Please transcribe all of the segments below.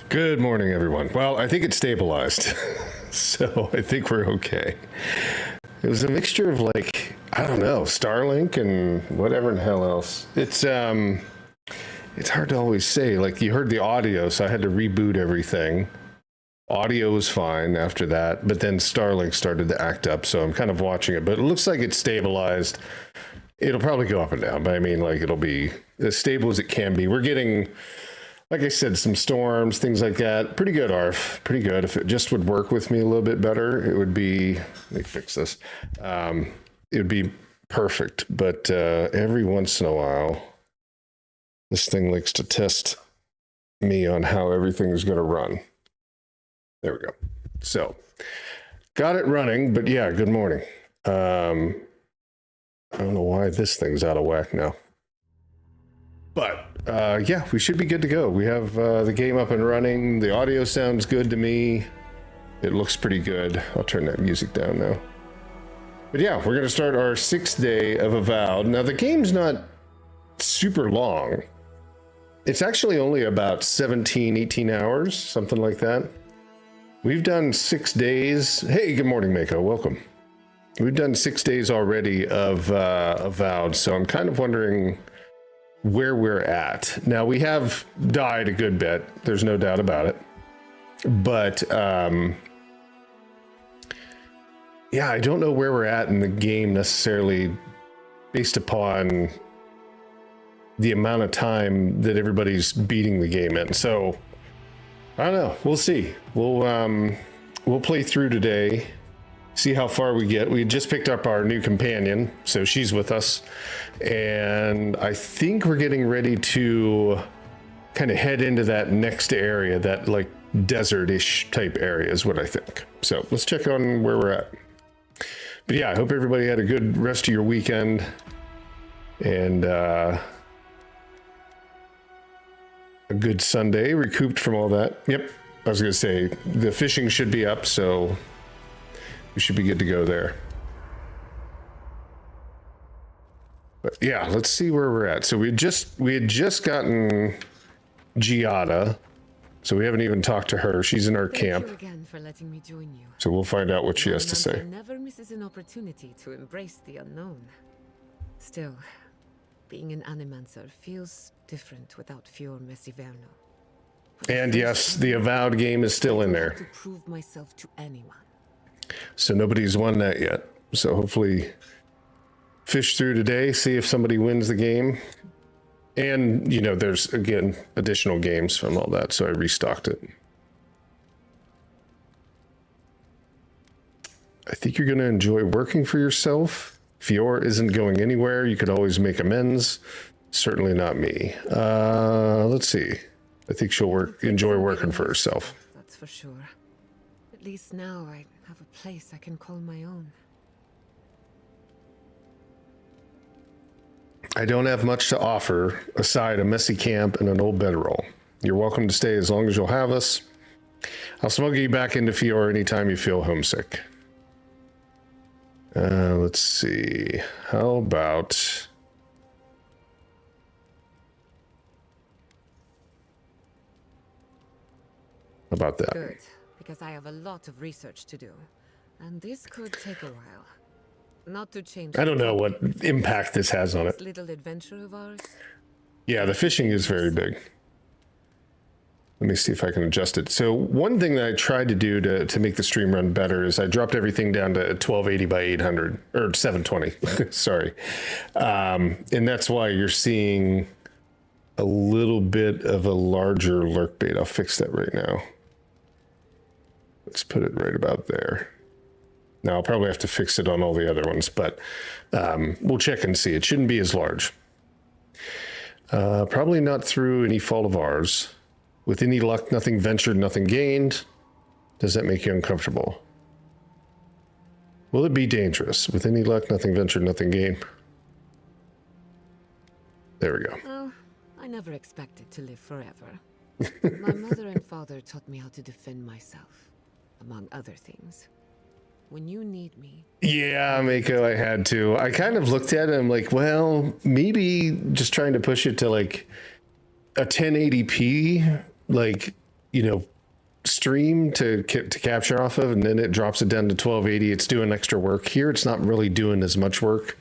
Good morning, everyone. Well, I think it's stabilized, so I think we're okay. It was a mixture of like, I don't know, Starlink and whatever in the hell else. It's hard to always say. Like you heard the audio, so I had to reboot everything. Audio was fine after that, but then Starlink started to act up, so I'm kind of watching it. But it looks like it's stabilized. It'll probably go up and down, but I mean, like it'll be as stable as it can be. We're getting, like I said, some storms, things like that. Pretty good, ARF. Pretty good. If it just would work with me a little bit better, it would be, let me fix this. It would be perfect. But every once in a while, this thing likes to test me on how everything is going to run. There we go. So, got it running, but yeah, good morning. I don't know why this thing's out of whack now. But yeah, we should be good to go. We have the game up and running. The audio sounds good to me. It looks pretty good. I'll turn that music down now. But yeah, we're going to start our 6th day of Avowed. Now, the game's not super long. It's actually only about 17, 18 hours, something like that. We've done 6 days. Hey, good morning, Mako. Welcome. We've done 6 days already of Avowed, so I'm kind of wondering where we're at. Now, we have died a good bit. There's no doubt about it. But, yeah, I don't know where we're at in the game necessarily based upon the amount of time that everybody's beating the game in. So, I don't know. We'll see. We'll play through today, see how far we get. We just picked up our new companion, so she's with us. And I think we're getting ready to kind of head into that next area, that like desert-ish type area is what I think. So let's check on where we're at. But yeah, I hope everybody had a good rest of your weekend. And a good Sunday, recouped from all that. Yep, I was going to say, the fishing should be up, so we should be good to go there. But yeah, let's see where we're at. So we had just gotten Giada, so we haven't even talked to her. She's in our camp. Thank you again for letting me join you. So we'll find out what she has to say. Never misses an opportunity to embrace the unknown. Still, being an animancer feels different without Fior Messiverno. And yes, the Avowed game is still in there. To prove myself to anyone. So nobody's won that yet. So hopefully fish through today, see if somebody wins the game. And, you know, there's, again, additional games from all that, so I restocked it. I think you're going to enjoy working for yourself. Fior isn't going anywhere. You could always make amends. Certainly not me. Let's see. I think she'll enjoy working for herself. That's for sure. At least now I have a place I can call my own. I don't have much to offer aside a messy camp and an old bedroll. You're welcome to stay as long as you'll have us. I'll smuggle you back into Fior anytime you feel homesick. Let's see. How about that? Good, because I have a lot of research to do, and this could take a while. Not to change. I don't know what impact this has on it. This little adventure of ours. Yeah, the fishing is very big. Let me see if I can adjust it. So one thing that I tried to do to make the stream run better is I dropped everything down to 1280 by 800 or 720. Sorry. And that's why you're seeing a little bit of a larger lurk bait. I'll fix that right now. Let's put it right about there. Now I'll probably have to fix it on all the other ones, but we'll check and see. It shouldn't be as large. Probably not through any fault of ours. With any luck, nothing ventured, nothing gained. Does that make you uncomfortable? Will it be dangerous? With any luck, nothing ventured, nothing gained. There we go. Well, I never expected to live forever. My mother and father taught me how to defend myself, among other things. When you need me. Yeah, Mako, I had to. I kind of looked at it and I'm like, well, maybe just trying to push it to like a 1080p, like you know, stream to capture off of, and then it drops it down to 1280. It's doing extra work. Here it's not really doing as much work.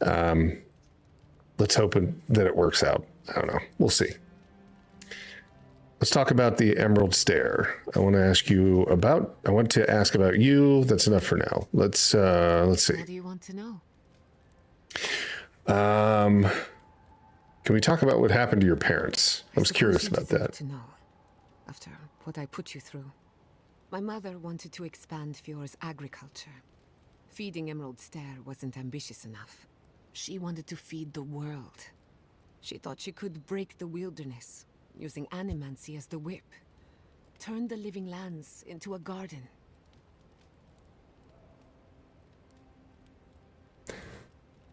Let's hope that it works out. I don't know. We'll see. Let's talk about the Emerald Stair. I want to ask you. That's enough for now. Let's see. What do you want to know? Can we talk about what happened to your parents? I was curious about that. To know. After what I put you through, my mother wanted to expand Fiora's agriculture. Feeding Emerald Stair wasn't ambitious enough. She wanted to feed the world. She thought she could break the wilderness, using animancy as the whip. Turn the living lands into a garden.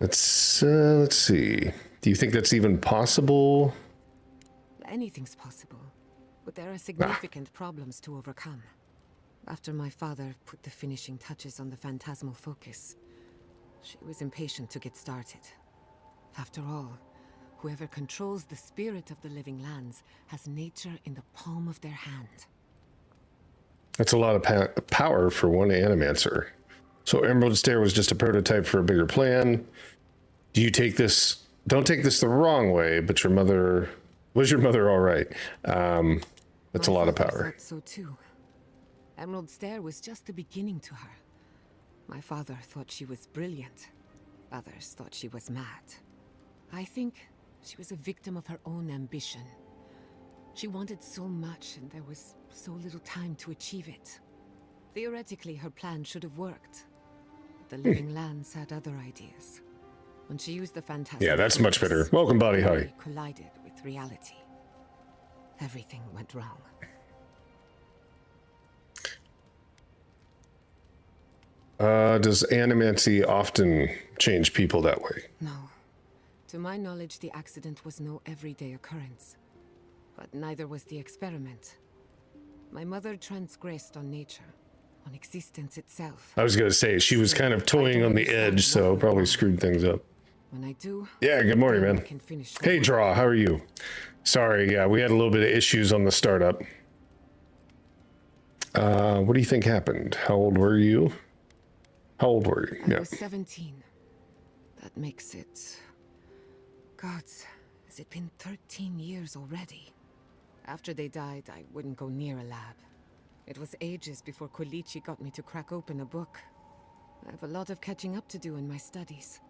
Let's see. Do you think that's even possible? Anything's possible, but there are significant problems to overcome. After my father put the finishing touches on the phantasmal focus, she was impatient to get started. After all, whoever controls the spirit of the living lands has nature in the palm of their hand. That's a lot of power for one animancer. So Emerald Stair was just a prototype for a bigger plan. Do you take this? Don't take this the wrong way, but was your mother all right? That's a lot of power. Thought so too. Emerald Stair was just the beginning to her. My father thought she was brilliant. Others thought she was mad. I think she was a victim of her own ambition. She wanted so much, and there was so little time to achieve it. Theoretically, her plan should have worked. But the living lands had other ideas. When she used the phantasm... Yeah, that's much better. Welcome, Body High. ...collided with reality. Everything went wrong. Does animancy often change people that way? No. To my knowledge, the accident was no everyday occurrence. But neither was the experiment. My mother transgressed on nature, on existence itself. I was going to say, she was kind of toying on the edge, so probably screwed things up. When I do... Yeah, good morning, man. Hey, Draw, how are you? Sorry, yeah, we had a little bit of issues on the startup. What do you think happened? How old were you? How old were you? I was 17. That makes it... Gods, has it been 13 years already? After they died, I wouldn't go near a lab. It was ages before Kolichi got me to crack open a book. I have a lot of catching up to do in my studies.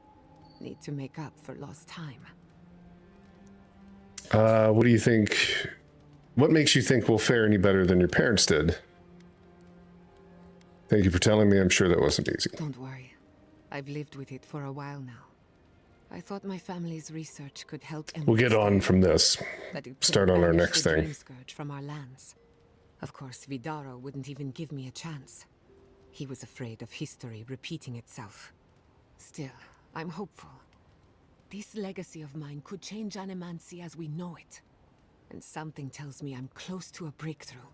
Need to make up for lost time. What do you think? What makes you think we'll fare any better than your parents did? Thank you for telling me. I'm sure that wasn't easy. Don't worry. I've lived with it for a while now. I thought my family's research could help. We'll get on from this. Start on our next thing. Scourge from our lands. Of course, Vidaro wouldn't even give me a chance. He was afraid of history repeating itself. Still, I'm hopeful. This legacy of mine could change animancy as we know it. And something tells me I'm close to a breakthrough.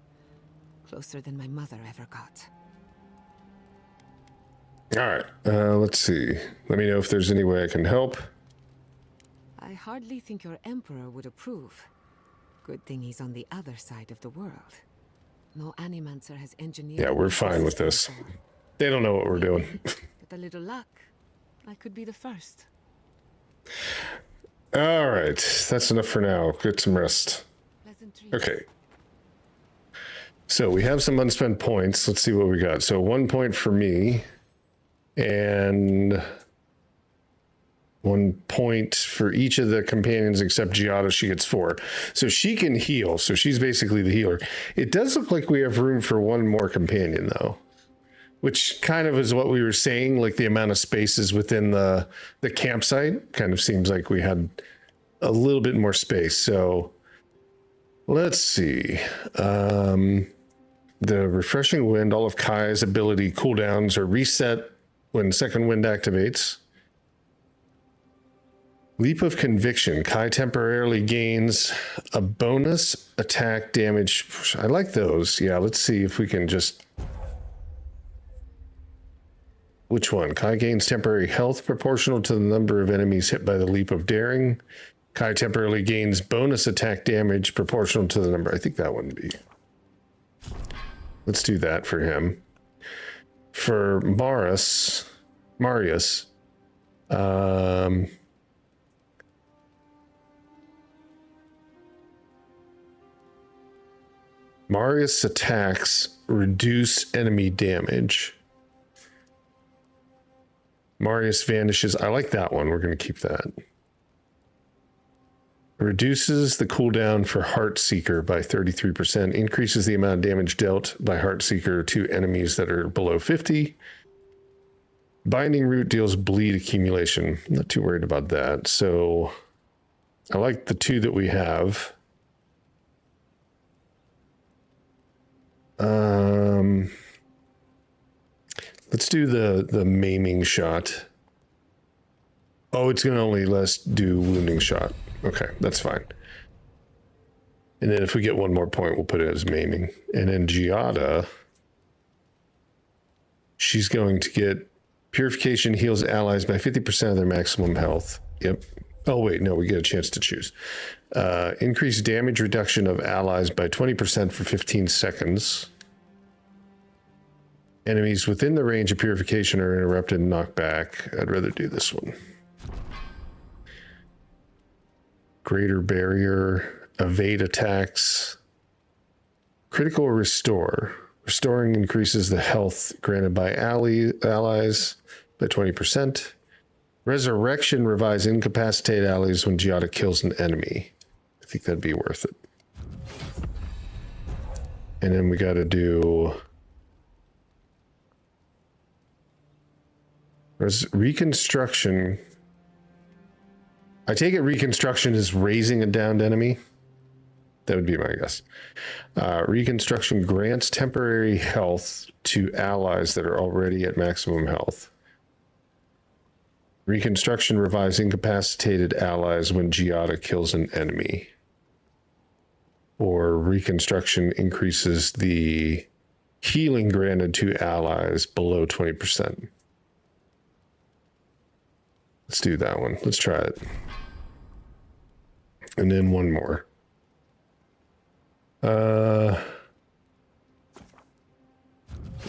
Closer than my mother ever got. All right, let's see. Let me know if there's any way I can help. I hardly think your emperor would approve. Good thing he's on the other side of the world. No animancer has engineered... Yeah, we're fine with this. They don't know what we're doing. With a little luck, I could be the first. All right, that's enough for now. Get some rest. Okay. So we have some unspent points. Let's see what we got. So 1 point for me. And 1 point for each of the companions except Giada. She gets 4. So she can heal. So she's basically the healer. It does look like we have room for 1 more companion, though. Which kind of is what we were saying, like the amount of spaces within the campsite. Kind of seems like we had a little bit more space. So let's see. The refreshing wind, all of Kai's ability cooldowns are reset when second wind activates. Leap of Conviction. Kai temporarily gains a bonus attack damage. I like those. Yeah, let's see if we can just... Which one? Kai gains temporary health proportional to the number of enemies hit by the Leap of Daring. Kai temporarily gains bonus attack damage proportional to the number. I think that one would be Let's do that for him. For Marius, Marius attacks reduce enemy damage. Marius vanishes. I like that one. We're going to keep that. Reduces the cooldown for Heartseeker by 33%. Increases the amount of damage dealt by Heartseeker to enemies that are below 50. Binding Root deals bleed accumulation. I'm not too worried about that. So I like the two that we have. Let's do the maiming shot. Oh, it's going to only let us do wounding shot. Okay, that's fine. And then if we get one more point, we'll put it as maiming. And then Giada, she's going to get purification heals allies by 50% of their maximum health. Yep. Oh, wait, no, we get a chance to choose. Increased damage reduction of allies by 20% for 15 seconds. Enemies within the range of purification are interrupted and knocked back. I'd rather do this one. Greater barrier, evade attacks. Critical restore. Restoring increases the health granted by allies by 20%. Resurrection revives incapacitated allies when Giada kills an enemy. I think that'd be worth it. And then we got to do reconstruction. I take it reconstruction is raising a downed enemy. That would be my guess. Reconstruction grants temporary health to allies that are already at maximum health. Reconstruction revives incapacitated allies when Giada kills an enemy. Or reconstruction increases the healing granted to allies below 20%. Let's do that one. Let's try it. And then one more.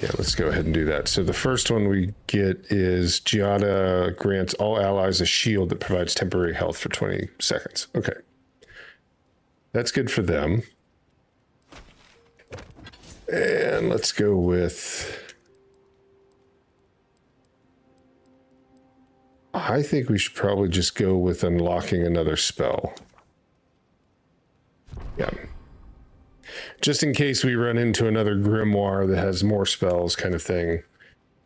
Yeah, let's go ahead and do that. So the first one we get is Giada grants all allies a shield that provides temporary health for 20 seconds. Okay. That's good for them. And let's go with... I think we should probably just go with unlocking another spell. Yeah. Just in case we run into another grimoire that has more spells kind of thing,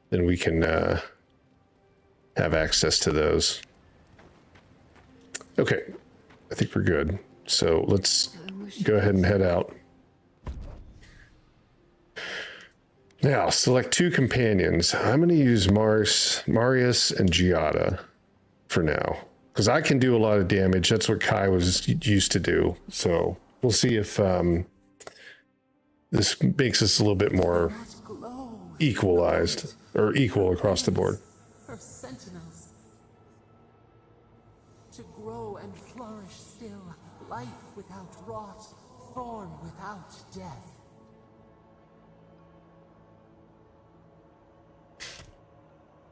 then we can have access to those. Okay. I think we're good. So let's go ahead and head out. Now, select two companions. I'm going to use Marius and Giada for now, because I can do a lot of damage. That's what Kai was used to do. So we'll see if this makes us a little bit more equalized, or equal across the board. Her sentinels. To grow and flourish still, life without rot, form without death.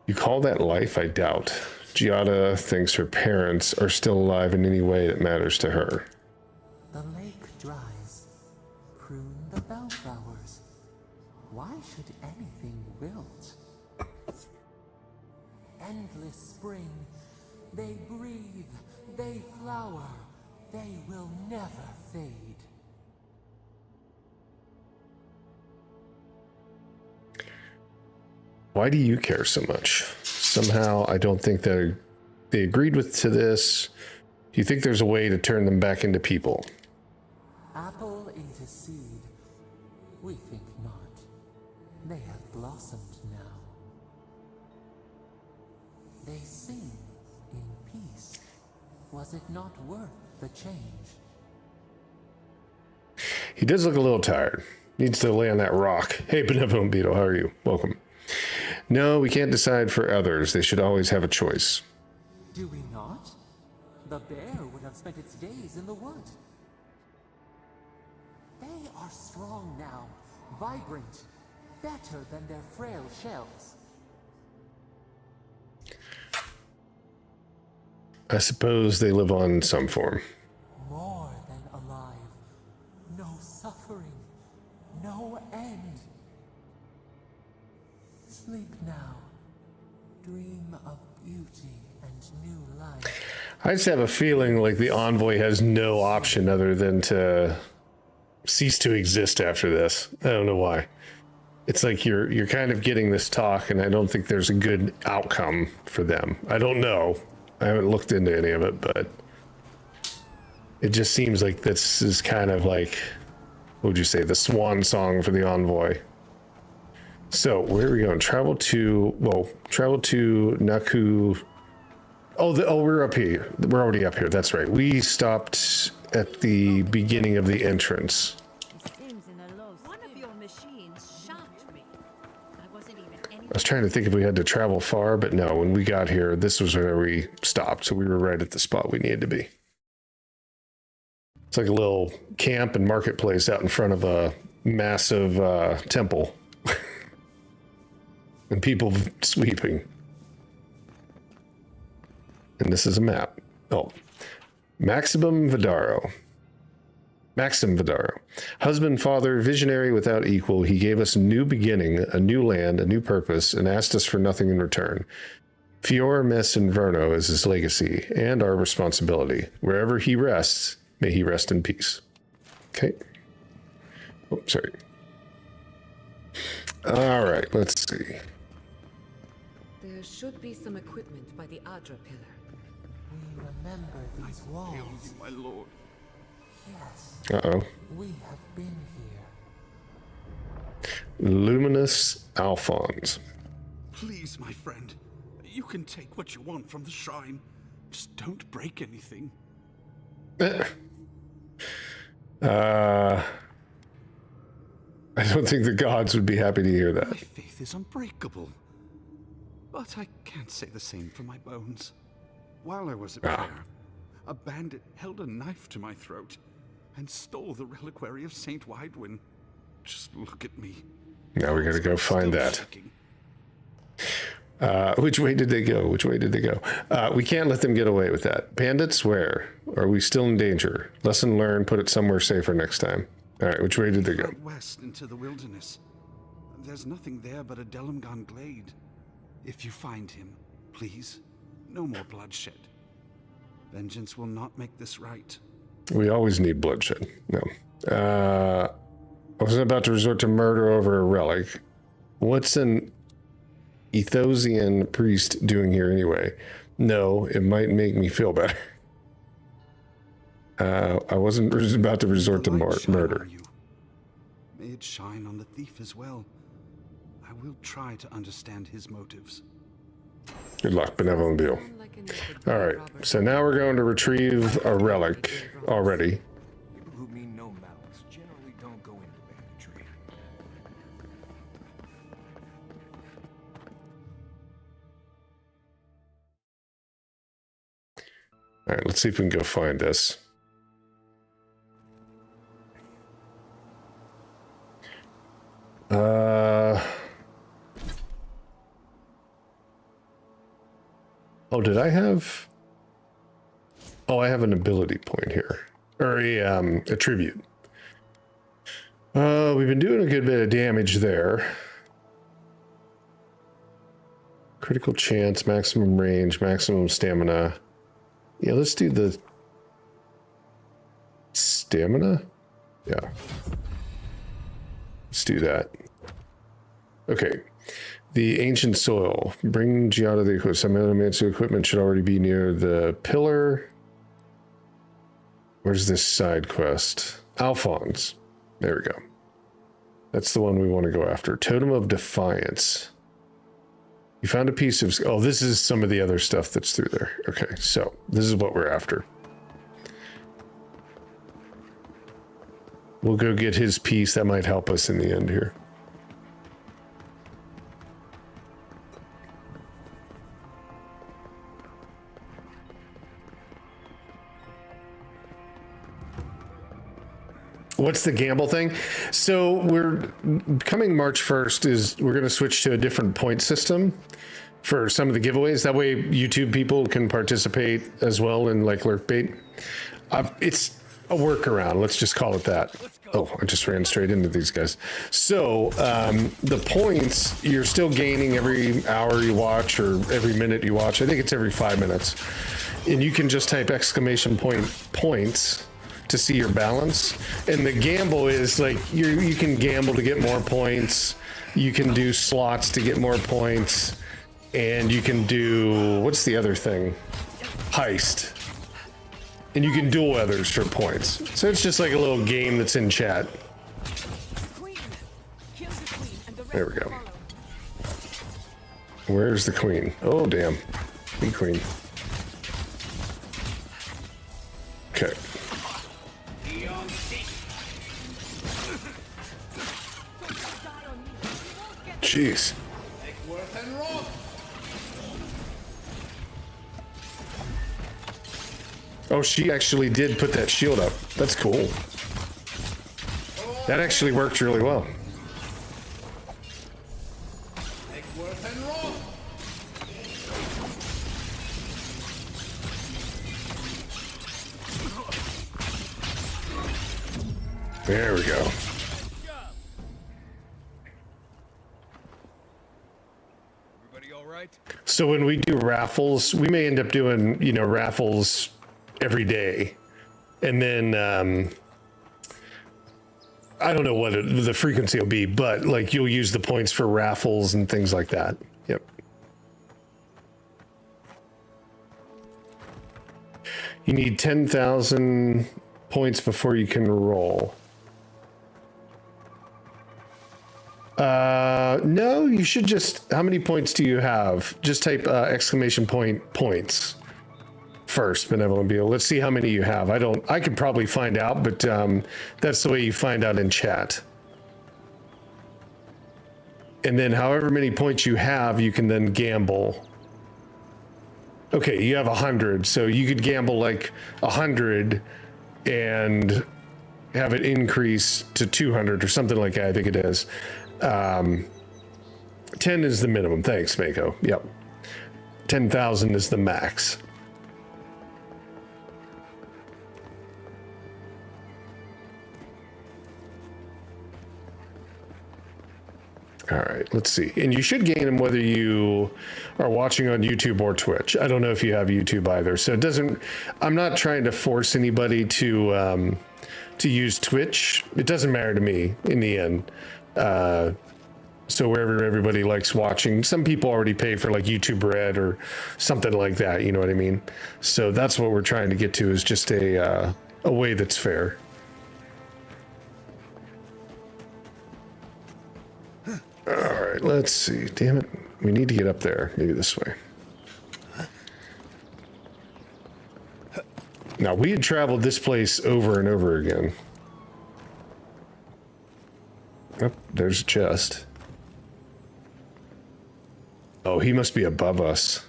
You call that life? I doubt. Giada thinks her parents are still alive in any way that matters to her. The lake dries. Prune the bellflowers. Why should anything wilt? Endless spring. They breathe. They flower. They will never fade. Why do you care so much? Somehow, I don't think that they agreed to this. Do you think there's a way to turn them back into people? Apple into seed. We think not. They have blossomed now. They sing in peace. Was it not worth the change? He does look a little tired. Needs to lay on that rock. Hey, Benevolent Beetle, how are you? Welcome. No, we can't decide for others. They should always have a choice. Do we not? The bear would have spent its days in the wood. They are strong now, vibrant, better than their frail shells. I suppose they live on some form. More than alive. No suffering. No end. Sleep now. Dream of beauty and new life. I just have a feeling like the envoy has no option other than to cease to exist after this. I don't know why. It's like you're kind of getting this talk, and I don't think there's a good outcome for them. I don't know. I haven't looked into any of it, but it just seems like this is kind of like, what would you say, the swan song for the envoy. So where are we going? Travel to Naku. Oh, we're up here. We're already up here. That's right. We stopped at the beginning of the entrance. One of your machines shocked me. I wasn't even I was trying to think if we had to travel far, but no, when we got here, this was where we stopped. So we were right at the spot we needed to be. It's like a little camp and marketplace out in front of a massive temple. And people sweeping. And this is a map. Oh, Maxim Vidaro. Husband, father, visionary without equal, he gave us a new beginning, a new land, a new purpose, and asked us for nothing in return. Fior Mess Inverno is his legacy and our responsibility. Wherever he rests, may he rest in peace. Okay. Oh, sorry. All right, let's see. There should be some equipment by the Adra pillar. We remember these walls. My lord. Yes, Uh-oh. we have been here. Luminous Alphons. Please, my friend. You can take what you want from the shrine. Just don't break anything. I don't think the gods would be happy to hear that. My faith is unbreakable. But I can't say the same for my bones. While I was at prayer, a bandit held a knife to my throat and stole the reliquary of Saint Widwin. Just look at me. Now we gotta go find Still that. shaking. Which way did they go? We can't let them get away with that. Bandits, where? Are we still in danger? Lesson learned, put it somewhere safer next time. All right, which way did they go? Fled west into the wilderness. There's nothing there but a Delimgon glade. If you find him, please, no more bloodshed. Vengeance will not make this right. We always need bloodshed. No. I wasn't about to resort to murder over a relic. What's an Ethosian priest doing here anyway? No, it might make me feel better. I wasn't about to resort to murder. May it shine on the thief as well. I will try to understand his motives. Good luck, benevolent Bill. All right, so now we're going to retrieve a relic already. People who mean no malice generally don't go into banditry. All right, let's see if we can go find this. Oh, did I have? Oh, I have an ability point here, or a tribute. We've been doing a good bit of damage there. Critical chance, maximum range, maximum stamina. Yeah, let's do the stamina. Yeah. Let's do that. Okay. The ancient soil. Bring Giada the equipment. Some elements of equipment should already be near the pillar. Where's this side quest? Alphonse. There we go. That's the one we want to go after. Totem of Defiance. You found a piece of... Oh, this is some of the other stuff that's through there. Okay, so this is what we're after. We'll go get his piece. That might help us in the end here. What's the gamble thing? So we're coming March 1st is we're going to switch to a different point system for some of the giveaways. That way YouTube people can participate as well in like lurk bait. It's a workaround. Let's just call it that. Oh, I just ran straight into these guys. So the points, you're still gaining every hour you watch or every minute you watch. I think it's every 5 minutes. And you can just type exclamation point points to see your balance. And the gamble is like you can gamble to get more points. You can do slots to get more points. And you can do, what's the other thing? Heist. And you can duel others for points. So it's just like a little game that's in chat. There we go. Where's the queen? Oh, damn. Be queen. Okay. Jeez. Oh, she actually did put that shield up. That's cool. That actually worked really well. There we go. Everybody all right? So when we do raffles, we may end up doing, you know, raffles every day. And then I don't know what the frequency will be, but like you'll use the points for raffles and things like that. Yep. You need 10,000 points before you can roll. No, you should just, how many points do you have? Just type exclamation point points first, Benevolent Beal. Let's see how many you have. I could probably find out, but that's the way you find out in chat. And then however many points you have, you can then gamble. Okay, you have 100, so you could gamble like 100 and have it increase to 200 or something like that, I think it is. 10 is the minimum. Thanks, Mako. Yep. 10,000 is the max. All right, let's see. And you should gain them whether you are watching on YouTube or Twitch. I don't know if you have YouTube either. So it doesn't, I'm not trying to force anybody to use Twitch. It doesn't matter to me in the end. So wherever everybody likes watching, some people already pay for like YouTube Red or something like that. You know what I mean? So that's what we're trying to get to, is just a way that's fair. All right, let's see. Damn it. We need to get up there. Maybe this way. Now, we had traveled this place over and over again. Oh, there's a chest. Oh, he must be above us.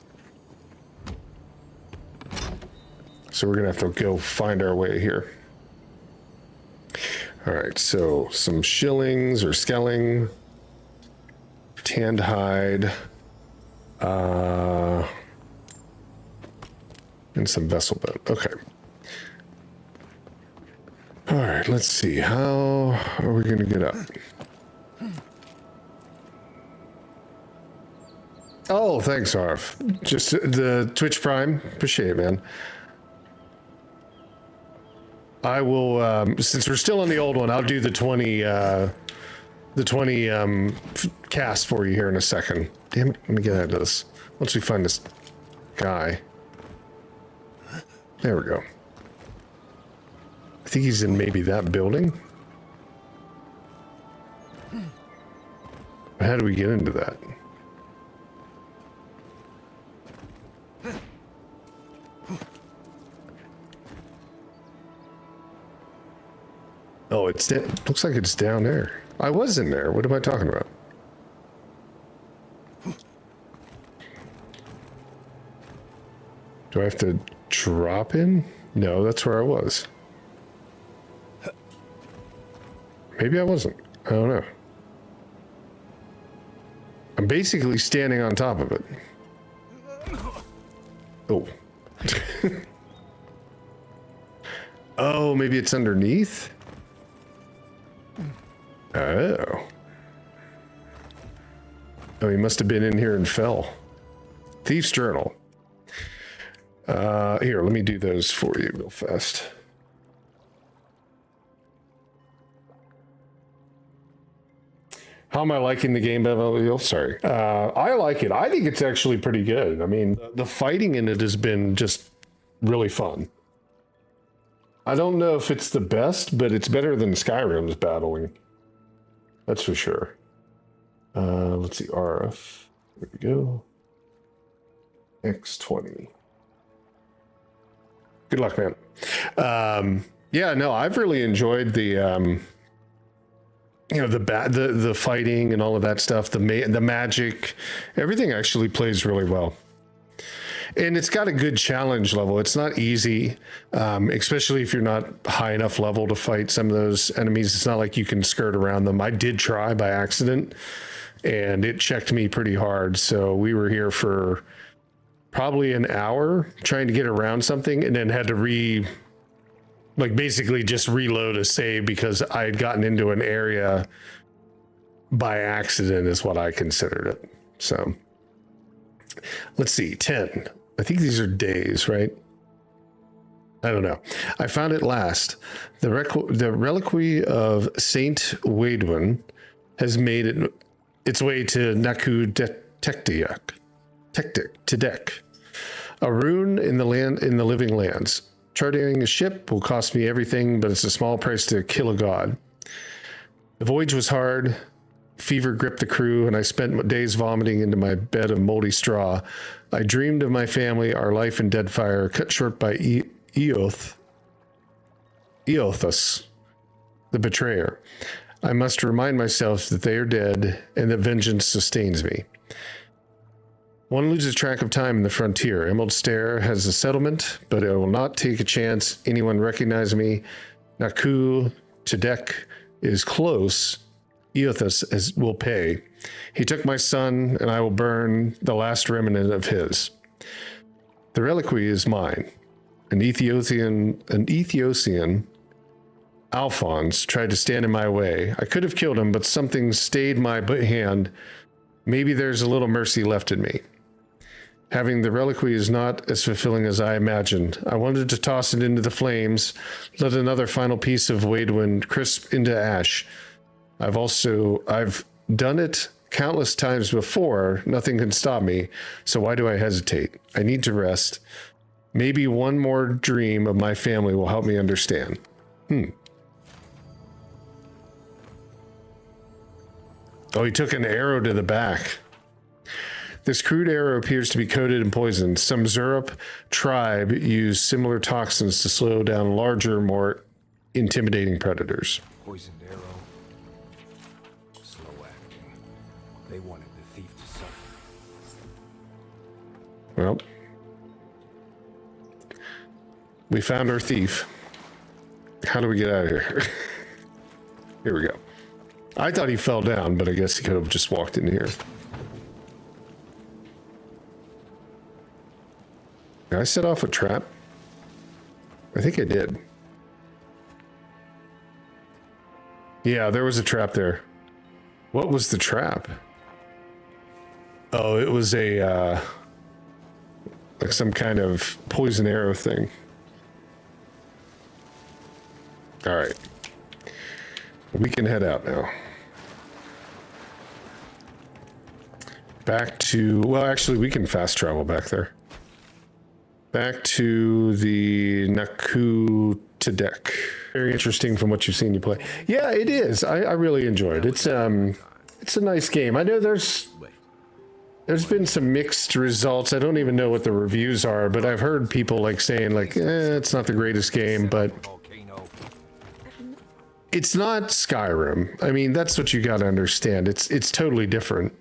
So we're going to have to go find our way here. All right, so some shillings or skelling. Tanned hide, and some vessel bone. Okay. All right, let's see. How are we going to get up? Oh, thanks, Arv. Just the Twitch Prime. Appreciate it, man. I will, since we're still on the old one, I'll do the 20 cast for you here in a second. Damn it, let me get out of this. Once we find this guy. There we go. I think he's in maybe that building. How do we get into that? Oh, it looks like it's down there. I was in there. What am I talking about? Do I have to drop in? No, that's where I was. Maybe I wasn't. I don't know. I'm basically standing on top of it. Oh. Oh, maybe it's underneath? Oh. Oh, he must have been in here and fell. Thief's Journal. Here, let me do those for you real fast. How am I liking the game, Bevel? Sorry. I like it. I think it's actually pretty good. I mean, the fighting in it has been just really fun. I don't know if it's the best, but it's better than Skyrim's battling. That's for sure. Let's see, RF. There we go. X20. Good luck, man. Yeah, no, I've really enjoyed the the fighting and all of that stuff. The magic, everything actually plays really well. And it's got a good challenge level. It's not easy, especially if you're not high enough level to fight some of those enemies. It's not like you can skirt around them. I did try by accident, and it checked me pretty hard. So we were here for probably an hour trying to get around something, and then had to basically just reload a save because I had gotten into an area by accident is what I considered it. So let's see, 10. I think these are days, right? I don't know. I found it last. The reliquary of Saint Wadwin has made its way to Naku Tedek, a rune in the living lands. Chartering a ship will cost me everything, but it's a small price to kill a god. The voyage was hard. Fever gripped the crew, and I spent days vomiting into my bed of moldy straw. I dreamed of my family, our life in Deadfire, cut short by Eothas, the betrayer. I must remind myself that they are dead, and that vengeance sustains me. One loses track of time in the frontier. Emerald Stair has a settlement, but I will not take a chance anyone recognize me. Naku Tedek is close. Eothas will pay. He took my son, and I will burn the last remnant of his. The reliquary is mine. An Ethiopian Alphonse tried to stand in my way. I could have killed him, but something stayed my hand. Maybe there's a little mercy left in me. Having the reliquary is not as fulfilling as I imagined. I wanted to toss it into the flames, let another final piece of Wadwin crisp into ash. I've done it countless times before. Nothing can stop me. So why do I hesitate? I need to rest. Maybe one more dream of my family will help me understand. Oh, he took an arrow to the back. This crude arrow appears to be coated in poison. Some Zurup tribe use similar toxins to slow down larger, more intimidating predators. Poisoned arrow. Slow acting. They wanted the thief to suffer. Well, we found our thief. How do we get out of here? Here we go. I thought he fell down, but I guess he could have just walked in here. Did I set off a trap? I think I did. Yeah, there was a trap there. What was the trap? Oh, it was a, like some kind of poison arrow thing. All right. We can head out now. Back to, well, actually, we can fast travel back there. Back to the Naku Tedek. Very interesting from what you've seen you play. Yeah, it is. I really enjoyed it. It's a nice game. I know there's been some mixed results. I don't even know what the reviews are, but I've heard people like saying like, it's not the greatest game, but it's not Skyrim. I mean, that's what you got to understand. It's totally different.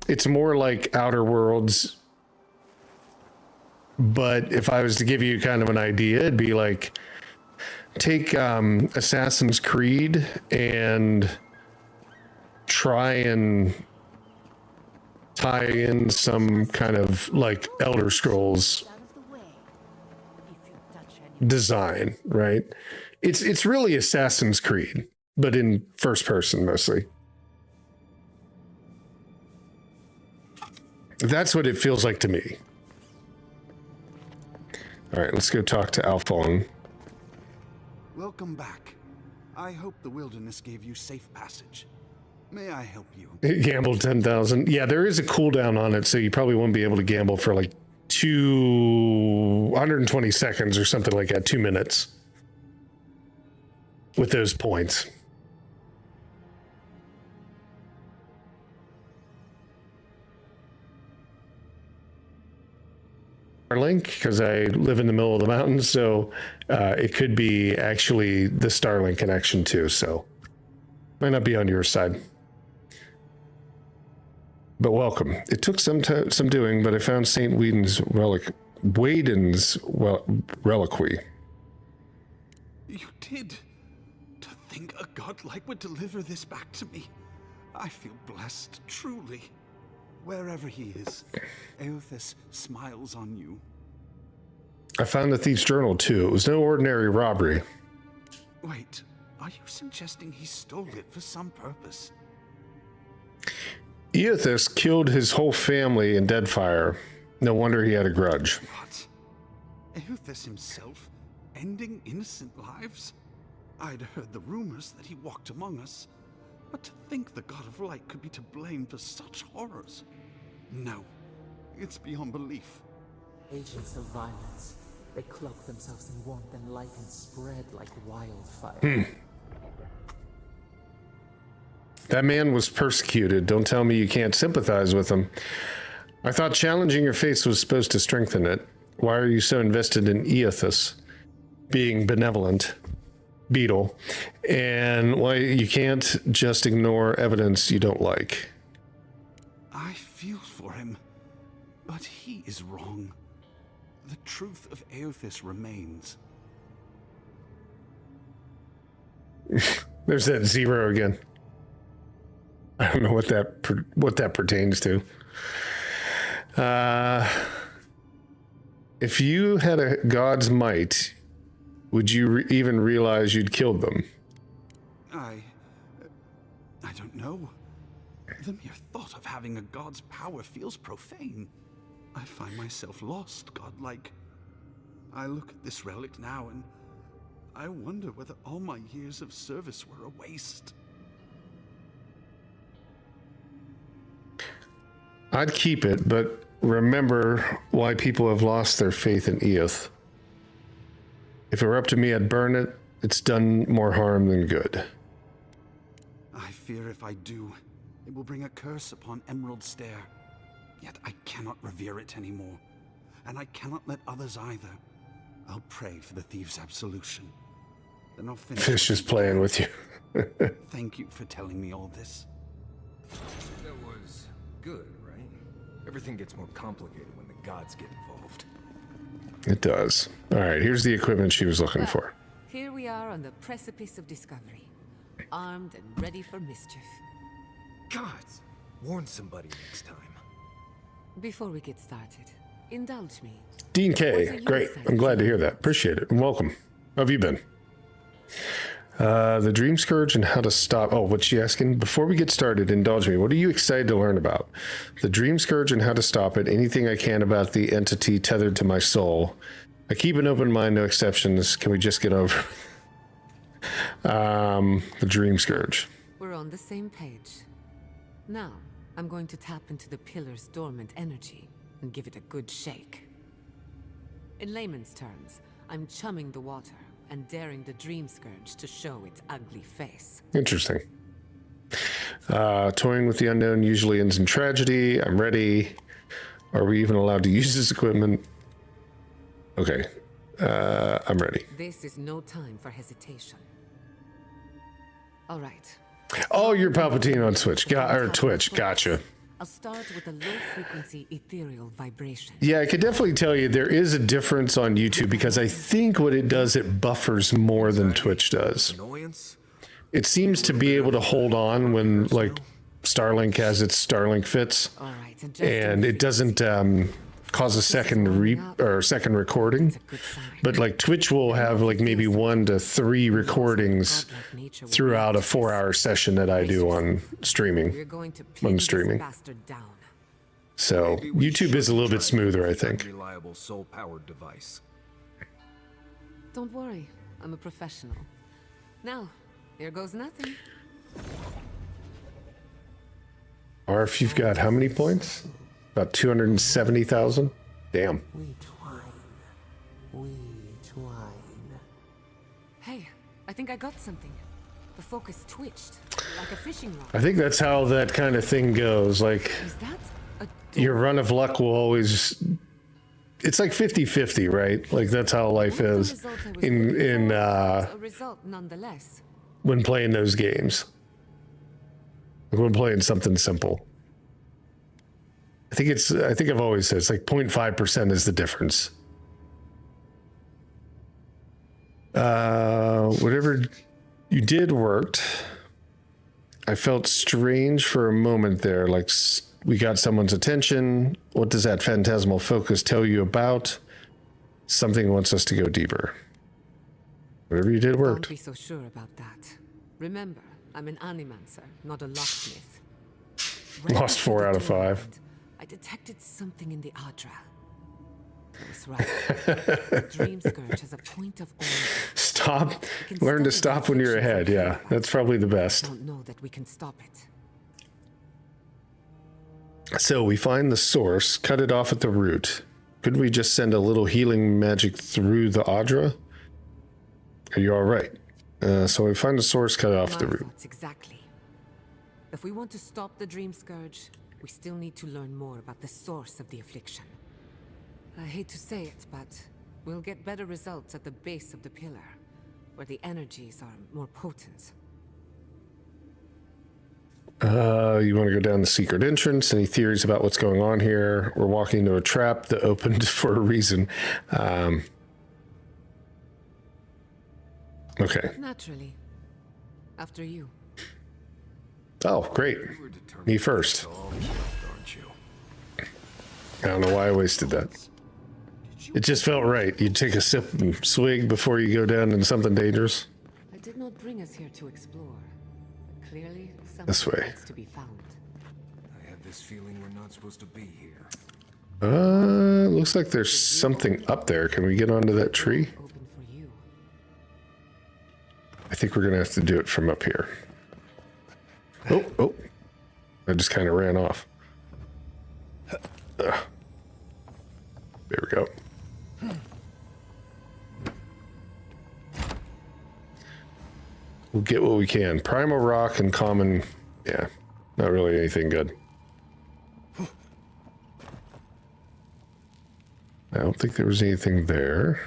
It's more like Outer Worlds. But if I was to give you kind of an idea, it'd be like take Assassin's Creed and try and tie in some kind of like Elder Scrolls Out of the way. If you touch any design, right? It's really Assassin's Creed, but in first person mostly. That's what it feels like to me. All right, let's go talk to Alphonse. Welcome back. I hope the wilderness gave you safe passage. May I help you? It gambled 10,000. Yeah, there is a cooldown on it, so you probably won't be able to gamble for like 220 seconds or something like that, 2 minutes with those points. Starlink, because I live in the middle of the mountains, so it could be actually the Starlink connection too, so might not be on your side. But welcome. It took some doing, but I found St. Weden's reliquary. You did. To think a godlike would deliver this back to me. I feel blessed, truly. Wherever he is, Eothas smiles on you. I found the thief's journal too. It was no ordinary robbery. Wait, are you suggesting he stole it for some purpose? Eothas killed his whole family in Deadfire. No wonder he had a grudge. What? Eothas himself ending innocent lives? I'd heard the rumors that he walked among us, but to think the God of Light could be to blame for such horrors. No, it's beyond belief. Agents of violence. They cloak themselves in warmth and light and spread like wildfire. That man was persecuted. Don't tell me you can't sympathize with him. I thought challenging your faith was supposed to strengthen it. Why are you so invested in Eothas being benevolent? Beetle. And why you can't just ignore evidence you don't like? I feel for him, but he is wrong. The truth of Eothas remains. There's that zero again. I don't know what that pertains to. If you had a god's might, would you even realize you'd killed them? I don't know. The mere thought of having a god's power feels profane. I find myself lost, godlike. I look at this relic now and I wonder whether all my years of service were a waste. I'd keep it, but remember why people have lost their faith in Eoth. If it were up to me, I'd burn it. It's done more harm than good. I fear if I do, it will bring a curse upon Emerald Stair. Yet I cannot revere it anymore, and I cannot let others either. I'll pray for the thief's absolution. Then I'll finish. Fish is playing with you. Thank you for telling me all this. That was good, right? Everything gets more complicated when the gods get involved. It does. All right, here's the equipment she was looking for. Here we are on the precipice of discovery, armed and ready for mischief. Gods! Warn somebody next time. Before we get started, indulge me. Dean K, great. I'm glad to hear that. Appreciate it. And welcome. How have you been? The Dream Scourge and how to stop. Oh, what's she asking? Before we get started, indulge me. What are you excited to learn about? The Dream Scourge and how to stop it. Anything I can about the entity tethered to my soul. I keep an open mind, no exceptions. Can we just get over the Dream Scourge? We're on the same page. Now, I'm going to tap into the pillar's dormant energy and give it a good shake. In layman's terms, I'm chumming the water and daring the Dream Scourge to show its ugly face. Interesting. Toying with the unknown usually ends in tragedy. I'm ready. Are we even allowed to use this equipment? Okay. I'm ready. This is no time for hesitation. All right. Oh, you're Palpatine on Switch. Twitch. Gotcha. I'll start with a low-frequency ethereal vibration. Yeah, I could definitely tell you there is a difference on YouTube because I think what it does, it buffers more than Twitch does. Annoyance? It seems to be able to hold on when, like, Starlink has its Starlink fits, All right, and it doesn't cause a second second recording. But like Twitch will have like maybe 1 to 3 recordings throughout a 4-hour session that I do on streaming. We're going to When pin this streaming. bastard down. So Maybe we YouTube is a should little bit try smoother, I this think. Unreliable soul-powered device. Don't worry, I'm a professional. Now, here goes nothing. Arf, you've got how many points? About 270,000? Damn. We twine. We twine. Hey, I think I got something. The focus twitched, like a fishing rod. I think that's how that kind of thing goes. Like, Is that a your run of luck will always... It's like 50-50, right? Like, that's how life is a result nonetheless. when playing those games. Like when playing something simple. I think I've always said it's like 0.5% is the difference. Whatever you did worked. I felt strange for a moment there, like we got someone's attention. What does that phantasmal focus tell you about? Something wants us to go deeper. Whatever you did worked. Don't be so sure about that. Remember, I'm an animancer, not a locksmith. Lost 4 out of 5. I detected something in the Adra. I was right. The Dream Scourge has a point of origin. Stop. Learn to stop when you're ahead. Yeah, that's probably the best. Don't know that we can stop it. So we find the source, cut it off at the root. Couldn't we just send a little healing magic through the Adra? Are you all right? So we find the source, cut it off at the My root. thoughts exactly. If we want to stop the Dream Scourge, we still need to learn more about the source of the affliction. I hate to say it, but we'll get better results at the base of the pillar, where the energies are more potent. You want to go down the secret entrance? Any theories about what's going on here? We're walking into a trap that opened for a reason. Okay. Naturally. After you. Oh, great. You were determined Me to first. solve it, aren't you? I don't know why I wasted that. It just felt right. You take a sip and swig before you go down into something dangerous. I did not bring us here to explore. But clearly, something This way. needs to be found. I have this feeling we're not supposed to be here. Looks like there's something up there. Can we get onto that tree? Open for you. I think we're gonna have to do it from up here. Oh, I just kind of ran off. There we go. We'll get what we can. Primal rock and common, yeah, not really anything good. I don't think there was anything there.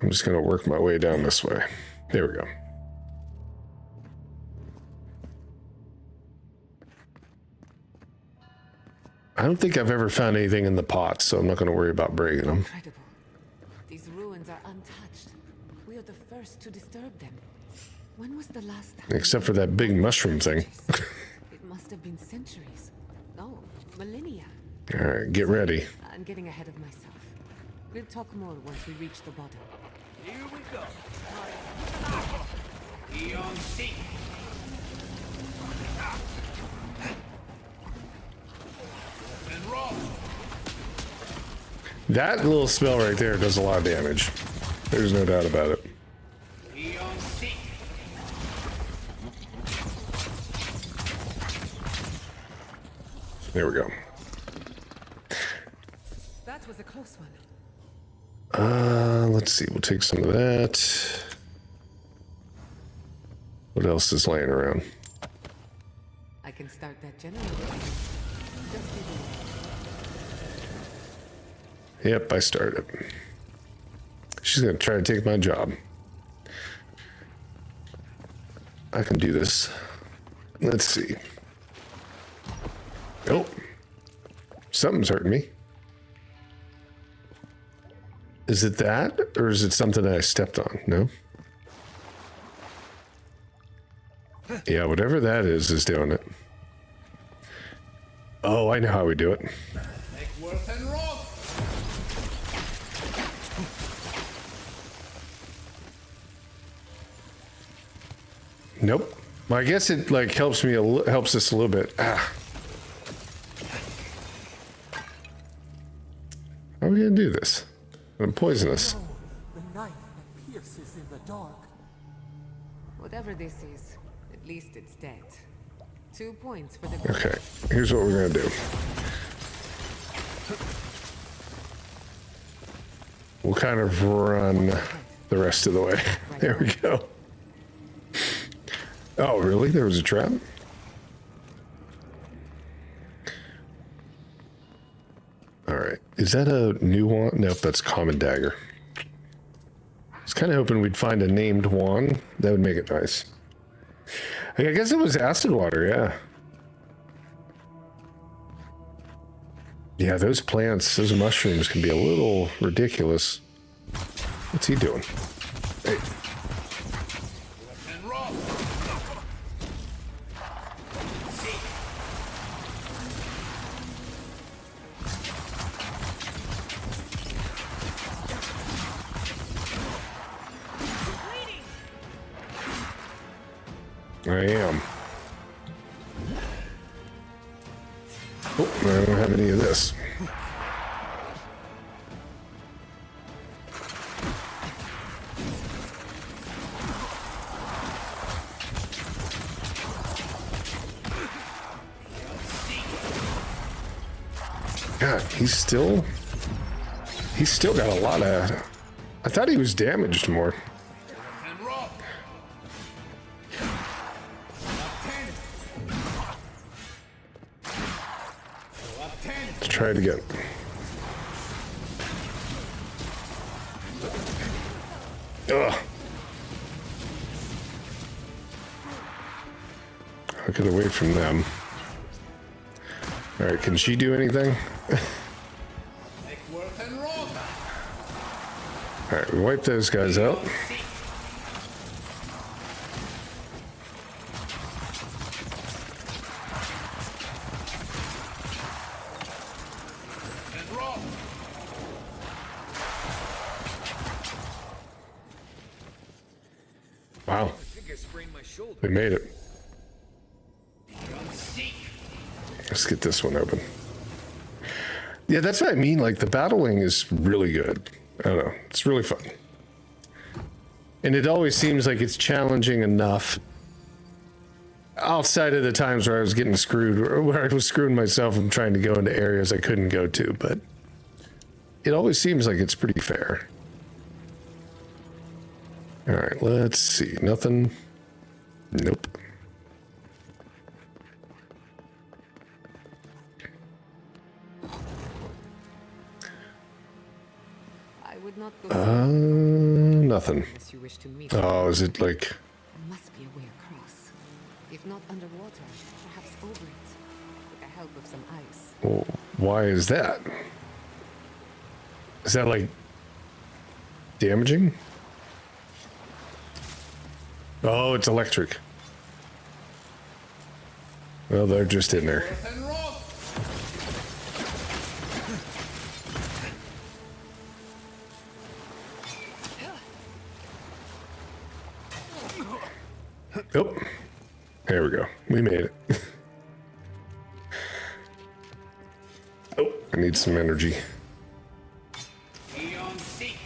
I'm just gonna work my way down this way. There we go. I don't think I've ever found anything in the pots, so I'm not going to worry about breaking them. Incredible. These ruins are untouched. We are the first to disturb them. When was the last time? Except for that big mushroom thing. It must have been centuries. No, millennia. All right, get ready. I'm getting ahead of myself. We'll talk more once we reach the bottom. Here we go. Eon Seek. And roll. That little spell right there does a lot of damage. There's no doubt about it. Eon Seek. There we go. That was a close one. Let's see. We'll take some of that. What else is laying around? I can start that generator. Just see the Yep, I started. She's gonna try to take my job. I can do this. Let's see. Oh. Something's hurting me. Is it that? Or is it something that I stepped on? No? Yeah, whatever that is doing it. Oh, I know how we do it. Make worth and rock. Nope. Well, I guess it like helps me helps us a little bit. Ah. How are we gonna do this? I'm poisonous. Oh, the knife that pierces in the dark. Whatever this is, at least it's dead. 2 points for the... Okay, here's what we're gonna do. We'll kind of run the rest of the way. There we go. Oh, really? There was a trap? All right. Is that a new wand? Nope, that's common dagger. I was kind of hoping we'd find a named wand. That would make it nice. I guess it was acid water, yeah. Yeah, those plants, those mushrooms can be a little ridiculous. What's he doing? Hey. And rock. I am. Oh, I don't have any of this. God, he's still got a lot of... I thought he was damaged more. And rock. Let's try it again. Ugh. I'll get away from them. All right, can she do anything? Make worth and rock. All right, we wipe those guys out. And rock. Wow, I think I sprained my shoulder. we made it. Seek. Let's get this one open. Yeah, that's what I mean. Like, the battling is really good. I don't know. It's really fun. And it always seems like it's challenging enough outside of the times where I was getting screwed, or where I was screwing myself and trying to go into areas I couldn't go to. But it always seems like it's pretty fair. All right, let's see. Nothing. Nope. I would not go Nothing. unless you wish to meet. Oh, is it like... There must be a way across. If not underwater, perhaps over it. With the help of some ice. Well, why is that? Is that like damaging? Oh, it's electric. Well, they're just in there. Worth and rock. Oh, there we go. We made it. Oh, I need some energy. Eon seek.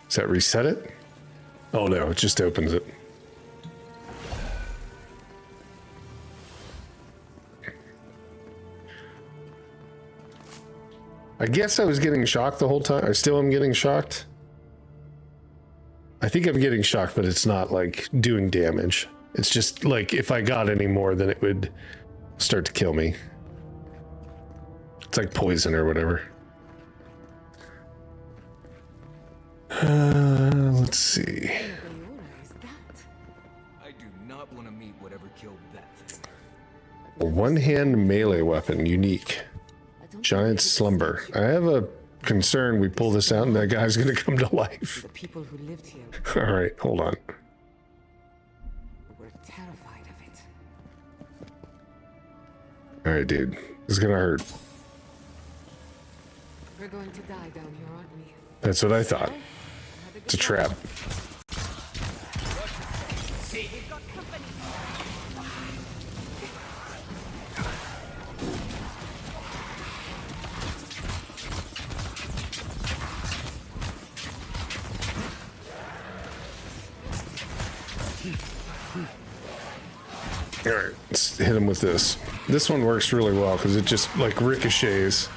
Does that reset it? Oh no, it just opens it. I guess I was getting shocked the whole time. I still am getting shocked. I think I'm getting shocked, but it's not like doing damage. It's just like if I got any more, then it would start to kill me. It's like poison or whatever. Let's see. Eora, is that? I do do not want to meet whatever killed that thing. A one-hand melee weapon, unique. Giant slumber. I have a concern we pull this out and that guy's gonna come to life. The people who lived here All right, hold on. were terrified of it. All right, dude. This is gonna hurt. We're going to die down here, aren't we? That's what I thought. It's a trap. All right, let's hit him with this. This one works really well because it just like ricochets.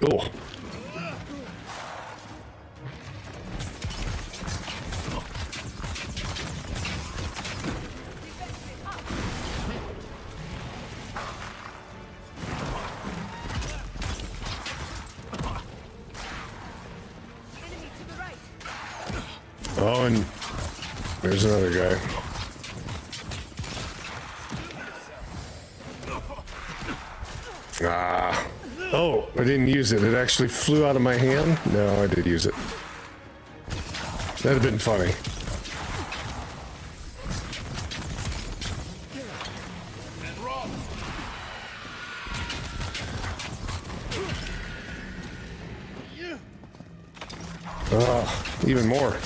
Oh. Oh, and there's another guy. Ah. Oh, I didn't use it. It actually flew out of my hand. No, I did use it. That'd have been funny. Oh, even more.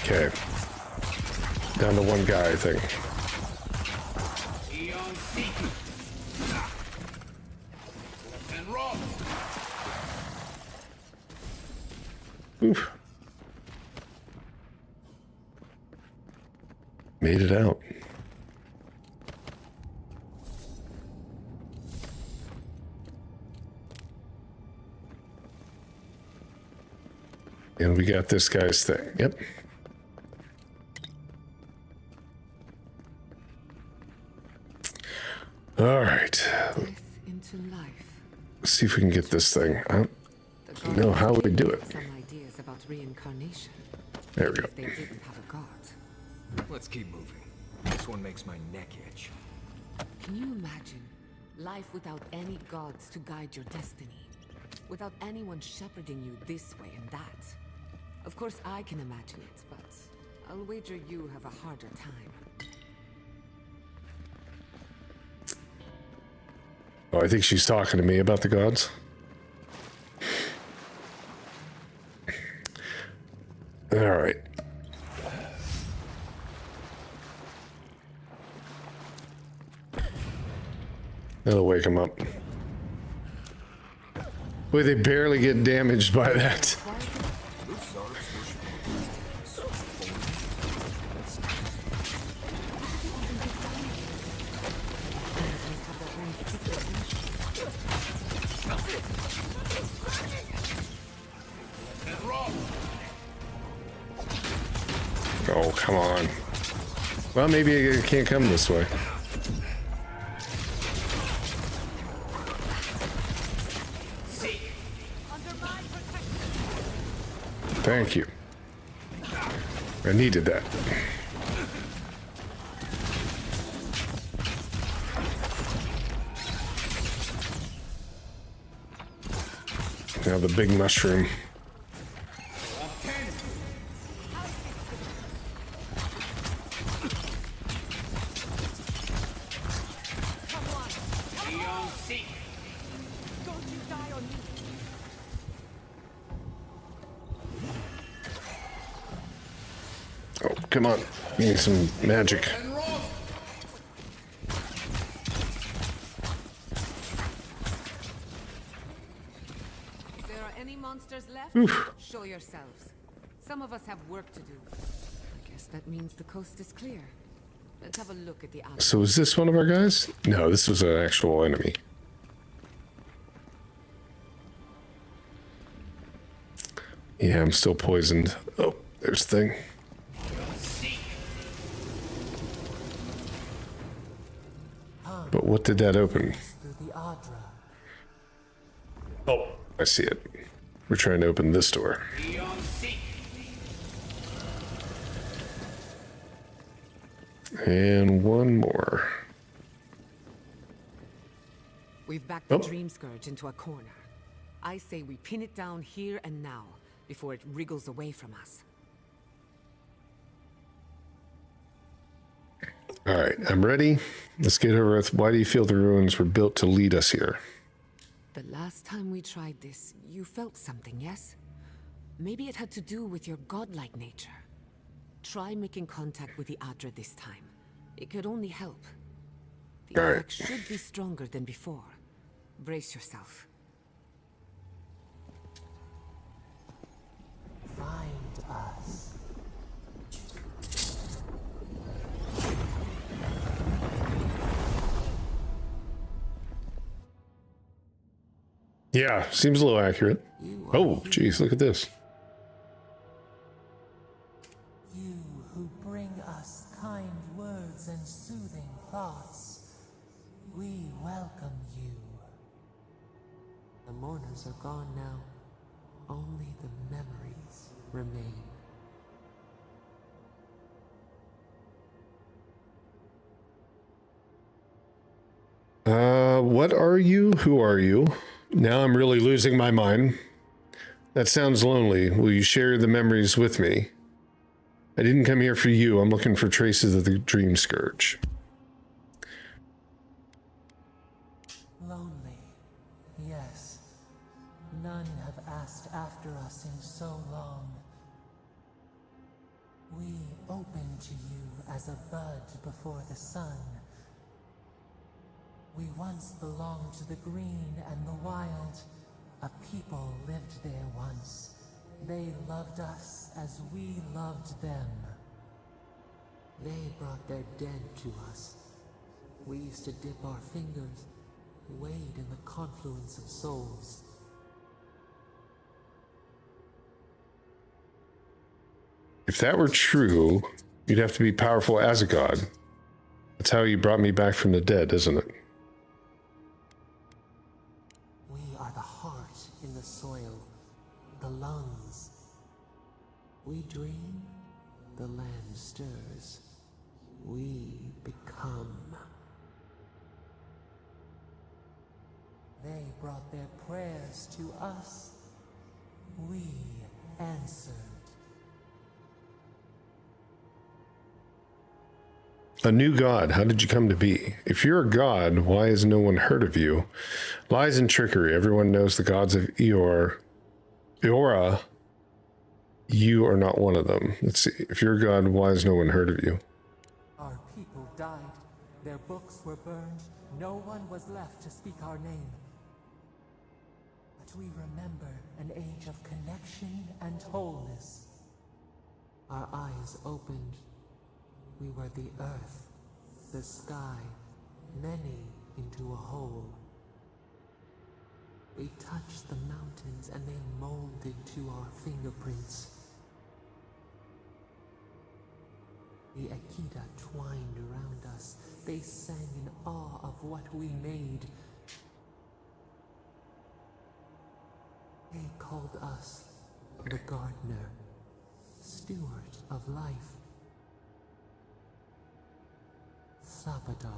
Okay. Down to one guy, I think. Oof. Made it out. And we got this guy's thing. Yep. All right. Death into life. Let's see if we can get this thing. I don't know how we do it. Some ideas about reincarnation. There we go. If they didn't have a god. Let's keep moving. This one makes my neck itch. Can you imagine life without any gods to guide your destiny? Without anyone shepherding you this way and that? Of course I can imagine it, but I'll wager you have a harder time. Oh, I think she's talking to me about the gods. All right. That'll wake him up. Boy, they barely get damaged by that. Oh, come on. Well, maybe it can't come this way. Thank you. I needed that. Now the big mushroom. Oh, come on. We need some magic. If there are any monsters left, Oof. show yourselves. Some of us have work to do. I guess that means the coast is clear. Let's have a look at the island. So is this one of our guys? No, this was an actual enemy. Yeah, I'm still poisoned. Oh, there's the thing. But what did that open? Through the Adra. Oh, I see it. We're trying to open this door. Beyond seek. And one more. We've backed the Oh. Dream Scourge into a corner. I say we pin it down here and now, before it wriggles away from us. All right, I'm ready. Let's get over with. Why do you feel the ruins were built to lead us here? The last time we tried this, you felt something, yes? Maybe it had to do with your godlike nature. Try making contact with the Adra this time. It could only help. The All right. effect should be stronger than before. Brace yourself. Find us. Yeah, seems a little accurate. Oh, geez, look at this. You who bring us kind words and soothing thoughts, we welcome you. The mourners are gone now. Only the memories remain. What are you? Who are you? Now I'm really losing my mind. That sounds lonely. Will you share the memories with me? I didn't come here for you. I'm looking for traces of the Dream Scourge. Lonely, yes. None have asked after us in so long. We open to you as a bud before the sun. We once belonged to the green and the wild. A people lived there once. They loved us as we loved them. They brought their dead to us. We used to dip our fingers, wade in the confluence of souls. If that were true, you'd have to be powerful as a god. That's how you brought me back from the dead, isn't it? We are the heart in the soil, the lungs. We dream, the land stirs. We become. They brought their prayers to us. We answered. A new god, how did you come to be? If you're a god, why has no one heard of you? Lies and trickery. Everyone knows the gods of Eora. You are not one of them. Let's see. If you're a god, why has no one heard of you? Our people died. Their books were burned. No one was left to speak our name. But we remember an age of connection and wholeness. Our eyes opened. We were the earth, the sky, many into a whole. We touched the mountains and they molded to our fingerprints. The Akita twined around us. They sang in awe of what we made. They called us the gardener, steward of life. Sabado.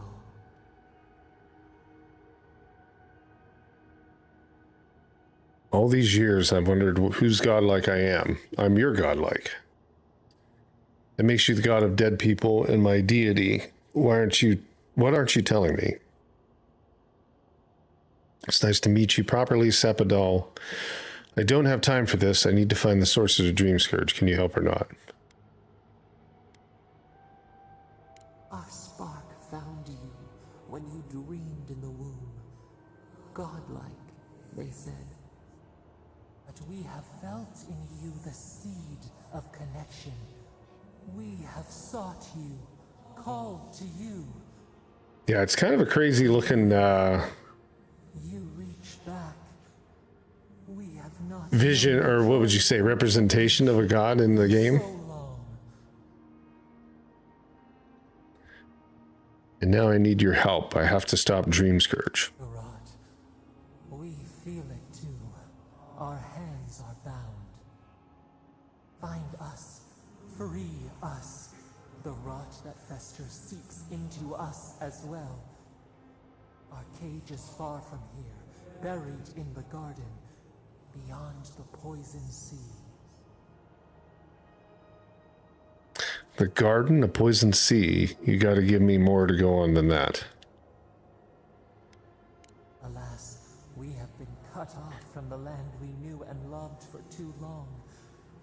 All these years, I've wondered whose godlike I am. I'm your godlike. That makes you the god of dead people and my deity. What aren't you telling me? It's nice to meet you properly, Sapadal. I don't have time for this. I need to find the source of the Dream Scourge. Can you help or not? Our spark found you when you dreamed in the womb. Godlike, they said. But we have felt in you the seed of connection. We have sought you, called to you. Yeah, it's kind of a crazy looking You reach back. We have not vision, or what would you say, representation of a god in the game. so long. And now I need your help. I have to stop Dream Scourge. The rot. We feel it too. Our hands are bound. Find us. Free us. The rot that festers seeps into us as well. Our cage is far from here, buried in the garden, beyond the poison sea. The garden, the poison sea. You got to give me more to go on than that. Alas, we have been cut off from the land we knew and loved for too long.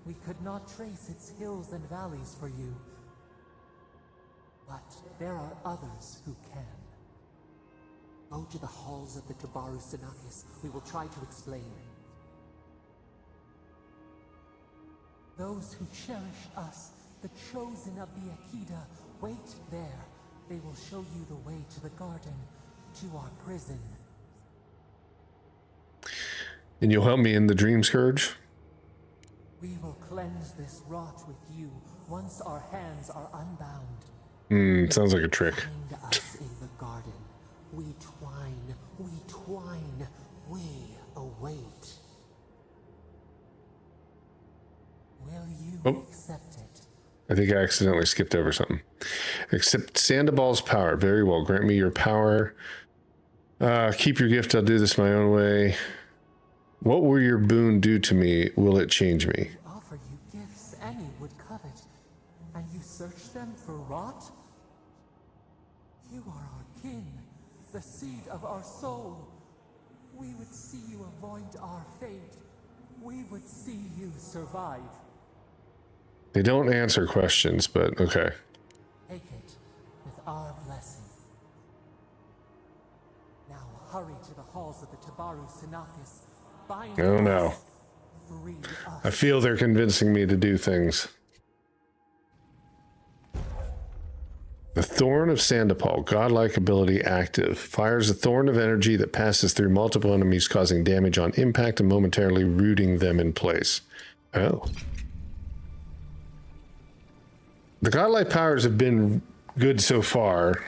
We could not trace its hills and valleys for you. But there are others who can. Go to the halls of the Tabaru Sinakis. We will try to explain. Those who cherish us, the chosen of the Akida, wait there. They will show you the way to the garden, to our prison. And you'll help me in the Dream Scourge? We will cleanse this rot with you once our hands are unbound. Sounds like a trick. Find us in the garden. We twine, we await. Will you accept it? I think I accidentally skipped over something. Accept Sandoval's power. Very well. Grant me your power. Keep your gift. I'll do this my own way. What will your boon do to me? Will it change me? We offer you gifts any would covet, and you search them for rot? You are our kin, the seed of our soul. We would see you avoid our fate. We would see you survive. They don't answer questions, but okay. Take it with our blessing. Now hurry to the halls of the Tabaru Sinakis. Bind Oh no. us. Free us. I feel they're convincing me to do things. The Thorn of Sandoval, godlike ability active. Fires a thorn of energy that passes through multiple enemies, causing damage on impact and momentarily rooting them in place. Oh. The godlike powers have been good so far.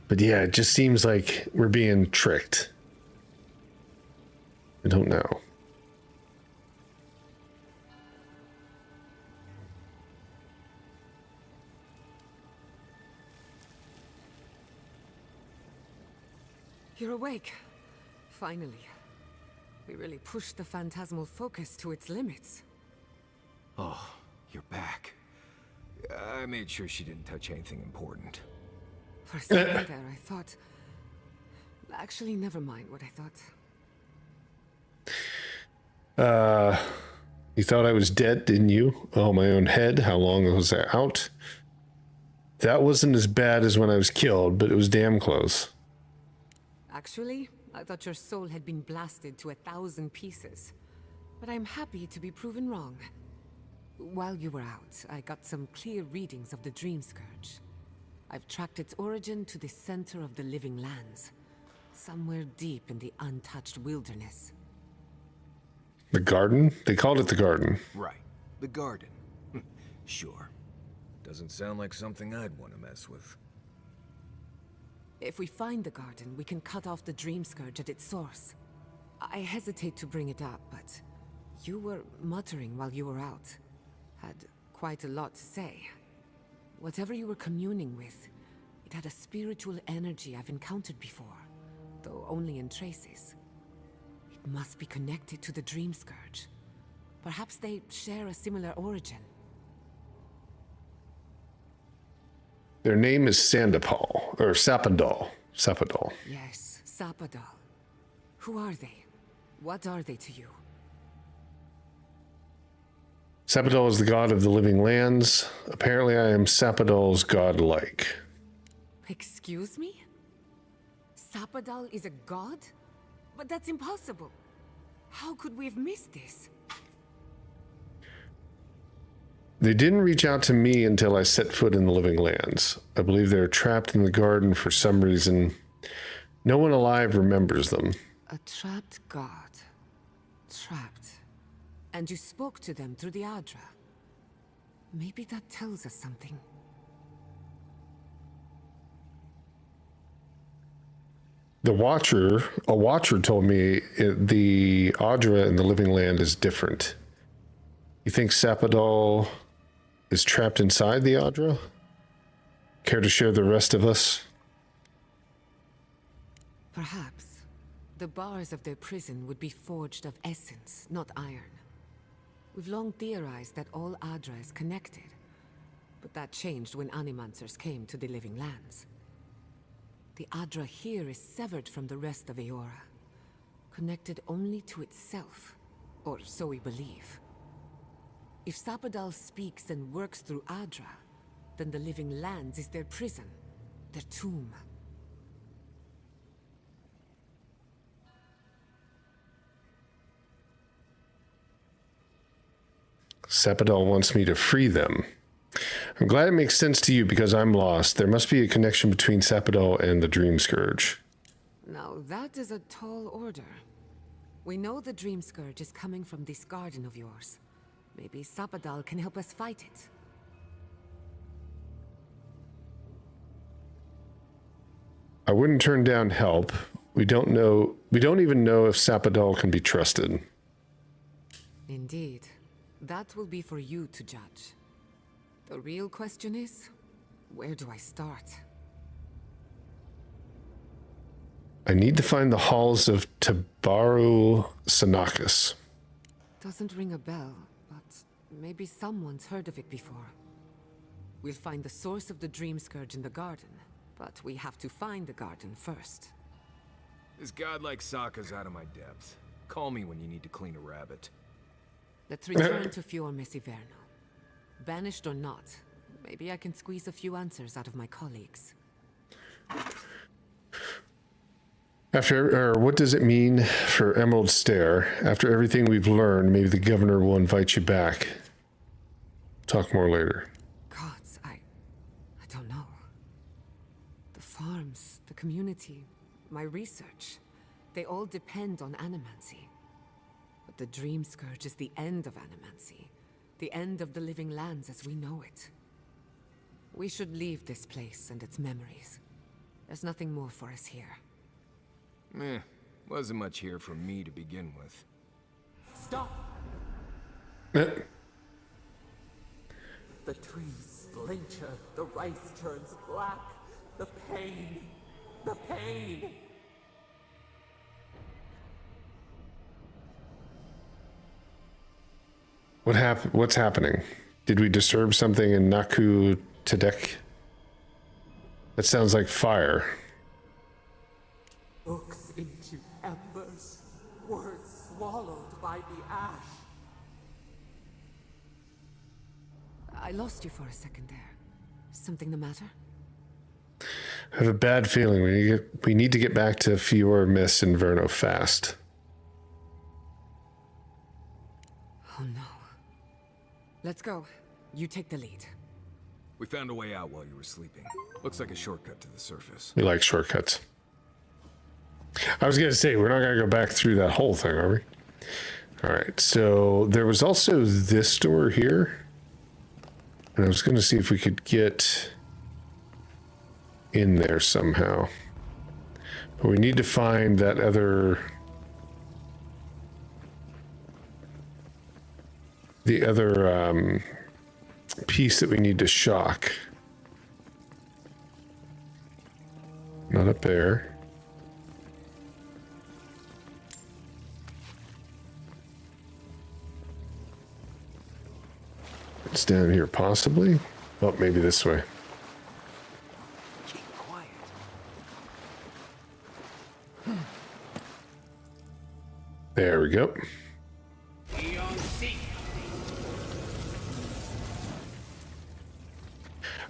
But yeah, it just seems like we're being tricked. I don't know. You're awake. Finally. We really pushed the phantasmal focus to its limits. Oh, you're back. I made sure she didn't touch anything important. For a second there, I thought... Actually, never mind what I thought. You thought I was dead, didn't you? Oh, my own head. How long was I out? That wasn't as bad as when I was killed, but it was damn close. Actually, I thought your soul had been blasted to 1,000 pieces. But I'm happy to be proven wrong. While you were out, I got some clear readings of the Dream Scourge. I've tracked its origin to the center of the living lands. Somewhere deep in the untouched wilderness. The garden? They called it the garden. Right. The garden. Sure. Doesn't sound like something I'd want to mess with. If we find the garden, we can cut off the Dream Scourge at its source. I hesitate to bring it up, but you were muttering while you were out. Had quite a lot to say. Whatever you were communing with, it had a spiritual energy I've encountered before, though only in traces. It must be connected to the Dream Scourge. Perhaps they share a similar origin. Their name is Sandoval, or Sappadal. Sappadal. Yes, Sappadal. Who are they? What are they to you? Sappadal is the god of the living lands. Apparently I am Sappadal's godlike. Excuse me? Sappadal is a god? But that's impossible. How could we have missed this? They didn't reach out to me until I set foot in the living lands. I believe they're trapped in the garden for some reason. No one alive remembers them. A trapped god. Trapped. And you spoke to them through the Adra. Maybe that tells us something. a watcher told me the Audra in the Living Land is different. You think Sapadal is trapped inside the Audra? Care to share the rest of us? Perhaps. The bars of their prison would be forged of essence, not iron. We've long theorized that all Adra is connected, but that changed when Animancers came to the Living Lands. The Adra here is severed from the rest of Eora, connected only to itself, or so we believe. If Sapadal speaks and works through Adra, then the Living Lands is their prison, their tomb. Sapadal wants me to free them. I'm glad it makes sense to you because I'm lost. There must be a connection between Sapadal and the Dream Scourge. Now that is a tall order. We know the Dream Scourge is coming from this garden of yours. Maybe Sapadal can help us fight it. I wouldn't turn down help. We don't even know if Sapadal can be trusted. Indeed. That will be for you to judge. The real question is, where do I start? I need to find the halls of Tabaru Sanakis. Doesn't ring a bell, but maybe someone's heard of it before. We'll find the source of the Dream Scourge in the garden, but we have to find the garden first. This godlike Sokka's out of my depth. Call me when you need to clean a rabbit. Let's return to Fior Messiverno. Banished or not, maybe I can squeeze a few answers out of my colleagues. What does it mean for Emerald Stair? After everything we've learned, maybe the governor will invite you back. Talk more later. Gods, I don't know. The farms, the community, my research, they all depend on animancy. But the Dream Scourge is the end of animancy. The end of the Living Lands as we know it. We should leave this place and its memories. There's nothing more for us here. Wasn't much here from me to begin with. Stop! The trees splinter, the rice turns black. The pain! The pain! What's happening? Did we disturb something in Naku Tedek? That sounds like fire. Books into embers, words swallowed by the ash. I lost you for a second there. Something the matter? I have a bad feeling we need to get back to Fior Miss and Verno fast. Oh no. Let's go. You take the lead. We found a way out while you were sleeping. Looks like a shortcut to the surface. We like shortcuts. I was going to say, we're not going to go back through that whole thing, are we? All right, so there was also this door here. And I was going to see if we could get in there somehow. But we need to find that other... the other piece that we need to shock. Not up there. It's down here, possibly. Oh, maybe this way. Keep quiet. There we go.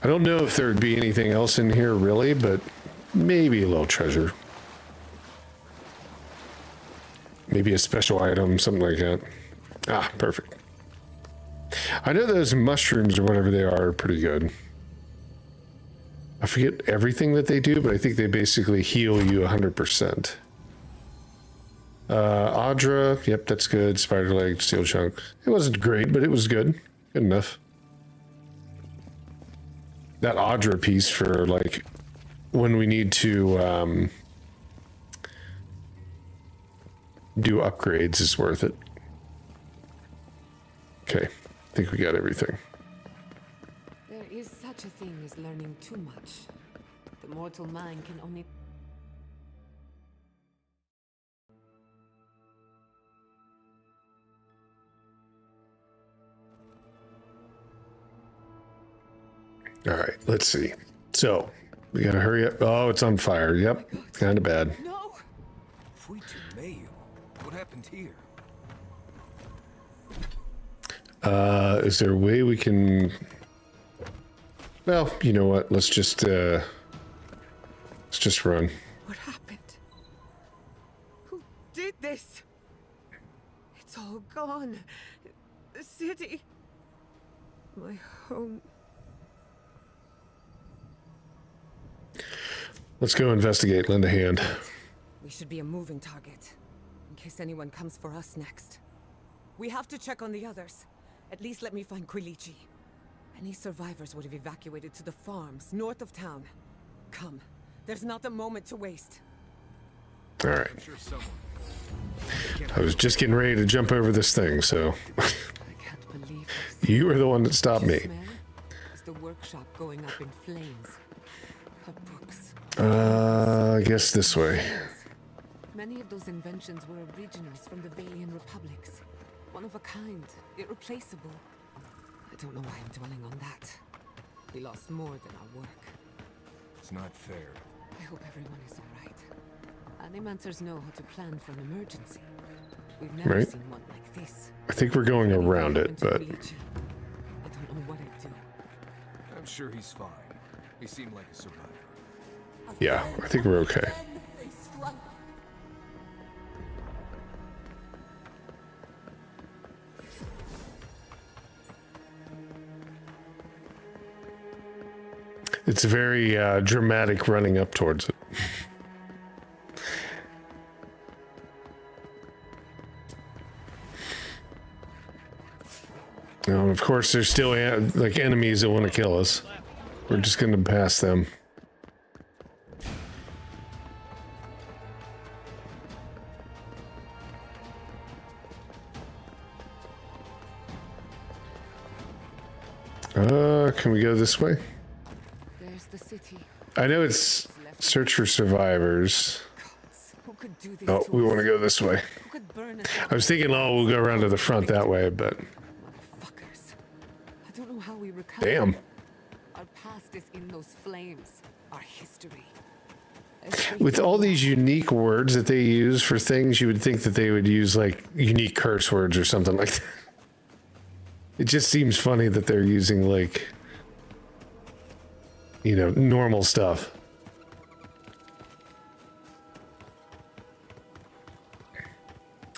I don't know if there'd be anything else in here really, but maybe a little treasure. Maybe a special item, something like that. Ah, perfect. I know those mushrooms or whatever they are pretty good. I forget everything that they do, but I think they basically heal you 100%. Audra, yep, that's good. Spider leg, steel chunk. It wasn't great, but it was good. Good enough. That Audra piece for like when we need to do upgrades is worth it. Okay, I think we got everything. There is such a thing as learning too much. The mortal mind can only... All right, let's see. So, we gotta hurry up. Oh, it's on fire. Yep, kind of bad. No! What happened here? Is there a way we can... Well, you know what? Let's just run. What happened? Who did this? It's all gone. The city. My home. Let's go investigate. Lend a hand. We should be a moving target, in case anyone comes for us next. We have to check on the others. At least let me find Quilichi. Any survivors would have evacuated to the farms north of town. Come, there's not a moment to waste. All right. I was just getting ready to jump over this thing, so... I can't believe this. You were the one that stopped me. Smell? Is the workshop going up in flames? Her books. I guess this way. Many of those inventions were originals from the Valian republics. One of a kind, irreplaceable. I don't know why I'm dwelling on that. We lost more than our work. It's not fair. I hope everyone is alright. Animancers know how to plan for an emergency. We've never Right. seen one like this. I think we're going Anything around it, happened to but... Quilichi, I don't know what I'd do. I'm sure he's fine. He seemed like a survivor. Yeah, I think we're okay. It's very dramatic running up towards it. Now, of course, there's still like enemies that want to kill us. We're just going to pass them. Can we go this way? There's the city. I know it's search for survivors. Gods, who could do this Oh, to we us? want to go this way. Who could burn us I was thinking, oh, we'll go around to the front that way, but Motherfuckers. I don't know how we recover. damn. Our past is in those flames. Our history. With all these unique words that they use for things, you would think that they would use like unique curse words or something like that. It just seems funny that they're using like, you know, normal stuff.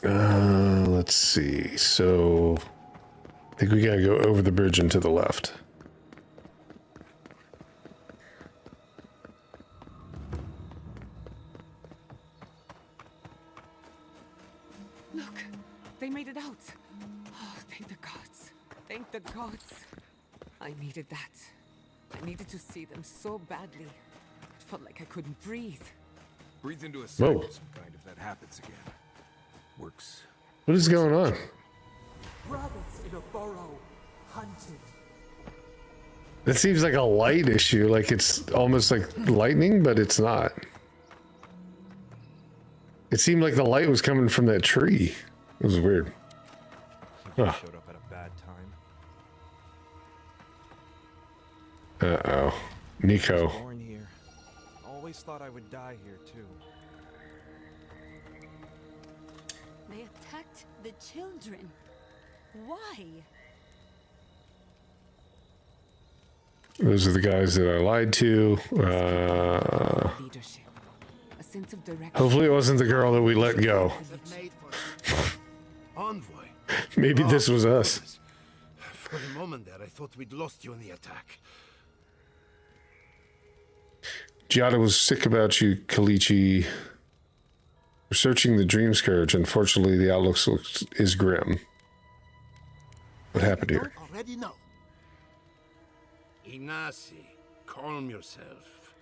Let's see. So I think we gotta go over the bridge and to the left. Look, they made it out. Oh, thank the gods. Thank the gods. I needed that. I needed to see them so badly. It felt like I couldn't breathe. Breathe into a cycle Whoa. of some kind if that happens again. Works. What is going on? Rabbits in a burrow, hunted. It seems like a light issue, like it's almost like lightning, but it's not. It seemed like the light was coming from that tree. It was weird. Huh. Showed up at a bad time. Uh-oh. Nico. Born here. Always thought I would die here too. They attacked the children. Why? Those are the guys that I lied to. Leadership. A sense of direction. Hopefully it wasn't the girl that we let go. Envoy. Maybe this was us. For a moment there, I thought we'd lost you in the attack. Giada was sick about you, Kalichi. Researching the Dream Scourge. Unfortunately, the outlook is grim. What happened here? Already know. Ignacy, calm yourself.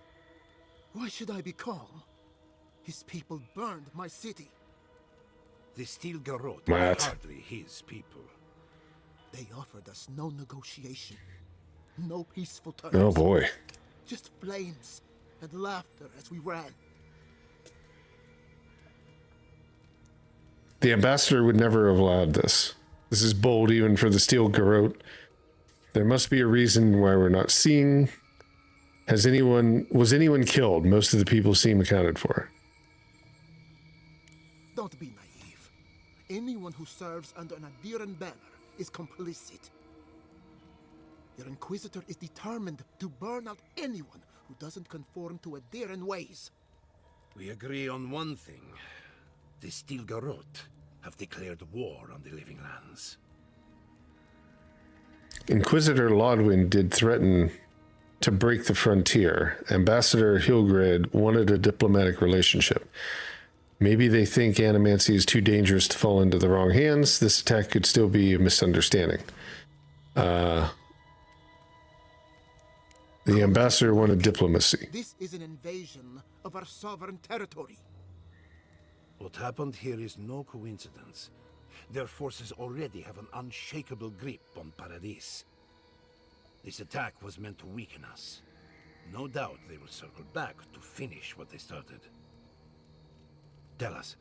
Why should I be calm? His people burned my city. The Steel Garrote Matt. are hardly his people. They offered us no negotiation, no peaceful terms. Oh boy. Just flames and laughter as we ran. The ambassador would never have allowed this. This is bold even for the Steel Garrote. There must be a reason why we're not seeing. Was anyone killed? Most of the people seem accounted for. Don't be naive. Anyone who serves under an Adiran banner is complicit. Your Inquisitor is determined to burn out anyone who doesn't conform to Adiran ways. We agree on one thing. The Steel Garrote have declared war on the Living Lands. Inquisitor Lodwyn did threaten to break the frontier. Ambassador Hilgred wanted a diplomatic relationship. Maybe they think animancy is too dangerous to fall into the wrong hands. This attack could still be a misunderstanding. The ambassador wanted diplomacy. This is an invasion of our sovereign territory. What happened here is no coincidence. Their forces already have an unshakable grip on Paradis. This attack was meant to weaken us. No doubt they will circle back to finish what they started. Tell us,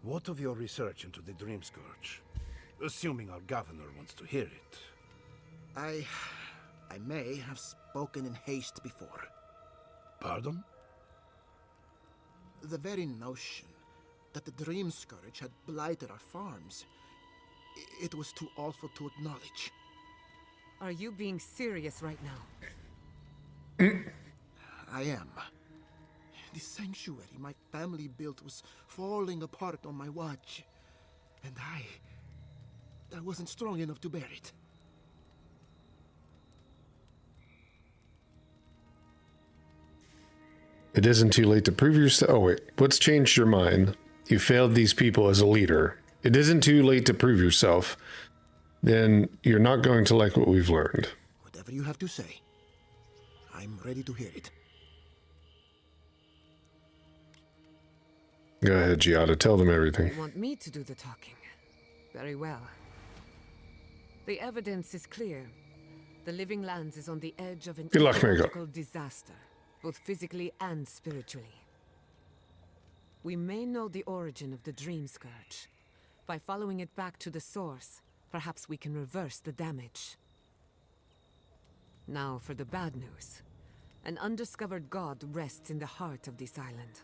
what of your research into the Dream Scourge? Assuming our governor wants to hear it. I may have spoken in haste before. Pardon? The very notion that the Dream Scourge had blighted our farms, it was too awful to acknowledge. Are you being serious right now? I am. The sanctuary my family built was falling apart on my watch. And I wasn't strong enough to bear it. It isn't too late to prove yourself. Oh wait, what's changed your mind? You failed these people as a leader. It isn't too late to prove yourself. Then you're not going to like what we've learned. Whatever you have to say, I'm ready to hear it. Go ahead, Giada. Tell them everything. You want me to do the talking? Very well. The evidence is clear. The Living Lands is on the edge of an Good luck, Mako. ecological disaster, both physically and spiritually. We may know the origin of the Dream Scourge. By following it back to the source, perhaps we can reverse the damage. Now for the bad news. An undiscovered god rests in the heart of this island.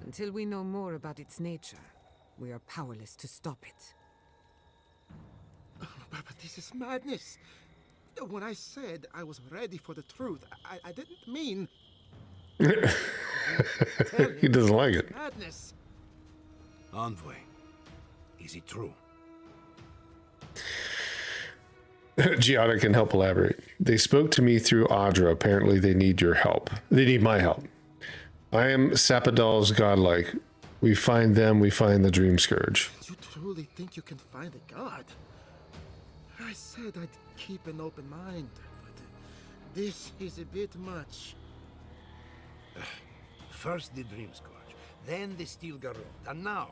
Until we know more about its nature, we are powerless to stop it. But this is madness. When I said I was ready for the truth, I didn't mean... He doesn't like it. Madness. Envoy, is it true? Giada can help elaborate. They spoke to me through Audra. Apparently they need your help. They need my help. I am Sapadal's godlike. We find them, we find the Dream Scourge. You truly think you can find a god? I said I'd keep an open mind, but this is a bit much. First the Dream Scourge, then the Steel Garrote, and now,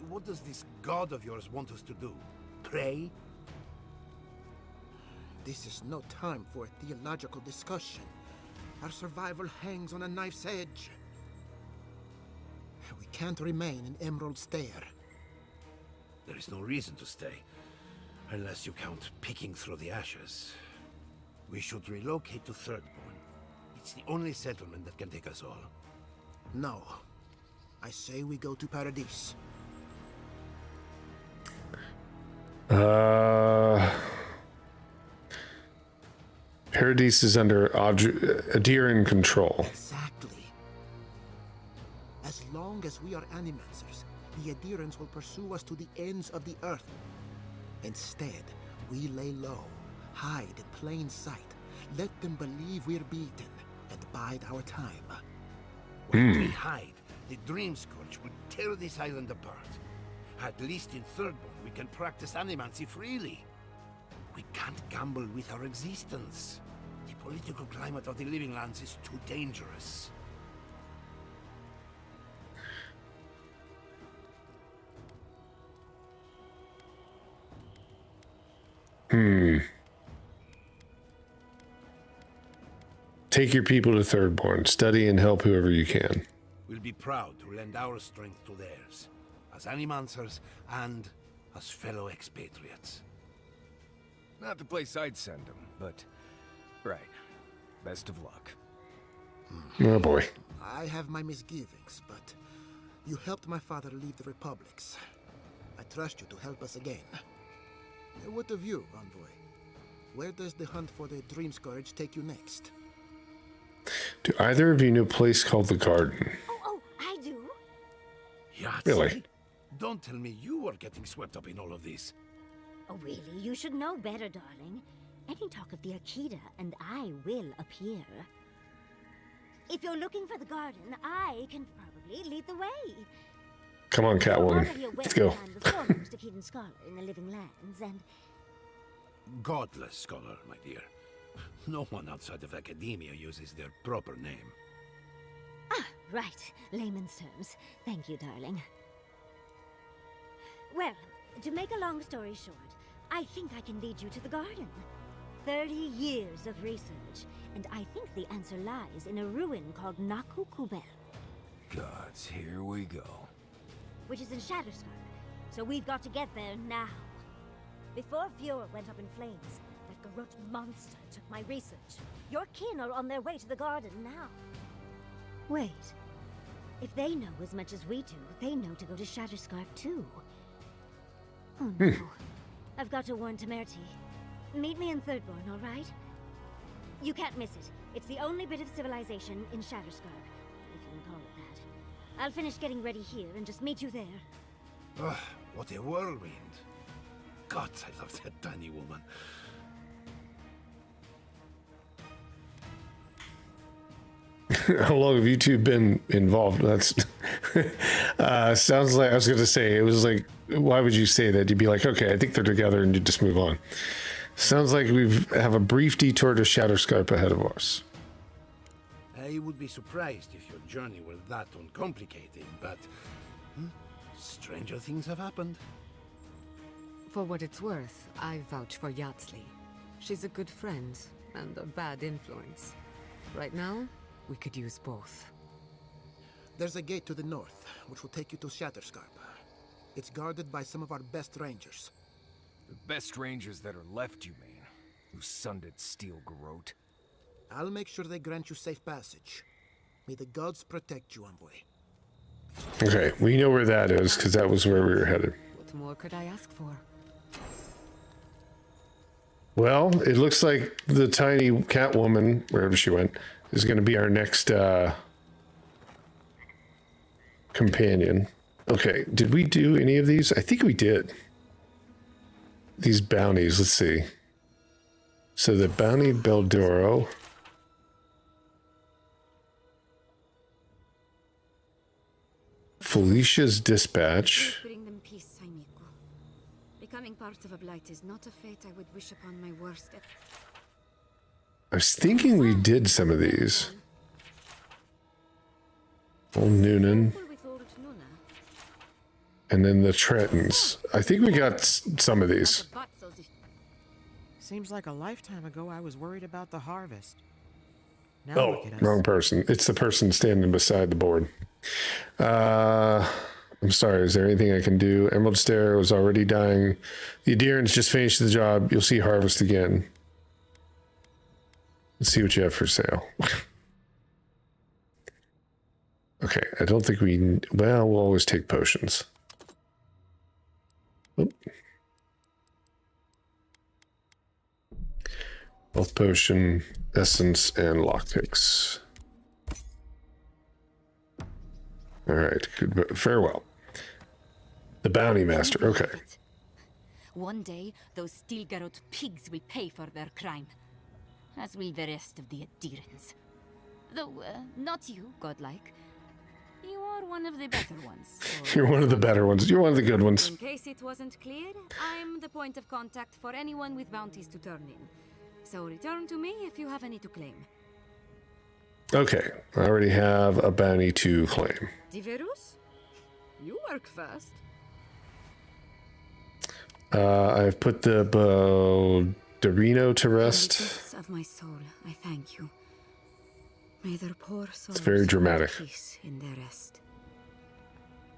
what does this god of yours want us to do? Pray? This is no time for a theological discussion. Our survival hangs on a knife's edge. We can't remain in Emerald Stair. There is no reason to stay, unless you count picking through the ashes. We should relocate to Thirdborn. It's the only settlement that can take us all. No. I say we go to Paradis. Paradis is under Adiran control. Exactly. As long as we are animancers, the Adirans will pursue us to the ends of the earth. Instead, we lay low, hide in plain sight, let them believe we're beaten, and bide our time. When we hide, the Dream Scourge would tear this island apart. At least in Thirdborn, we can practice animancy freely. We can't gamble with our existence. The political climate of the Living Lands is too dangerous. Take your people to Thirdborn. Study and help whoever you can. We'll be proud to lend our strength to theirs, as animancers and as fellow expatriates. Not the place I'd send them, but... Right. Best of luck. Oh boy. I have my misgivings, but you helped my father leave the republics. I trust you to help us again. What of you, envoy? Where does the hunt for the Dream Scourge take you next? Do either of you know a place called the Garden? Oh, I do. Yahtzee? Really? Don't tell me you are getting swept up in all of this. Oh, really? You should know better, darling. Any talk of the Akita, and I will appear. If you're looking for the garden, I can probably lead the way. Come on, Catwoman. Let's go. I'm the foremost Akitan scholar in the Living Lands, and... Godless scholar, my dear. No one outside of academia uses their proper name. Ah, right. Layman's terms. Thank you, darling. Well, to make a long story short, I think I can lead you to the garden. 30 years of research, and I think the answer lies in a ruin called Naku Kubel, Gods, here we go. which is in Shatterscarp. So we've got to get there now. Before Eora went up in flames, that Garrote monster took my research. Your kin are on their way to the garden now. Wait. If they know as much as we do, they know to go to Shatterscarp too. Oh no. I've got to warn Temerity. Meet me in Thirdborn, all right? You can't miss it. It's the only bit of civilization in Shatterscarp, if you can call it that. I'll finish getting ready here and just meet you there. Ugh, what a whirlwind. God, I love that tiny woman. How long have you two been involved? That's sounds like I was going to say. It was like, why would you say that? You'd be like, okay, I think they're together, and you just move on. Sounds like we have a brief detour to Shatterscarp ahead of us. I would be surprised if your journey were that uncomplicated, but stranger things have happened. For what it's worth, I vouch for Yahtzee. She's a good friend and a bad influence. Right now, we could use both. There's a gate to the north, which will take you to Shatterscarp. It's guarded by some of our best rangers. The best rangers that are left, you mean? Who sundered Steel Garrote? I'll make sure they grant you safe passage. May the gods protect you, envoy. Okay, we know where that is, because that was where we were headed. What more could I ask for? Well, it looks like the tiny Catwoman, wherever she went, is going to be our next companion. Okay, did we do any of these? I think we did. These bounties, let's see. So the bounty Beldoro. Felicia's dispatch. Bring them peace, Saimiko. Becoming part of a blight is not a fate I would wish upon my worst. I was thinking we did some of these. Old Noonan. And then the Tretons. I think we got some of these. Seems like a lifetime ago I was worried about the harvest. Now Oh, look at us. wrong person. It's the person standing beside the board. I'm sorry, is there anything I can do? Emerald Stair was already dying. The Adirans just finished the job. You'll see harvest again. Let's see what you have for sale. Okay, I don't think we... Well, we'll always take potions. Oop. Health potion, essence, and lockpicks. All right, good. Farewell. The bounty master. Okay. One day, those Steel Garrote pigs will pay for their crime. As will the rest of the Adirans. Though, not you, godlike. You are one of the better ones. You're one of the better ones. You're one of the good ones. In case it wasn't clear, I'm the point of contact for anyone with bounties to turn in. So return to me if you have any to claim. Okay, I already have a bounty to claim. Diverus? You work fast. I've put the Dorino to rest. Depths of my soul, I thank you. May their poor souls It's very dramatic. find peace in their rest.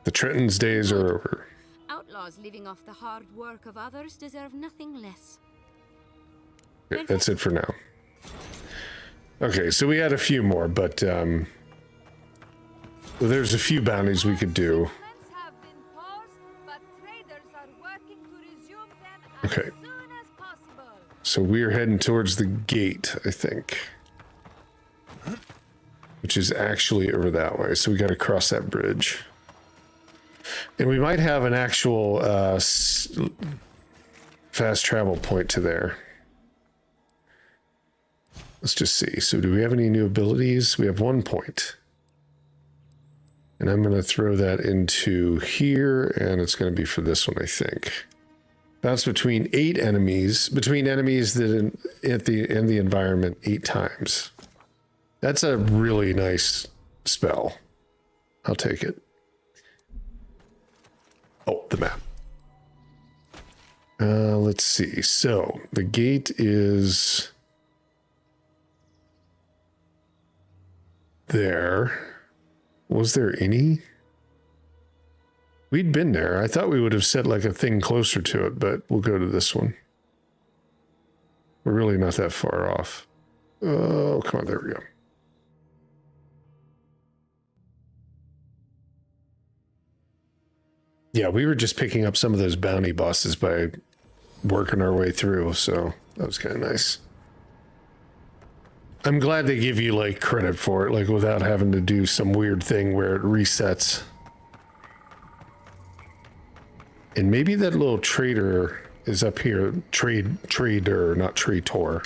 The Trenton's days are over. Outlaws living off the hard work of others deserve nothing less. Yeah, that's it for now. Okay, so we had a few more, but well, there's a few bounties we could do. Okay. So we're heading towards the gate, I think. Which is actually over that way, so we got to cross that bridge. And we might have an actual fast travel point to there. Let's just see. So do we have any new abilities? We have 1 point. And I'm going to throw that into here, and it's going to be for this one, I think. That's between 8 enemies, between enemies that in the environment 8 times. That's a really nice spell. I'll take it. Oh, the map. Let's see. So the gate is there. Was there any? We'd been there. I thought we would have set like a thing closer to it, but we'll go to this one. We're really not that far off. Oh, come on. There we go. Yeah, we were just picking up some of those bounty bosses by working our way through, so that was kind of nice. I'm glad they give you like credit for it, like without having to do some weird thing where it resets. And maybe that little trader is up here. Trader, not traitor.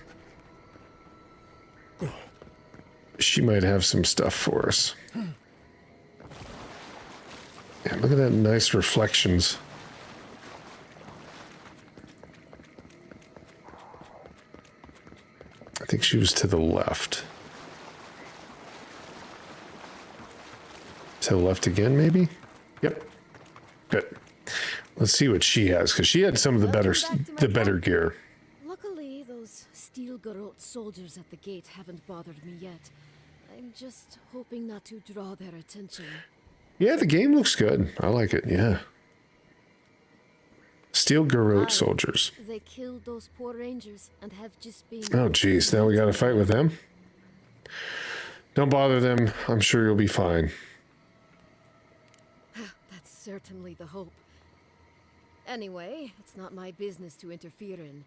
She might have some stuff for us. Yeah, look at that nice reflections. I think she was to the left. To the left again, maybe? Yep. Good. Let's see what she has, because she had some of the better gear. Luckily, those steel garrote soldiers at the gate haven't bothered me yet. I'm just hoping not to draw their attention. Yeah, the game looks good. I like it, yeah. Steel garrote soldiers. They killed those poor rangers and have just been... Oh, geez. Now we got to fight with them? Don't bother them. I'm sure you'll be fine. That's certainly the hope. Anyway, it's not my business to interfere in.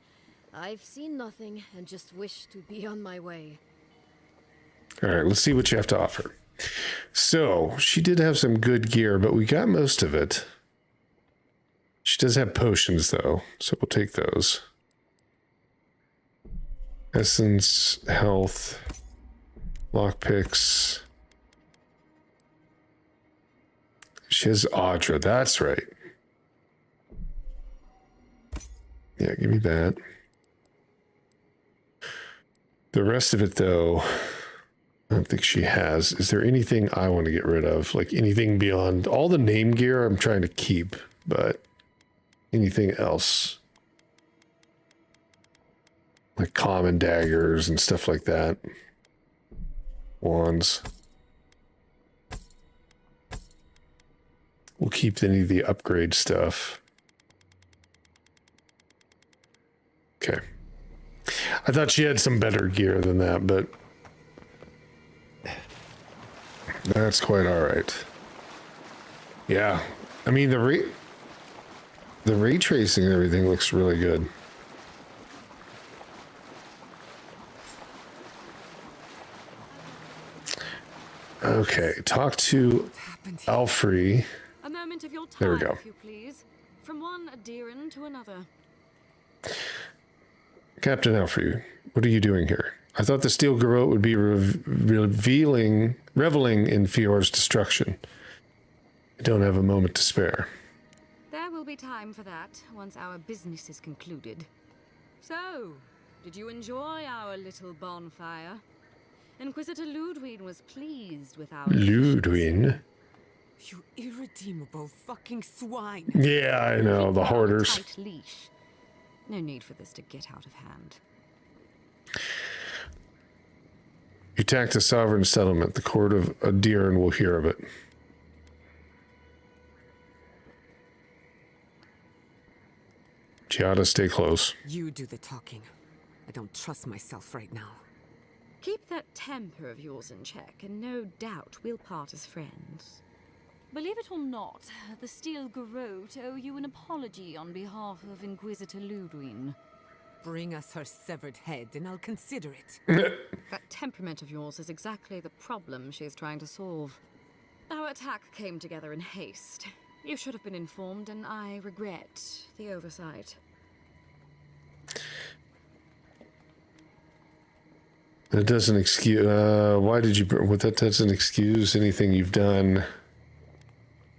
I've seen nothing and just wish to be on my way. All right, let's see what you have to offer. So, she did have some good gear, but we got most of it. She does have potions, though, so we'll take those. Essence, health, lockpicks. She has Audra, that's right. Yeah, give me that. The rest of it, though, I don't think she has. Is there anything I want to get rid of? Like anything beyond all the name gear I'm trying to keep, but anything else? Like common daggers and stuff like that. Wands. We'll keep any of the upgrade stuff. Okay. I thought she had some better gear than that, but that's quite all right. Yeah. I mean, the ray tracing and everything looks really good. Okay, talk to Alfrey. A moment of your time, there we go. If you please. From one Adiran to another. Captain Alfrey, what are you doing here? I thought the Steel Garrote would be reveling in Fiora's destruction. I don't have a moment to spare. There will be time for that once our business is concluded. So, did you enjoy our little bonfire? Inquisitor Ludwig was pleased with our... Ludwig? You irredeemable fucking swine. Yeah, I know, the hoarders. Tight leash. No need for this to get out of hand. You attacked a sovereign settlement. The court of Adiran will hear of it. Giada, stay close. You do the talking. I don't trust myself right now. Keep that temper of yours in check, and no doubt we'll part as friends. Believe it or not, the Steel Garrote owe you an apology on behalf of Inquisitor Ludwig. Bring us her severed head, and I'll consider it. That temperament of yours is exactly the problem she's trying to solve. Our attack came together in haste. You should have been informed, and I regret the oversight. That doesn't excuse. Why did you? That doesn't excuse anything you've done.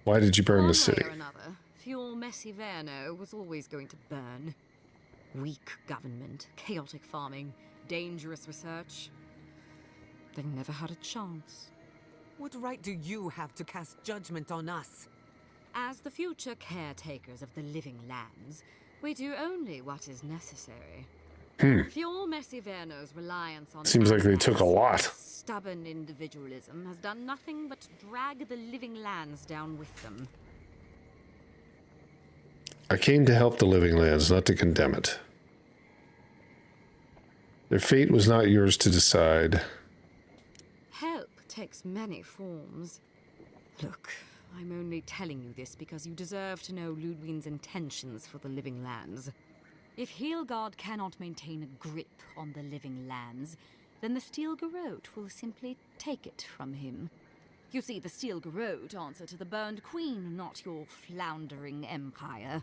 Why did you burn the city? One way or another, your messy Verno was always going to burn. Weak government, chaotic farming, dangerous research. They never had a chance. What right do you have to cast judgment on us? As the future caretakers of the living lands, we do only what is necessary. Your messy Verno's reliance on Seems like they took a lot. Stubborn individualism has done nothing but drag the living lands down with them. I came to help the living lands, not to condemn it. Their fate was not yours to decide. Help takes many forms. Look, I'm only telling you this because you deserve to know Ludwig's intentions for the living lands. If Heelgard cannot maintain a grip on the living lands, then the Steel Garrote will simply take it from him. You see, the Steel Garrote answer to the Burned Queen, not your floundering empire.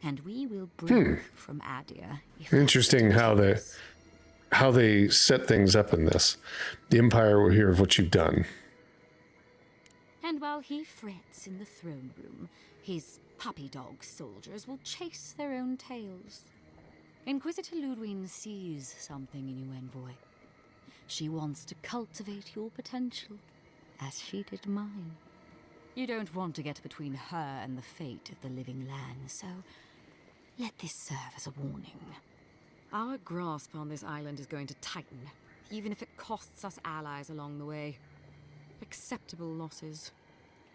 And we will break from Adir. Interesting how they set things up in this. The Empire will hear of what you've done. And while he frets in the throne room, his puppy dog soldiers will chase their own tails. Inquisitor Ludwig sees something in you, envoy. She wants to cultivate your potential, as she did mine. You don't want to get between her and the fate of the living land, so let this serve as a warning. Our grasp on this island is going to tighten, even if it costs us allies along the way. Acceptable losses.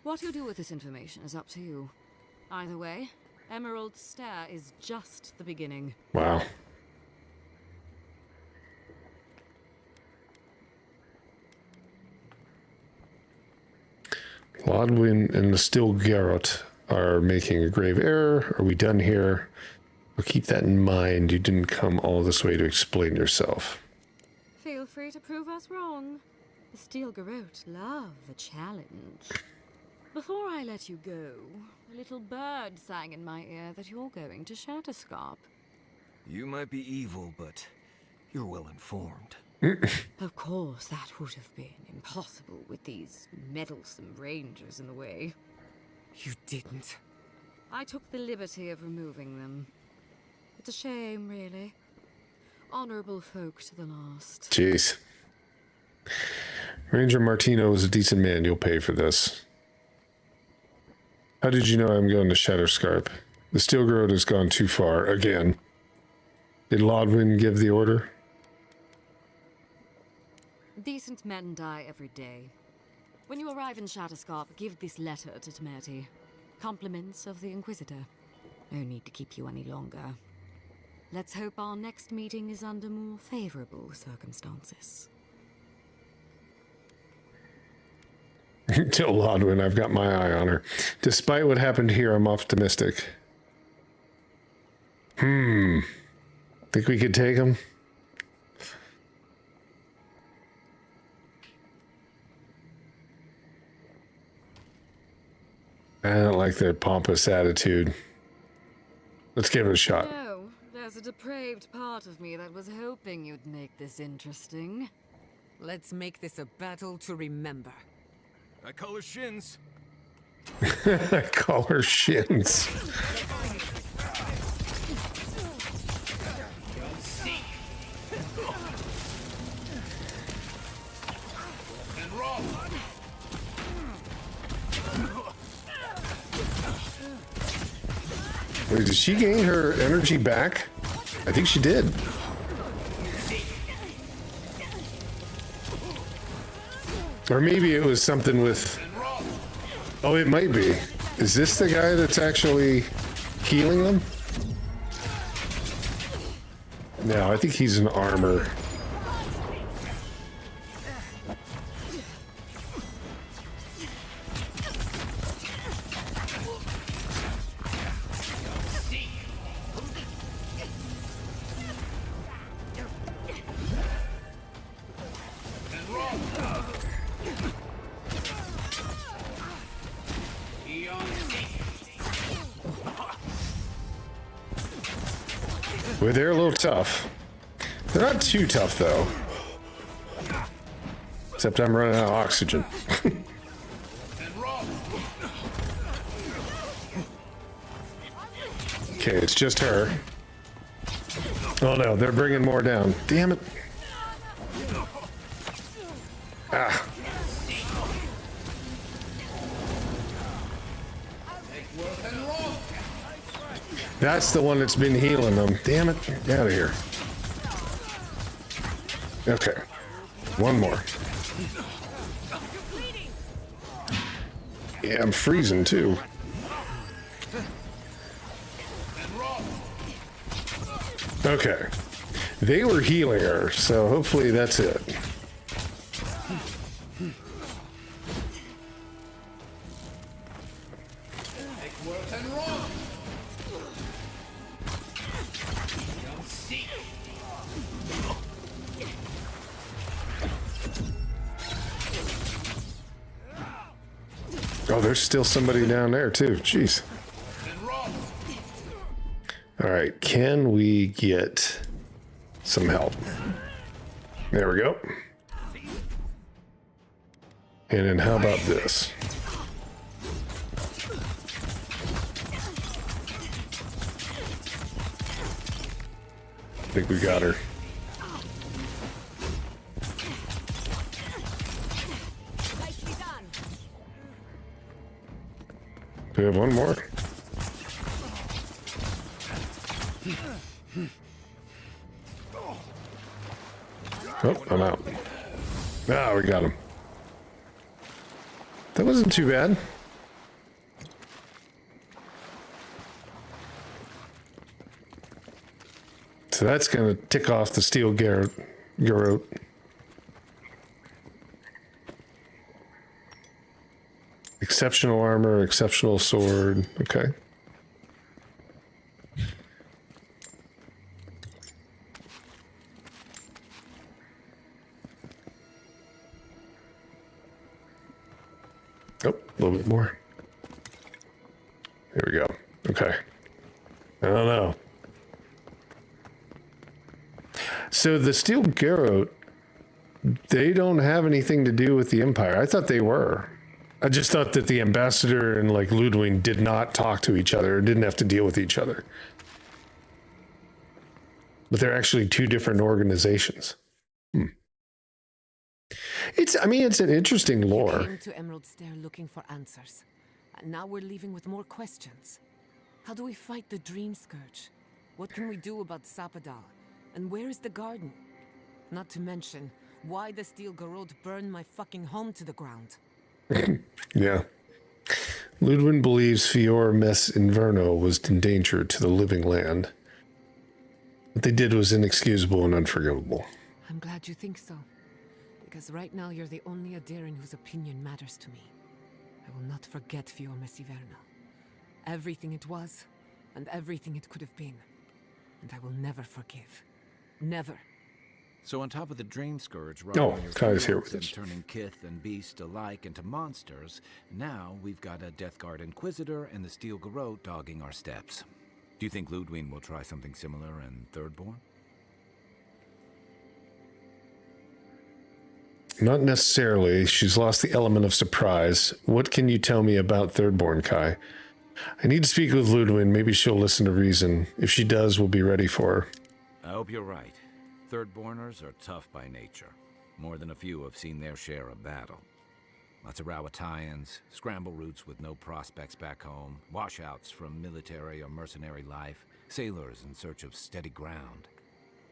What you do with this information is up to you. Either way, Emerald Stair is just the beginning. Wow. Lodwin and the Steel Garrote are making a grave error. Are we done here? Well, keep that in mind. You didn't come all this way to explain yourself. Feel free to prove us wrong. The Steel Garrote love a challenge. Before I let you go, a little bird sang in my ear that you're going to Shatterscarp. You might be evil, but you're well informed. Of course, that would have been impossible with these meddlesome rangers in the way. You didn't. I took the liberty of removing them. It's a shame, really. Honorable folk to the last. Jeez. Ranger Martino is a decent man. You'll pay for this. How did you know I'm going to Shatterscarp? The Steel Garrote has gone too far again. Did Lodwin give the order? Decent men die every day. When you arrive in Shatterscarp, give this letter to Temerty. Compliments of the Inquisitor. No need to keep you any longer. Let's hope our next meeting is under more favorable circumstances. Tell Lodwin I've got my eye on her. Despite what happened here, I'm optimistic. Think we could take him? I don't like their pompous attitude. Let's give it a shot. No, there's a depraved part of me that was hoping you'd make this interesting. Let's make this a battle to remember. I call her shins. I call her shins. Wait, did she gain her energy back? I think she did. Or maybe it was something with... Oh, it might be. Is this the guy that's actually healing them? No, I think he's an armor. Well, they're a little tough. They're not too tough, though. Except I'm running out of oxygen. Okay, it's just her. Oh no, they're bringing more down. Damn it. Ah. That's the one that's been healing them. Damn it. Get out of here. Okay. One more. Yeah, I'm freezing too. Okay. They were healing her, so hopefully that's it. Oh, there's still somebody down there too. Jeez. All right, can we get some help? There we go. And then how about this? I think we got her. Do we have one more? Oh, I'm out. Ah, we got him. That wasn't too bad. So that's going to tick off the steel garrote. Exceptional armor, exceptional sword. Okay. Oh, a little bit more. Here we go. Okay. I don't know. So the steel garrote, they don't have anything to do with the Empire. I thought they were. I just thought that the ambassador and like Ludwig did not talk to each other, didn't have to deal with each other. But they're actually two different organizations. I mean, it's an interesting lore. We came to Emerald Stair looking for answers, and now we're leaving with more questions. How do we fight the Dream Scourge? What can we do about Sapadal? And where is the garden? Not to mention, why the steel garrote burned my fucking home to the ground. Yeah. Ludwig believes Fior Mess Inverno was endangered to the living land. What they did was inexcusable and unforgivable. I'm glad you think so. Because right now you're the only Adiran whose opinion matters to me. I will not forget Fior Mess Inverno. Everything it was, and everything it could have been. And I will never forgive. Never. So on top of the Dream Scourge, Kai's here with and us. turning kith and beast alike into monsters, now we've got a Death Guard Inquisitor and the Steel Garrote dogging our steps. Do you think Ludwig will try something similar in Thirdborn? Not necessarily. She's lost the element of surprise. What can you tell me about Thirdborn, Kai? I need to speak with Ludwig. Maybe she'll listen to reason. If she does, we'll be ready for her. I hope you're right. Thirdborners are tough by nature. More than a few have seen their share of battle. Lots of Rawatayans, scramble routes with no prospects back home, washouts from military or mercenary life, sailors in search of steady ground.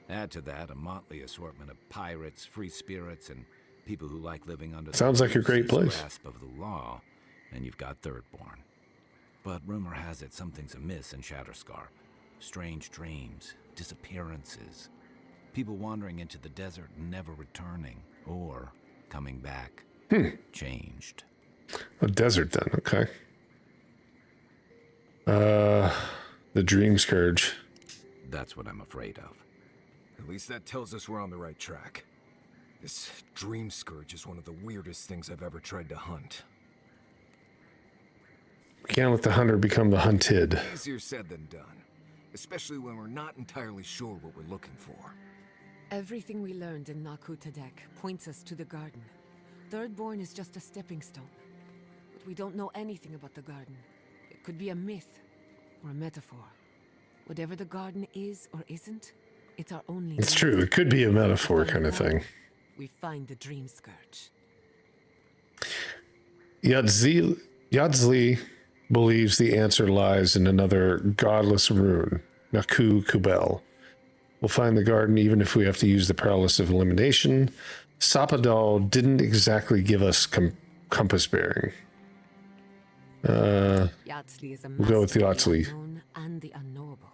Add to that a motley assortment of pirates, free spirits, and people who like living under Sounds the like a great place. grasp of the law, and you've got Thirdborn. But rumor has it something's amiss in Shatterscarp. Strange dreams, disappearances, people wandering into the desert and never returning, or coming back changed. A desert then, okay. The Dream Scourge. That's what I'm afraid of. At least that tells us we're on the right track. This Dream Scourge is one of the weirdest things I've ever tried to hunt. We can't let the hunter become the hunted. Easier said than done, especially when we're not entirely sure what we're looking for. Everything we learned in Naku Tadek points us to the garden. Thirdborn is just a stepping stone. But we don't know anything about the garden. It could be a myth or a metaphor. Whatever the garden is or isn't, it's our only... It's true. It could be a metaphor kind of thing. We find the Dream Scourge. Yadzli believes the answer lies in another godless rune, Naku Kubel. We'll find the garden even if we have to use the paralysis of elimination. Sapadal didn't exactly give us compass bearing. Yadzli is a we'll go with the master of Yadzli. the unknown and the unknowable.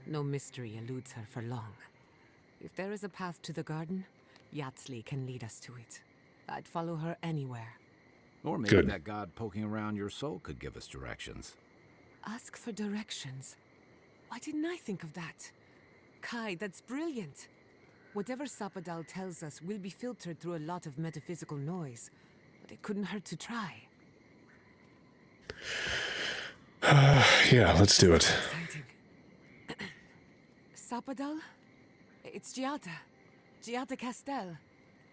No mystery eludes her for long. If there is a path to the garden, Yadzli can lead us to it. I'd follow her anywhere. Or maybe that god poking around your soul could give us directions. Ask for directions. Why didn't I think of that? Kai, that's brilliant. Whatever Sapadal tells us will be filtered through a lot of metaphysical noise, but it couldn't hurt to try. Yeah, let's do it. Sapadal? It's Giada. Giada Castel.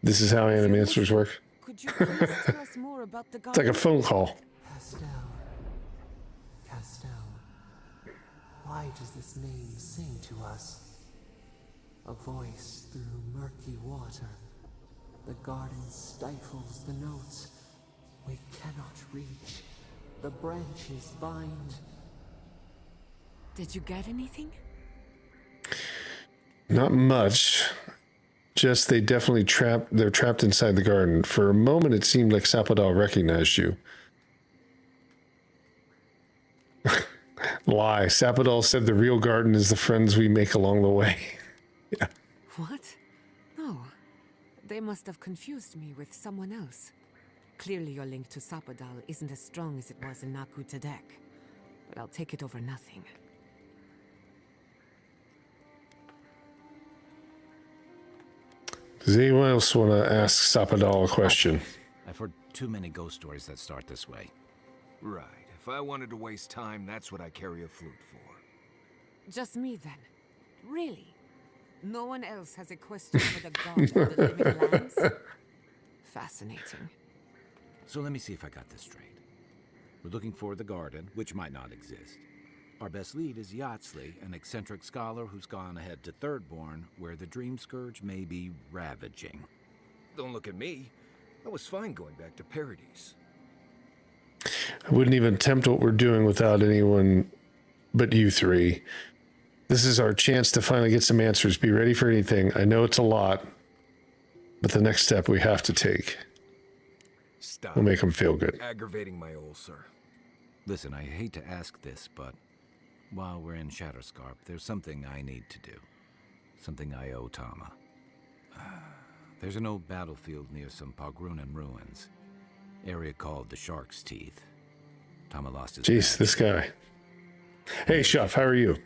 This is how animancers work. Could you please tell us more about the It's garden? like a phone call. Castel. Why does this name sing to us? A voice through murky water. The garden stifles the notes. We cannot reach. The branches bind. Did you get anything? Not much. Just they definitely they're trapped inside the garden. For a moment it seemed like Sapadal recognized you. Lie. Sapadal said the real garden is the friends we make along the way. Yeah. What? No. They must have confused me with someone else. Clearly your link to Sapadal isn't as strong as it was in Naku Tadek. But I'll take it over nothing. Does anyone else want to ask Sapadal a question? I've heard too many ghost stories that start this way. Right. If I wanted to waste time, that's what I carry a flute for. Just me then. Really? No one else has a question for the god of the living lands? Fascinating. So let me see if I got this straight. We're looking for the garden, which might not exist. Our best lead is Yadzli, an eccentric scholar who's gone ahead to Thirdborn, where the Dream Scourge may be ravaging. Don't look at me. I was fine going back to Paradise. I wouldn't even attempt what we're doing without anyone but you three. This is our chance to finally get some answers. Be ready for anything. I know it's a lot, but the next step we have to take Stop. will make them feel good. Aggravating my ulcer. Listen, I hate to ask this, but while we're in Shatterscarp, there's something I need to do. Something I owe Tama. There's an old battlefield near some Pogrunan ruins. Area called the Shark's Teeth. Tama lost his... Jeez, this guy. Hey, Shuff, how are you?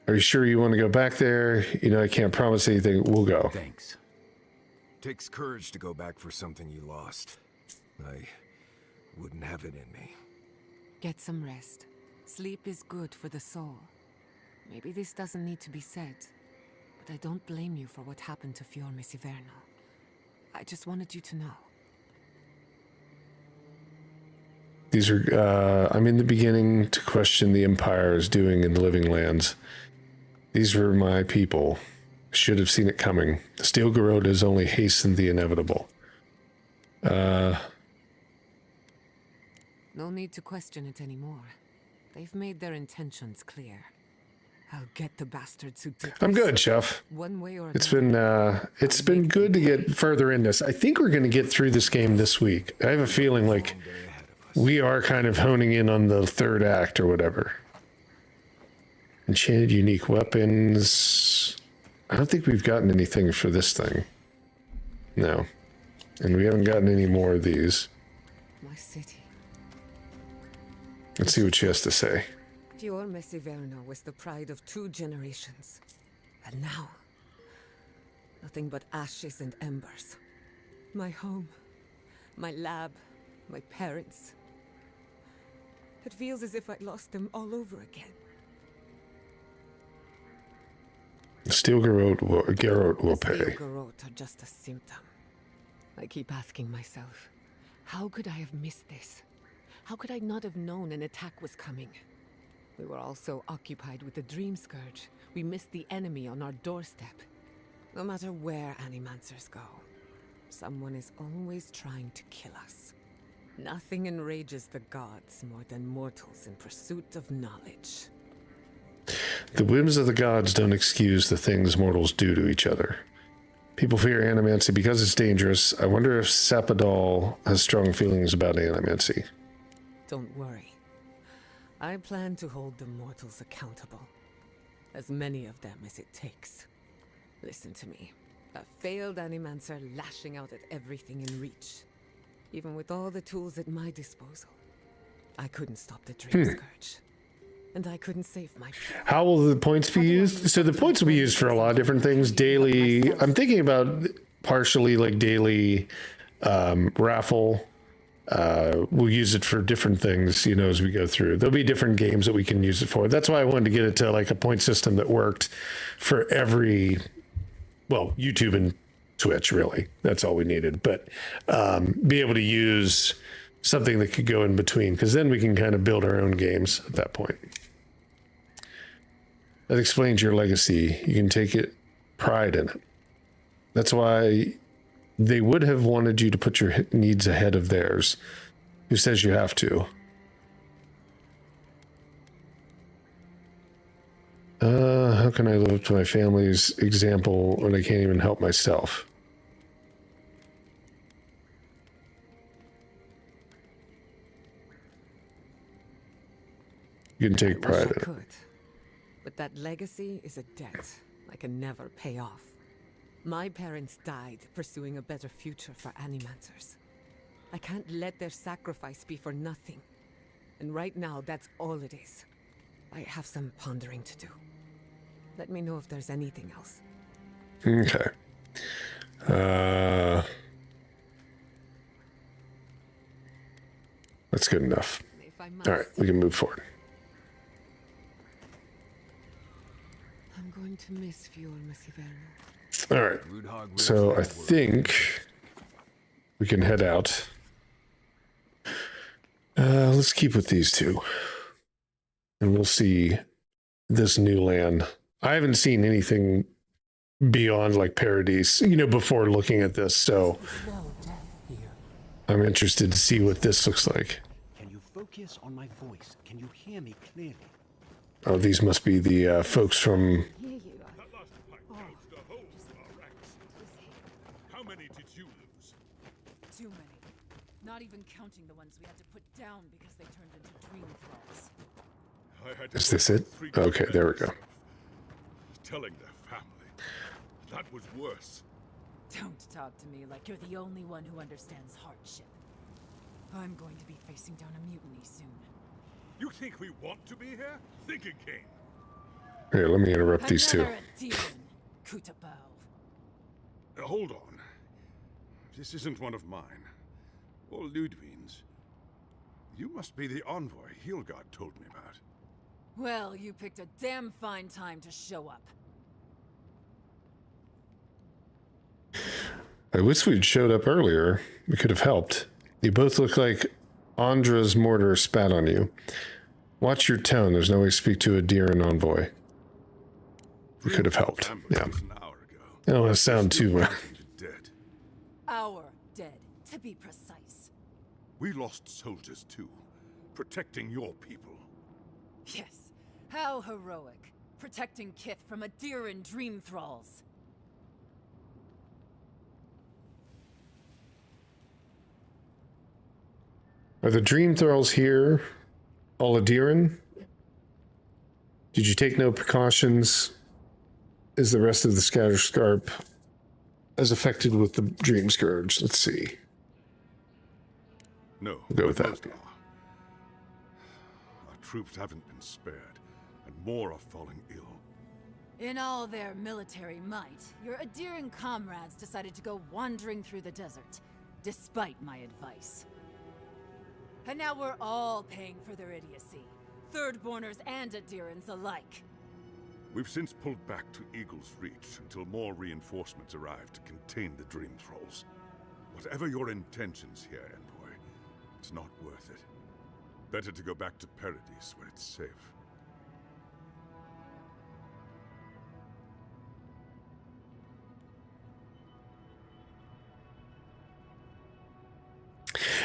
Are you sure you want to go back there? You know, I can't promise anything. We'll go. Thanks. Takes courage to go back for something you lost. I wouldn't have it in me. Get some rest. Sleep is good for the soul. Maybe this doesn't need to be said, but I don't blame you for what happened to Fiorme Siverno. I just wanted you to know. These are, I'm in the beginning to question the Empire is doing in the Living Lands. These were my people. Should have seen it coming. The steel garrote has only hastened the inevitable. No need to question it anymore. They've made their intentions clear. I'll get the bastards who did this. I'm good, Chef. One way or It's been good to get further in this. I think we're going to get through this game this week. I have a feeling like we are kind of honing in on the third act or whatever. Enchanted unique weapons. I don't think we've gotten anything for this thing. No. And we haven't gotten any more of these. My city. Let's see what she has to say. Fior Messiverno was the pride of 2 generations. And now, nothing but ashes and embers. My home, my lab, my parents. It feels as if I lost them all over again. Steel garrote will pay. Steel garrote are just a symptom. I keep asking myself, how could I have missed this? How could I not have known an attack was coming? We were all so occupied with the Dream Scourge, we missed the enemy on our doorstep. No matter where Animancers go, someone is always trying to kill us. Nothing enrages the gods more than mortals in pursuit of knowledge. The whims of the gods don't excuse the things mortals do to each other. People fear animancy because it's dangerous. I wonder if Sapadal has strong feelings about animancy. Don't worry. I plan to hold the mortals accountable. As many of them as it takes. Listen to me. A failed Animancer lashing out at everything in reach. Even with all the tools at my disposal. I couldn't stop the Dream Scourge. And I couldn't save my people. How will the points be used? So the points will be used for a lot of different things. Daily, I'm thinking about partially like daily raffle. We'll use it for different things, you know, as we go through. There'll be different games that we can use it for. That's why I wanted to get it to like a point system that worked for every, well, YouTube and Twitch, really. That's all we needed. But be able to use something that could go in between, because then we can kind of build our own games at that point. That explains your legacy. You can take pride in it. That's why they would have wanted you to put your needs ahead of theirs. Who says you have to? How can I live up to my family's example when I can't even help myself? You can take pride in it. But that legacy is a debt I can never pay off. My parents died pursuing a better future for Animancers. I can't let their sacrifice be for nothing. And right now, that's all it is. I have some pondering to do. Let me know if there's anything else. Okay. That's good enough. All right, we can move forward. I'm going to miss Fior Messiverno. All right, so I think we can head out. Let's keep with these two. And we'll see this new land. I haven't seen anything beyond like Paradise, you know, before looking at this, so I'm interested to see what this looks like. Can you focus on my voice? Can you hear me clearly? Oh, these must be the folks from... How many did you lose? Too many. Not even counting the ones we had to put down because they turned into dream thralls. Is this it? Okay, there we go. Telling their family. That was worse. Don't talk to me like you're the only one who understands hardship. I'm going to be facing down a mutiny soon. You think we want to be here? Think again. Here, let me interrupt these two. Hold on. This isn't one of mine. Or Ludwig's. You must be the envoy Hilgard told me about. Well, you picked a damn fine time to show up. I wish we'd showed up earlier. We could have helped. You both look like Andra's mortar spat on you. Watch your tone. There's no way to speak to a deer and envoy. We could have helped. Yeah. An hour I don't want to sound too Dead. Our dead, to be precise. We lost soldiers too, protecting your people. Yes, how heroic. Protecting Kith from Aediran dream thralls. Are the dream thralls here? All Aediran? Did you take no precautions? Is the rest of the Scatter Scarp as affected with the Dream Scourge? Let's see. No, We'll go with that. most are. Our troops haven't been spared, and more are falling ill. In all their military might, your Aediran comrades decided to go wandering through the desert, despite my advice. And now we're all paying for their idiocy. Thirdborners and Aedirans alike. We've since pulled back to Eagle's Reach until more reinforcements arrive to contain the Dream Thralls. Whatever your intentions here, Envoy, it's not worth it. Better to go back to Paradise where it's safe.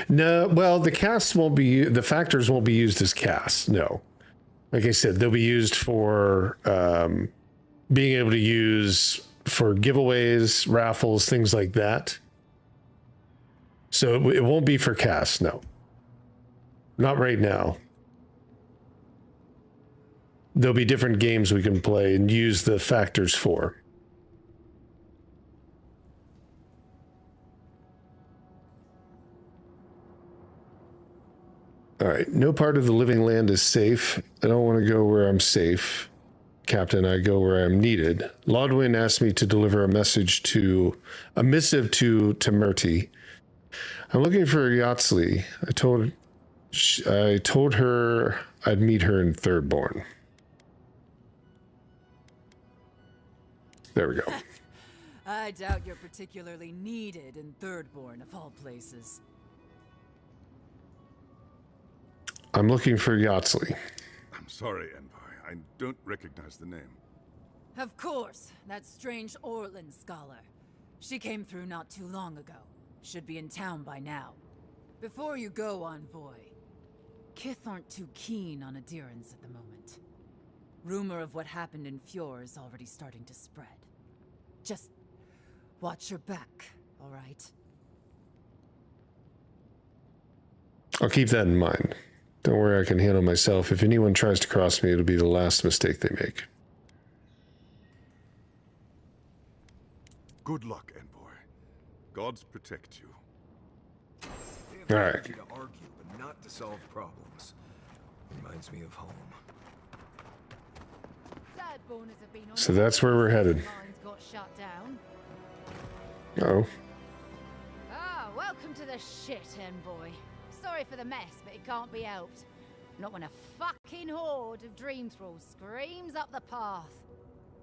No, well, the casts won't be, the factors won't be used as casts, no. Like I said, they'll be used for being able to use for giveaways, raffles, things like that. So it won't be for casts, no. Not right now. There'll be different games we can play and use the factors for. All right, no part of the living land is safe. I don't want to go where I'm safe. Captain, I go where I'm needed. Lodwyn asked me to deliver a missive to Temerti. I'm looking for Yatsley. I told her I'd meet her in Thirdborn. There we go. I doubt you're particularly needed in Thirdborn, of all places. I'm looking for Yatsley. I'm sorry, Envoy. I don't recognize the name. Of course, that strange Orlin scholar. She came through not too long ago. Should be in town by now. Before you go, Envoy, Kith aren't too keen on Aedirans at the moment. Rumor of what happened in Fjord is already starting to spread. Just watch your back, all right? I'll keep that in mind. Don't worry, I can handle myself. If anyone tries to cross me, it'll be the last mistake they make. Good luck, Envoy. Gods protect you. All right. To argue, but not to solve problems. Reminds me of home. So that's where we're headed. Got shut down. Oh. Ah, welcome to the shit, Envoy. Sorry for the mess, but it can't be helped. Not when a fucking horde of dream thralls screams up the path.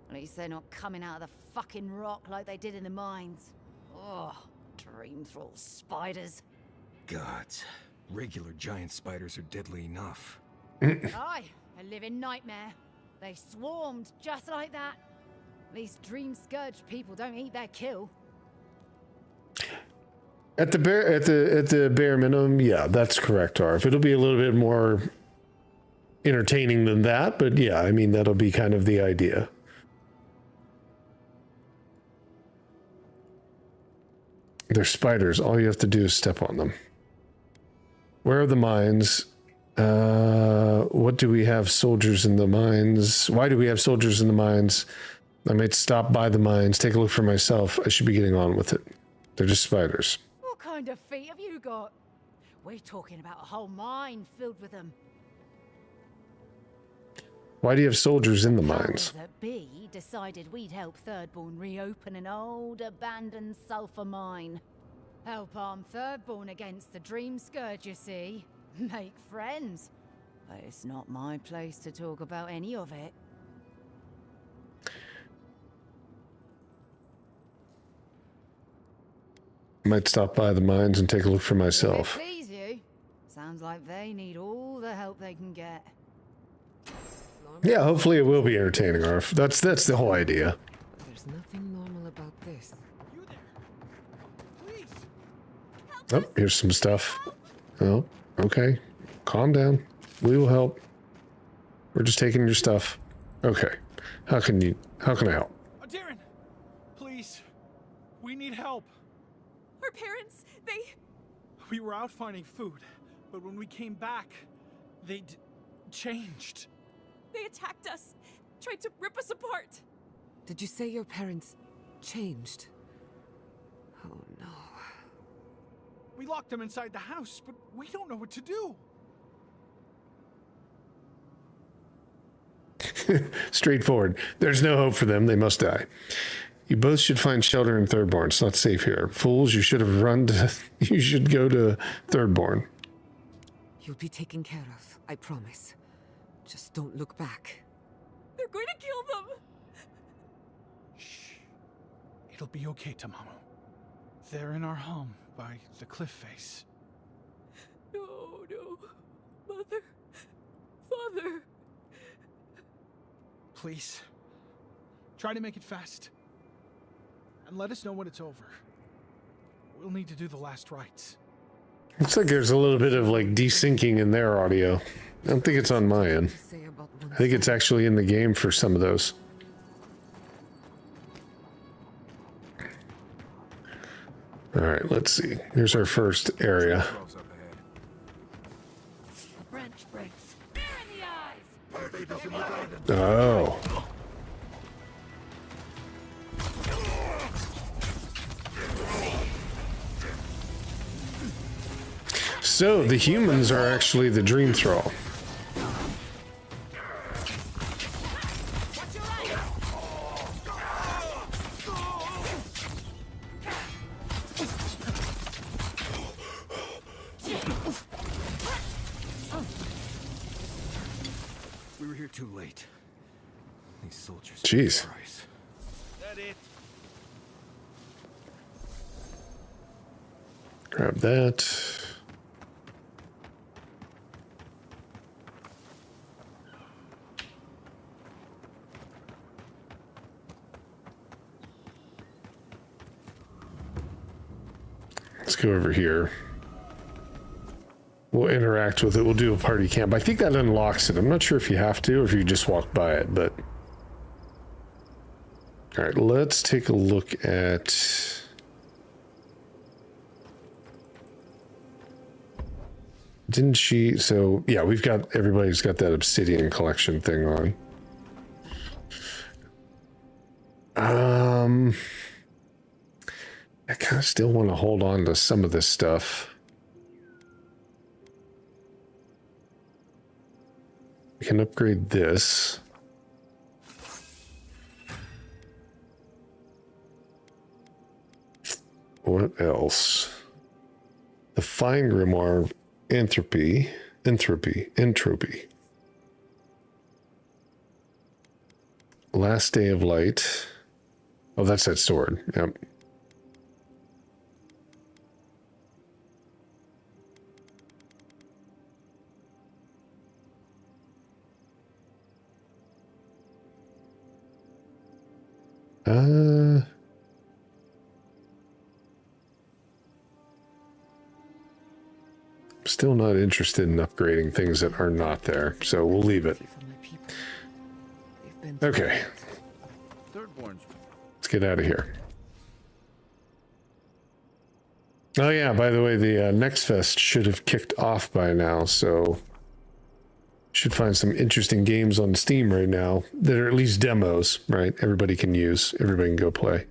At least they're not coming out of the fucking rock like they did in the mines. Oh, dream thrall spiders. Gods, regular giant spiders are deadly enough. Aye, a living nightmare. They swarmed just like that. These dream scourge people don't eat their kill. At the bare minimum, yeah, that's correct, Arf. It'll be a little bit more entertaining than that, but yeah, I mean, that'll be kind of the idea. They're spiders. All you have to do is step on them. Where are the mines? What do we have soldiers in the mines? Why do we have soldiers in the mines? I might stop by the mines, take a look for myself. I should be getting on with it. They're just spiders. What kind of feet have you got? We're talking about a whole mine filled with them. Why do you have soldiers in the mines? Powers that be decided we'd help Thirdborn reopen an old abandoned sulfur mine. Help arm Thirdborn against the Dream Scourge, you see. Make friends. But it's not my place to talk about any of it. Might stop by the mines and take a look for myself. If it please you. Sounds like they need all the help they can get. Yeah, hopefully it will be entertaining, Arf. That's the whole idea. There's nothing normal about Oh, here's some stuff. Oh, okay. Calm down. We will help. We're just taking your stuff. Okay. How can I help? Darren, please. We need help. Our parents, We were out finding food, but when we came back, they'd changed. they attacked us, tried to rip us apart. Did you say your parents changed? Oh no. We locked them inside the house, but we don't know what to do. Straightforward. There's no hope for them. They must die. You both should find shelter in Thirdborn. It's not safe here. Fools, you should have run to... You should go to Thirdborn. You'll be taken care of, I promise. Just don't look back. They're going to kill them. Shh. It'll be okay, Tamamu. They're in our home by the cliff face. No. Mother. Father. Please. Try to make it fast. And let us know when it's over. We'll need to do the last rites. Looks like there's a little bit of like desyncing in their audio. I don't think it's on my end. I think it's actually in the game for some of those. All right, let's see. Here's our first area. Branch breaks. Spear in the eyes. Oh. So the humans are actually the dream thrall. We were here too late. These soldiers. Jeez. Grab that. Let's go over here. We'll interact with it. We'll do a party camp. I think that unlocks it. I'm not sure if you have to or if you just walk by it, but... All right, let's take a look at... Didn't she? So, yeah, we've got... Everybody's got that obsidian collection thing on. I kind of still want to hold on to some of this stuff. We can upgrade this. What else? The fine grimoire, entropy. Last day of light. Oh, that's that sword. Yep. Still not interested in upgrading things that are not there, so we'll leave it. Okay. Let's get out of here. Oh yeah, by the way, the Next Fest should have kicked off by now, so should find some interesting games on Steam right now that are at least demos, right? Everybody can use, everybody can go play.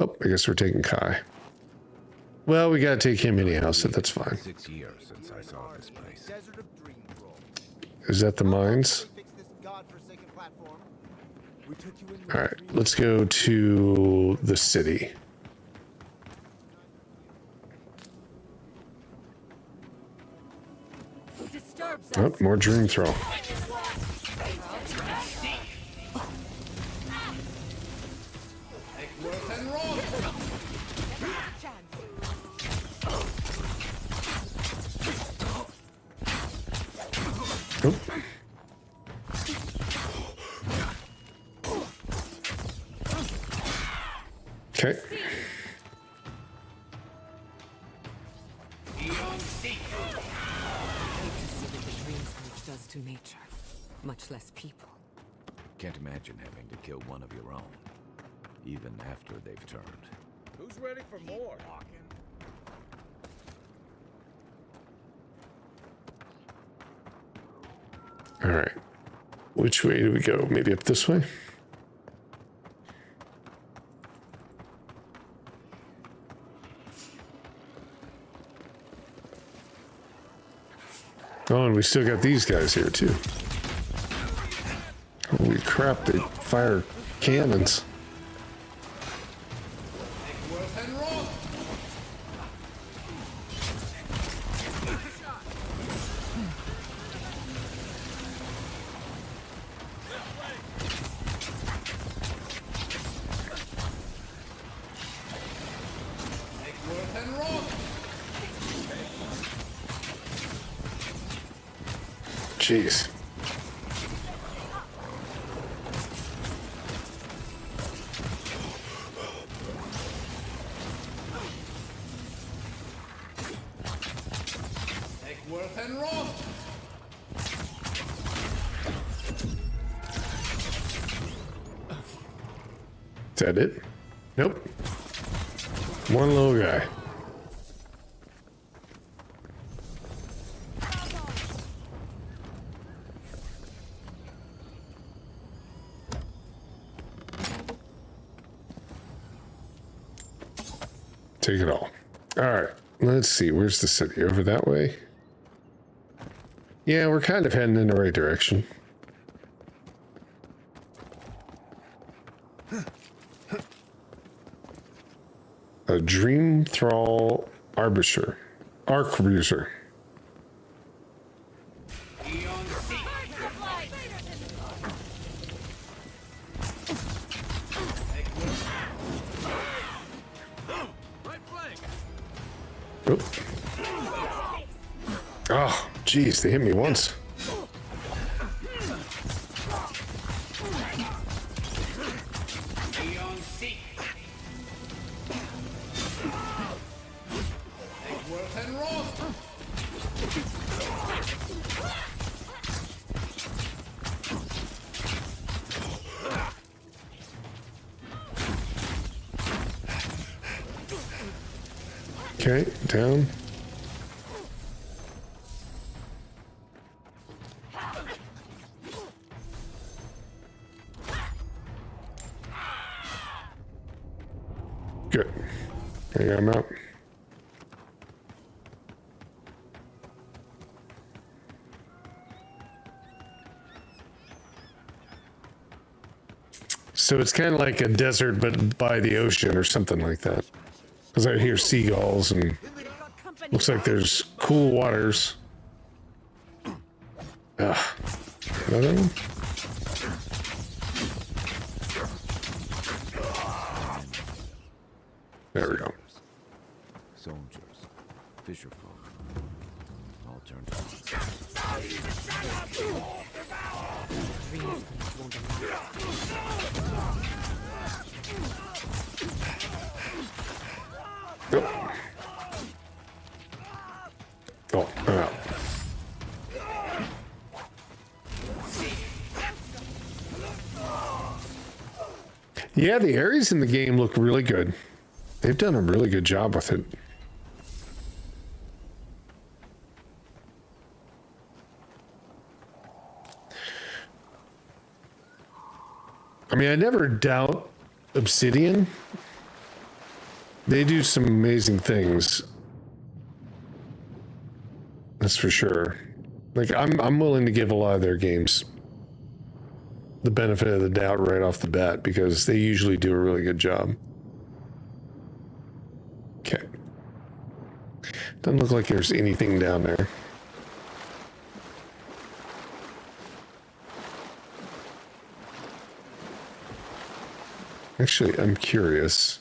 Oh, I guess we're taking Kai. Well, we gotta take him anyhow, so that's fine. 6 years since I saw this place. Is that the mines? All right, let's go to the city. Oh, more dream throw. Oh. Okay. What the dream scourge does to nature, much less people. Can't imagine having to kill one of your own, even after they've turned. Who's ready for more? All right. Which way do we go? Maybe up this way? Oh, and we still got these guys here, too. Holy crap, they fire cannons. Jeez. Is that it? Nope. One little guy. Take it all. All right. Let's see. Where's the city? Over that way? Yeah, we're kind of heading in the right direction. A dream thrall arbiter. Arquebuser. Oop. Oh, jeez, they hit me once. Okay, down. Good. Okay, I'm out. So it's kind of like a desert, but by the ocean or something like that. Because I hear seagulls and looks like there's cool waters. Another one? There we go. Soldiers, fisherfolk, all turned on. Oh, I'm out. Yeah, the areas in the game look really good. They've done a really good job with it. I mean, I never doubt Obsidian. They do some amazing things. That's for sure. Like, I'm willing to give a lot of their games the benefit of the doubt right off the bat because they usually do a really good job. Okay. Doesn't look like there's anything down there. Actually, I'm curious.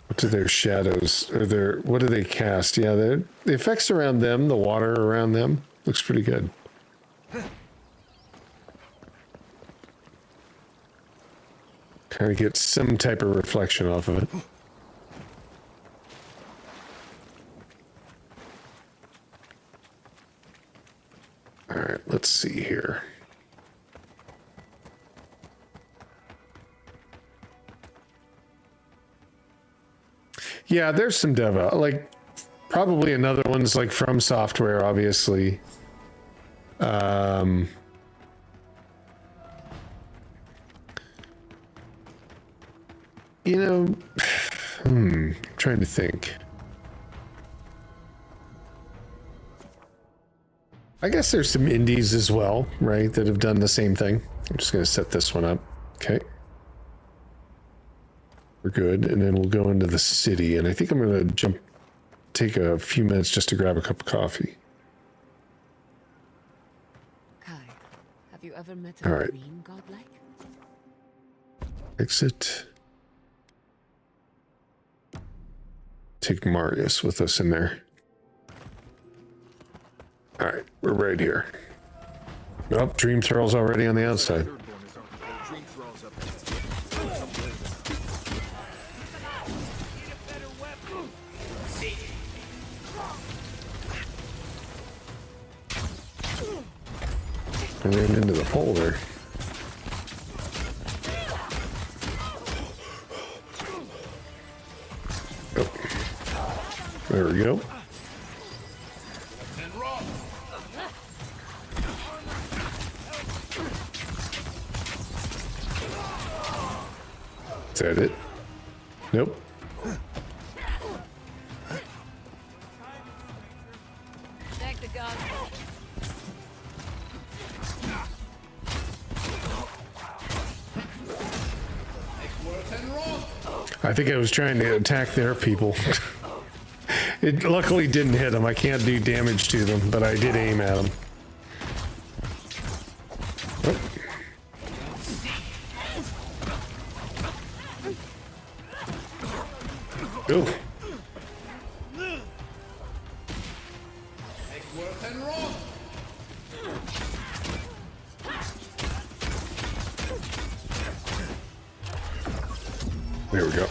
What do their shadows, what do they cast? Yeah, the effects around them, the water around them, looks pretty good. Kind of get some type of reflection off of it. All right, let's see here. Yeah, there's some dev, like probably another one's like from software, obviously. You know, I'm trying to think. I guess there's some indies as well, right, that have done the same thing. I'm just going to set this one up. Okay. We're good. And then we'll go into the city. And I think I'm going to take a few minutes just to grab a cup of coffee. Kai, have you ever met a All right. green godlike? Exit. Take Marius with us in there. All right, we're right here. Oh, Dream Thrall's already on the outside. I ran into the hole there. Oh. There we go. Is that it? Nope. Check the gun. I think I was trying to attack their people. It luckily didn't hit them. I can't do damage to them, but I did aim at them. Ooh. There we go.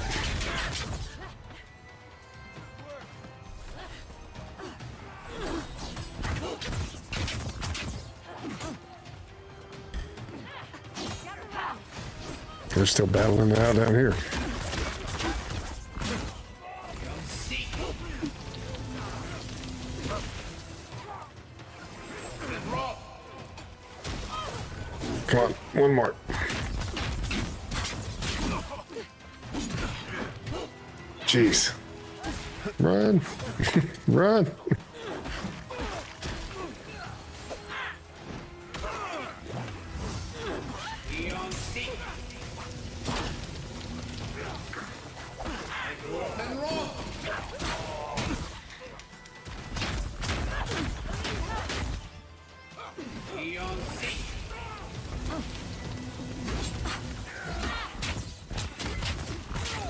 They're still battling it out down here. Come on, one more. Jeez. Run. Run.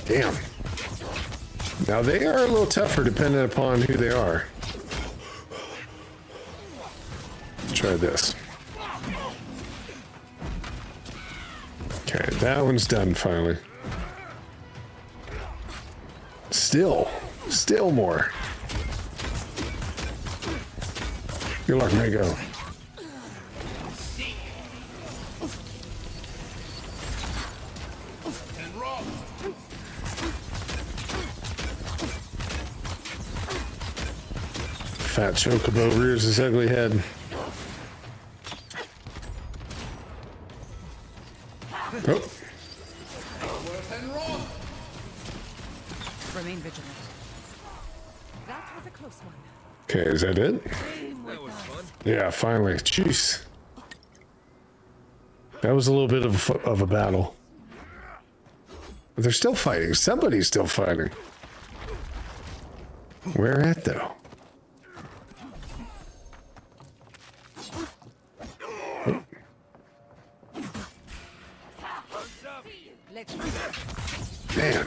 Damn. Now they are a little tougher depending upon who they are. Let's try this. Okay, that one's done finally. Still more. Good luck, Mego. Fat chocobo rears his ugly head. Oh. Remain vigilant. That was a close one. Okay, is that it? That was fun. Yeah, finally. Jeez. That was a little bit of a battle. But they're still fighting. Somebody's still fighting. Where at, though? Man.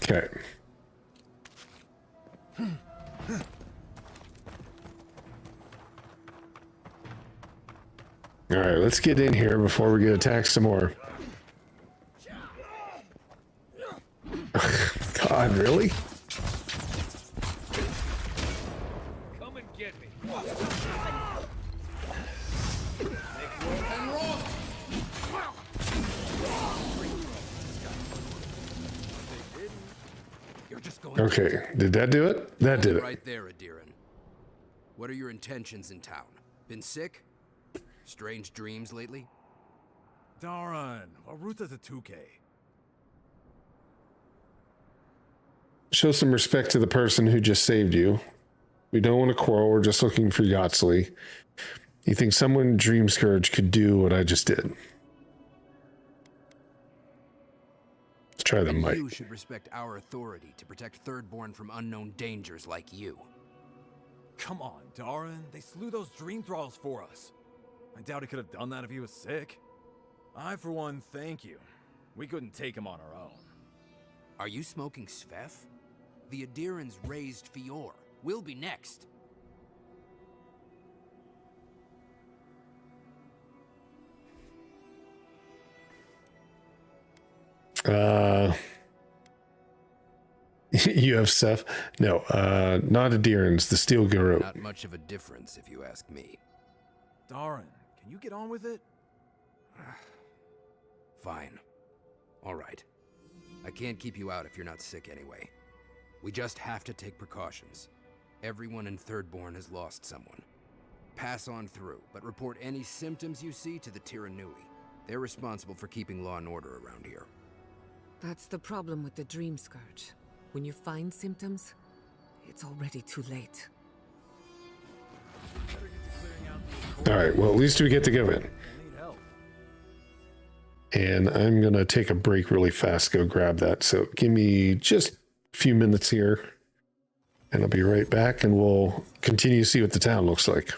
Okay. All right, let's get in here before we get attacked some more. God, really? Come and get me. You're just going. Okay, did that do it? That did it. Right there, Adiran. What are your intentions in town? Been sick? Strange dreams lately? Darn, Aruta the 2K. Show some respect to the person who just saved you. We don't want to quarrel. We're just looking for Yatsley. You think someone in Dream Scourge could do what I just did? Let's try the mic. You should respect our authority to protect Thirdborn from unknown dangers like you. Come on, Darren. They slew those dream thralls for us. I doubt he could have done that if he was sick. I, for one, thank you. We couldn't take him on our own. Are you smoking Sveth? The Adirans raised Fior. We'll be next. You have Seth? No, not Adirans, the Steel Garrote. Not much of a difference, if you ask me. Darren, can you get on with it? Fine. All right. I can't keep you out if you're not sick anyway. We just have to take precautions. Everyone in Thirdborn has lost someone. Pass on through, but report any symptoms you see to the Tiranui. They're responsible for keeping law and order around here. That's the problem with the Dream Scourge. When you find symptoms, it's already too late. All right, well, at least we get to go in. And I'm going to take a break really fast, go grab that. So give me just a few minutes here, and I'll be right back, and we'll continue to see what the town looks like.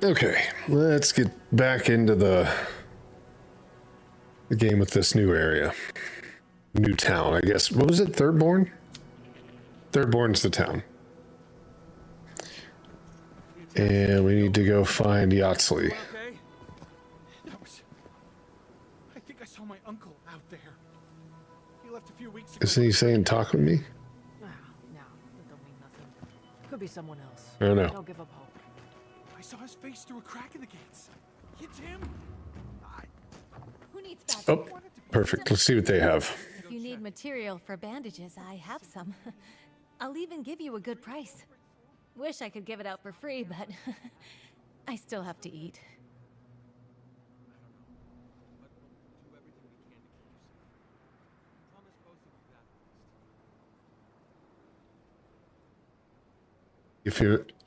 Okay, let's get back into the game with this new area. New town, I guess. What was it? Thirdborn? Thirdborn's the town. And we need to go find Yatsley. Okay. I think I saw my uncle out there. He left a few weeks ago. Isn't he saying talk with me? No, that don't mean nothing. Could be someone else. I don't know. Don't give up hope. I saw his face through a crack in the gates. It's him. Who needs that? Oh, perfect. Let's see what they have. If you need material for bandages, I have some. I'll even give you a good price. Wish I could give it out for free, but I still have to eat.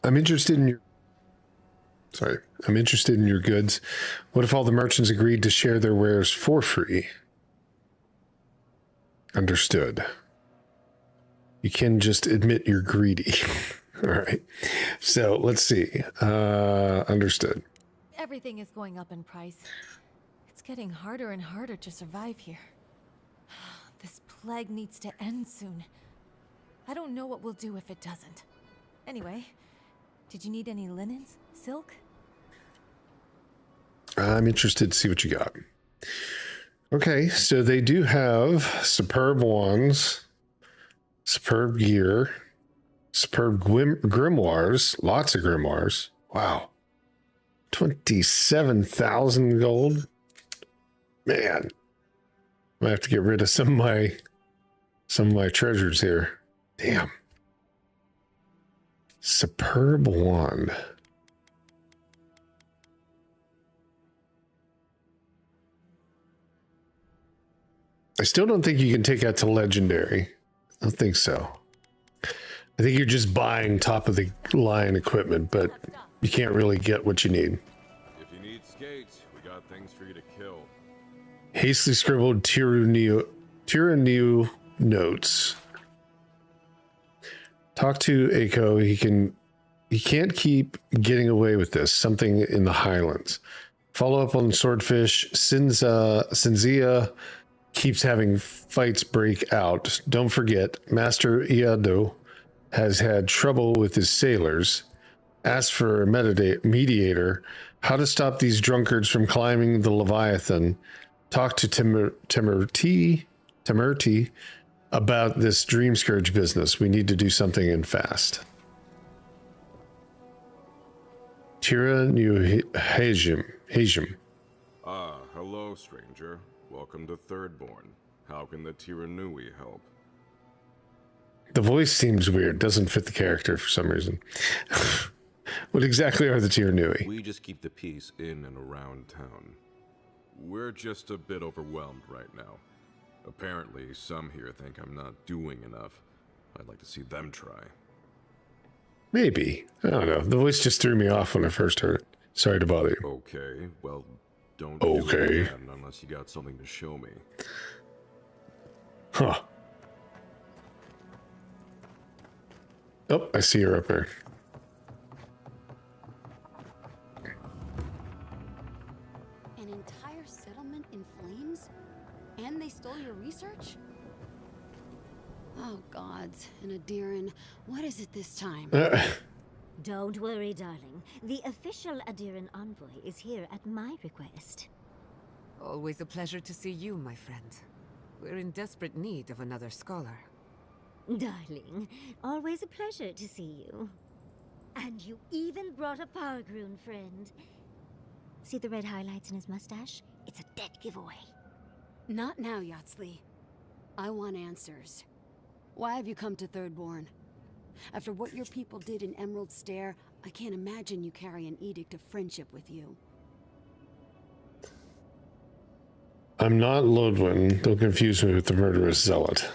I'm interested in your goods. What if all the merchants agreed to share their wares for free? Understood. You can just admit you're greedy. All right. So let's see. Understood. Everything is going up in price. It's getting harder and harder to survive here. This plague needs to end soon. I don't know what we'll do if it doesn't. Anyway, did you need any linens? Silk? I'm interested to see what you got. Okay, so they do have superb wands, superb gear, superb grimoires, lots of grimoires. Wow. 27,000 gold. Man. I might have to get rid of some of my treasures here. Damn. Superb wand. I still don't think you can take that to legendary. I don't think so. I think you're just buying top of the line equipment, but you can't really get what you need. If you need skates, we got things for you to kill. Hastily scribbled Tiranu notes. Talk to Eiko. He can't keep getting away with this. Something in the Highlands. Follow up on Swordfish. Cinzia keeps having fights break out. Don't forget, Master Iado has had trouble with his sailors. Ask for a mediator. How to stop these drunkards from climbing the Leviathan. Talk to Temerti about this Dream Scourge business. We need to do something and fast. Tira New Hajim. Ah, hello, stranger. Welcome to Thirdborn. How can the Tiranui help? The voice seems weird. Doesn't fit the character for some reason. What exactly are the Tiranui? We just keep the peace in and around town. We're just a bit overwhelmed right now. Apparently, some here think I'm not doing enough. I'd like to see them try. Maybe. I don't know. The voice just threw me off when I first heard it. Sorry to bother you. Okay, well, don't do it again unless you got something to show me. Huh. Oh, I see her up there. An entire settlement in flames? And they stole your research? Oh, gods. And Adiran, what is it this time? Don't worry, darling. The official Adiran envoy is here at my request. Always a pleasure to see you, my friend. We're in desperate need of another scholar. Darling, always a pleasure to see you. And you even brought a Pargroon friend. See the red highlights in his mustache? It's a dead giveaway. Not now, Yatsley. I want answers. Why have you come to Thirdborn? After what your people did in Emerald Stair, I can't imagine you carry an edict of friendship with you. I'm not Lodwin. Don't confuse me with the murderous zealot.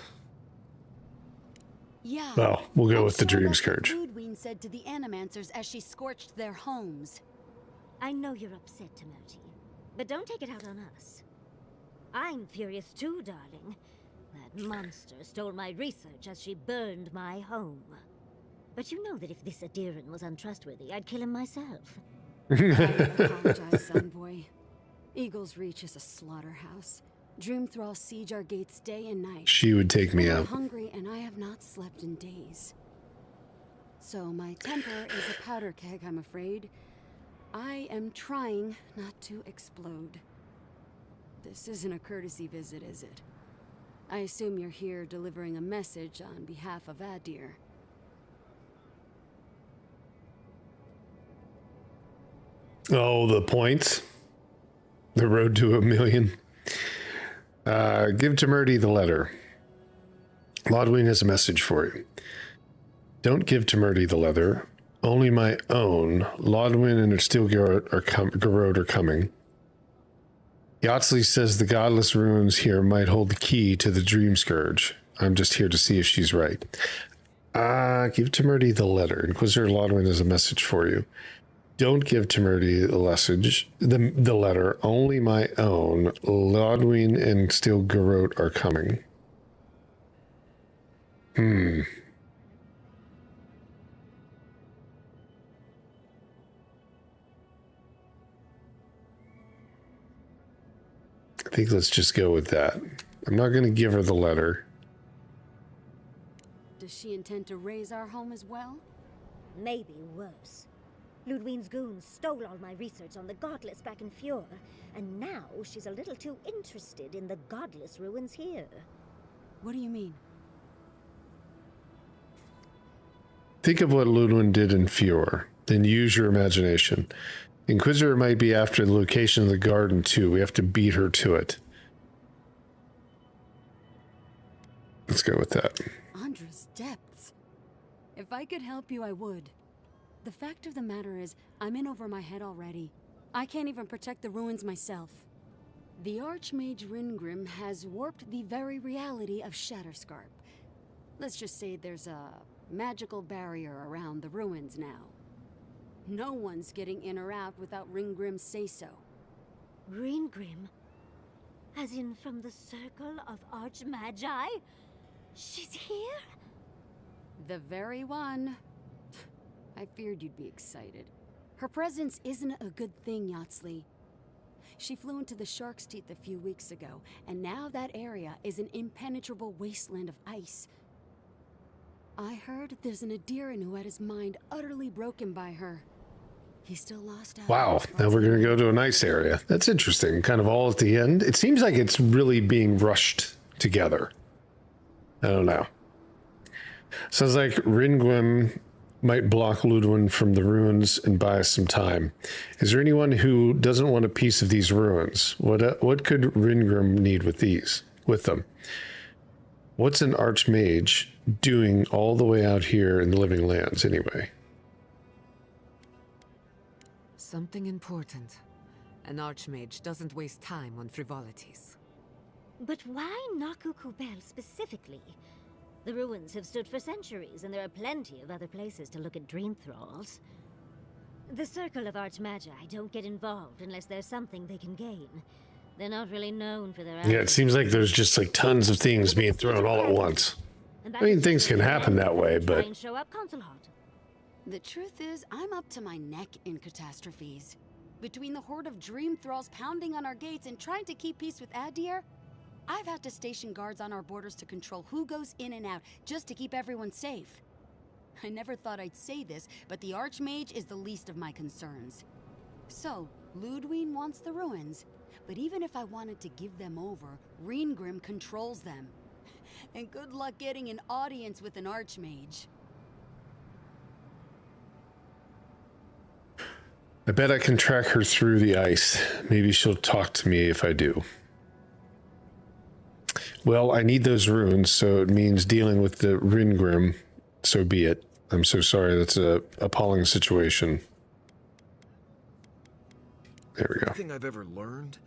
Yeah. Well, we'll go with the Dream What Scourge. Ludwine said to the Animancers as she scorched their homes. I know you're upset, Timoti, but don't take it out on us. I'm furious too, darling. That monster stole my research as she burned my home. But you know that if this Adiran was untrustworthy, I'd kill him myself. Apologize, Envoy. Eagle's Reach is a slaughterhouse. Dream Thralls siege our gates day and night. She would take me I'm out. hungry and I have not slept in days. So my temper is a powder keg, I'm afraid. I am trying not to explode. This isn't a courtesy visit, is it? I assume you're here delivering a message on behalf of Adir. Oh, the points. The road to 1,000,000. Give to Murdy the letter. Lodwin has a message for you. Don't give to Murdy the letter. Only my own. Lodwin and Steel Garrod are coming. Yatsley says the godless ruins here might hold the key to the Dream Scourge. I'm just here to see if she's right. Give to Murdy the letter. Inquisitor Lodwin has a message for you. Don't give to Murdy the message, the letter. Only my own. Lodwin and Steel Garrod are coming. I think let's just go with that. I'm not going to give her the letter. Does she intend to raise our home as well? Maybe worse. Ludwig's goons stole all my research on the godless back in Fjord, and now she's a little too interested in the godless ruins here. What do you mean? Think of what Ludwin did in Fjord, then use your imagination. Inquisitor might be after the location of the garden too. We have to beat her to it. Let's go with that. Andra's depths. If I could help you, I would. The fact of the matter is, I'm in over my head already. I can't even protect the ruins myself. The Archmage Ringrim has warped the very reality of Shatterscarp. Let's just say there's a magical barrier around the ruins now. No one's getting in or out without Ringgrim's say-so. Ringrim? As in from the Circle of Archmagi? She's here? The very one. I feared you'd be excited. Her presence isn't a good thing, Yatsley. She flew into the Shark's Teeth a few weeks ago, and now that area is an impenetrable wasteland of ice. I heard there's an Adiran who had his mind utterly broken by her. He's still lost out. Wow, now we're going to go to a nice area. That's interesting. Kind of all at the end. It seems like it's really being rushed together. I don't know. Sounds like Ringrim might block Ludwin from the ruins and buy us some time. Is there anyone who doesn't want a piece of these ruins? What could Ringrim need with them? What's an Archmage doing all the way out here in the Living Lands anyway? Something important. An Archmage doesn't waste time on frivolities. But why Naku Kubel specifically? The ruins have stood for centuries, and there are plenty of other places to look at dream thralls. The Circle of Archmagi don't get involved unless there's something they can gain. They're not really known for their Yeah, it seems like there's just like tons of things being thrown all at once. I mean, things can happen that way, but... and show up Consulhot. The truth is, I'm up to my neck in catastrophes. Between the horde of dream thralls pounding on our gates and trying to keep peace with Adir, I've had to station guards on our borders to control who goes in and out, just to keep everyone safe. I never thought I'd say this, but the Archmage is the least of my concerns. So, Ludwin wants the ruins, but even if I wanted to give them over, Ringrim controls them. And good luck getting an audience with an Archmage. I bet I can track her through the ice. Maybe she'll talk to me if I do. Well, I need those runes, so it means dealing with the Ringrim. So be it. I'm so sorry. That's a appalling situation. There we go. Everything I've ever learned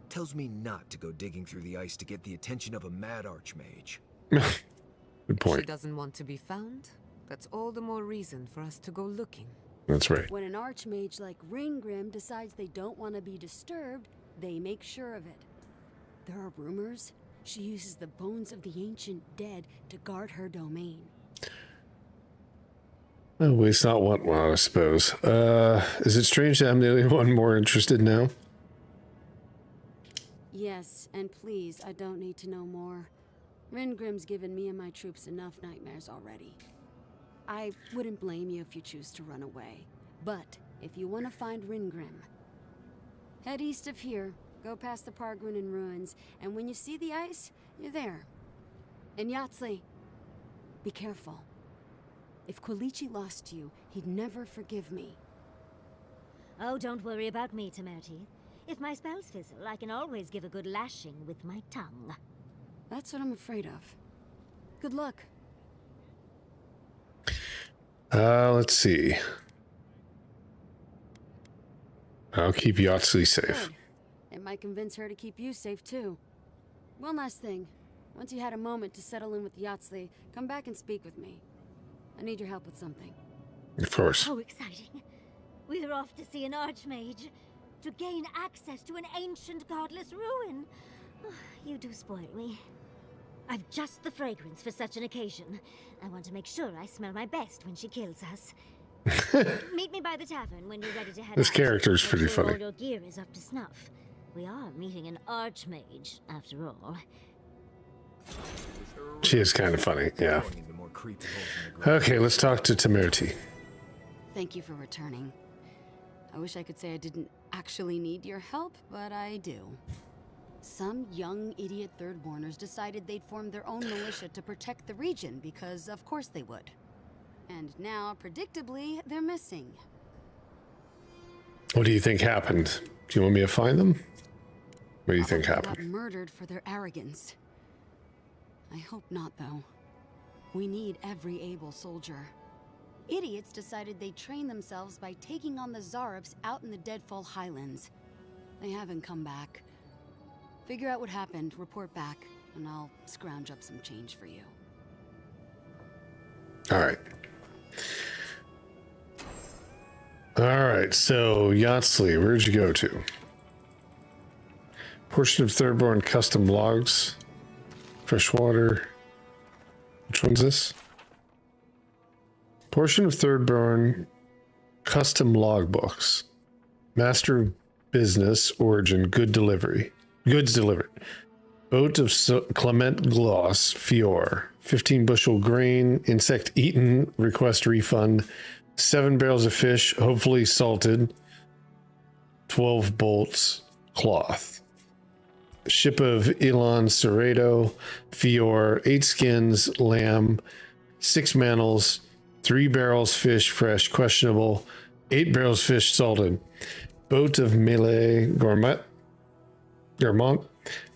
tells me not to go digging through the ice to get the attention of a mad Archmage. Good point. If she doesn't want to be found, that's all the more reason for us to go looking. That's right. When an Archmage like Ringrim decides they don't want to be disturbed, they make sure of it. There are rumors she uses the bones of the ancient dead to guard her domain. Oh, waste not, want not, I suppose. Is it strange that I'm the only one more interested now? Yes, and please, I don't need to know more. Ringrim's given me and my troops enough nightmares already. I wouldn't blame you if you choose to run away. But if you want to find Ringrim, head east of here, go past the Pargrunen ruins, and when you see the ice, you're there. And Yatsley, be careful. If Quilichi lost you, he'd never forgive me. Oh, don't worry about me, Temerity. If my spells fizzle, I can always give a good lashing with my tongue. That's what I'm afraid of. Good luck. Let's see. I'll keep Yatsley safe. Good. It might convince her to keep you safe, too. One last thing. Once you had a moment to settle in with Yatsley, come back and speak with me. I need your help with something. Of course. How exciting. We're off to see an archmage. To gain access to an ancient godless ruin. You do spoil me. I've just the fragrance for such an occasion. I want to make sure I smell my best when she kills us. Meet me by the tavern when you're ready to head out. This character's pretty Make sure funny. all your gear is up to snuff. We are meeting an archmage, after all. She is kind of funny, yeah. Okay, let's talk to Temerity. Thank you for returning. I wish I could say I didn't actually need your help, but I do. Some young idiot Thirdborners decided they'd form their own militia to protect the region because of course they would. And now, predictably, they're missing. What do you think happened? Do you want me to find them? What do you think They happened? got murdered for their arrogance. I hope not, though. We need every able soldier. Idiots decided they'd train themselves by taking on the Zarups out in the Deadfall Highlands. They haven't come back. Figure out what happened, report back, and I'll scrounge up some change for you. All right. All right, so Yatsley, where'd you go to? Portion of Thirdborn custom logs. Freshwater. Which one's this? Portion of Thirdborn custom logbooks. Master of business origin good delivery. Goods delivered. Boat of Clement Gloss Fior. 15 bushel grain. Insect eaten. Request refund. 7 barrels of fish, hopefully salted. 12 bolts cloth. Ship of Elon Cerrado, Fior, 8 skins, lamb, 6 mantles, 3 barrels fish fresh, questionable, 8 barrels fish salted. Boat of Melee Gourmand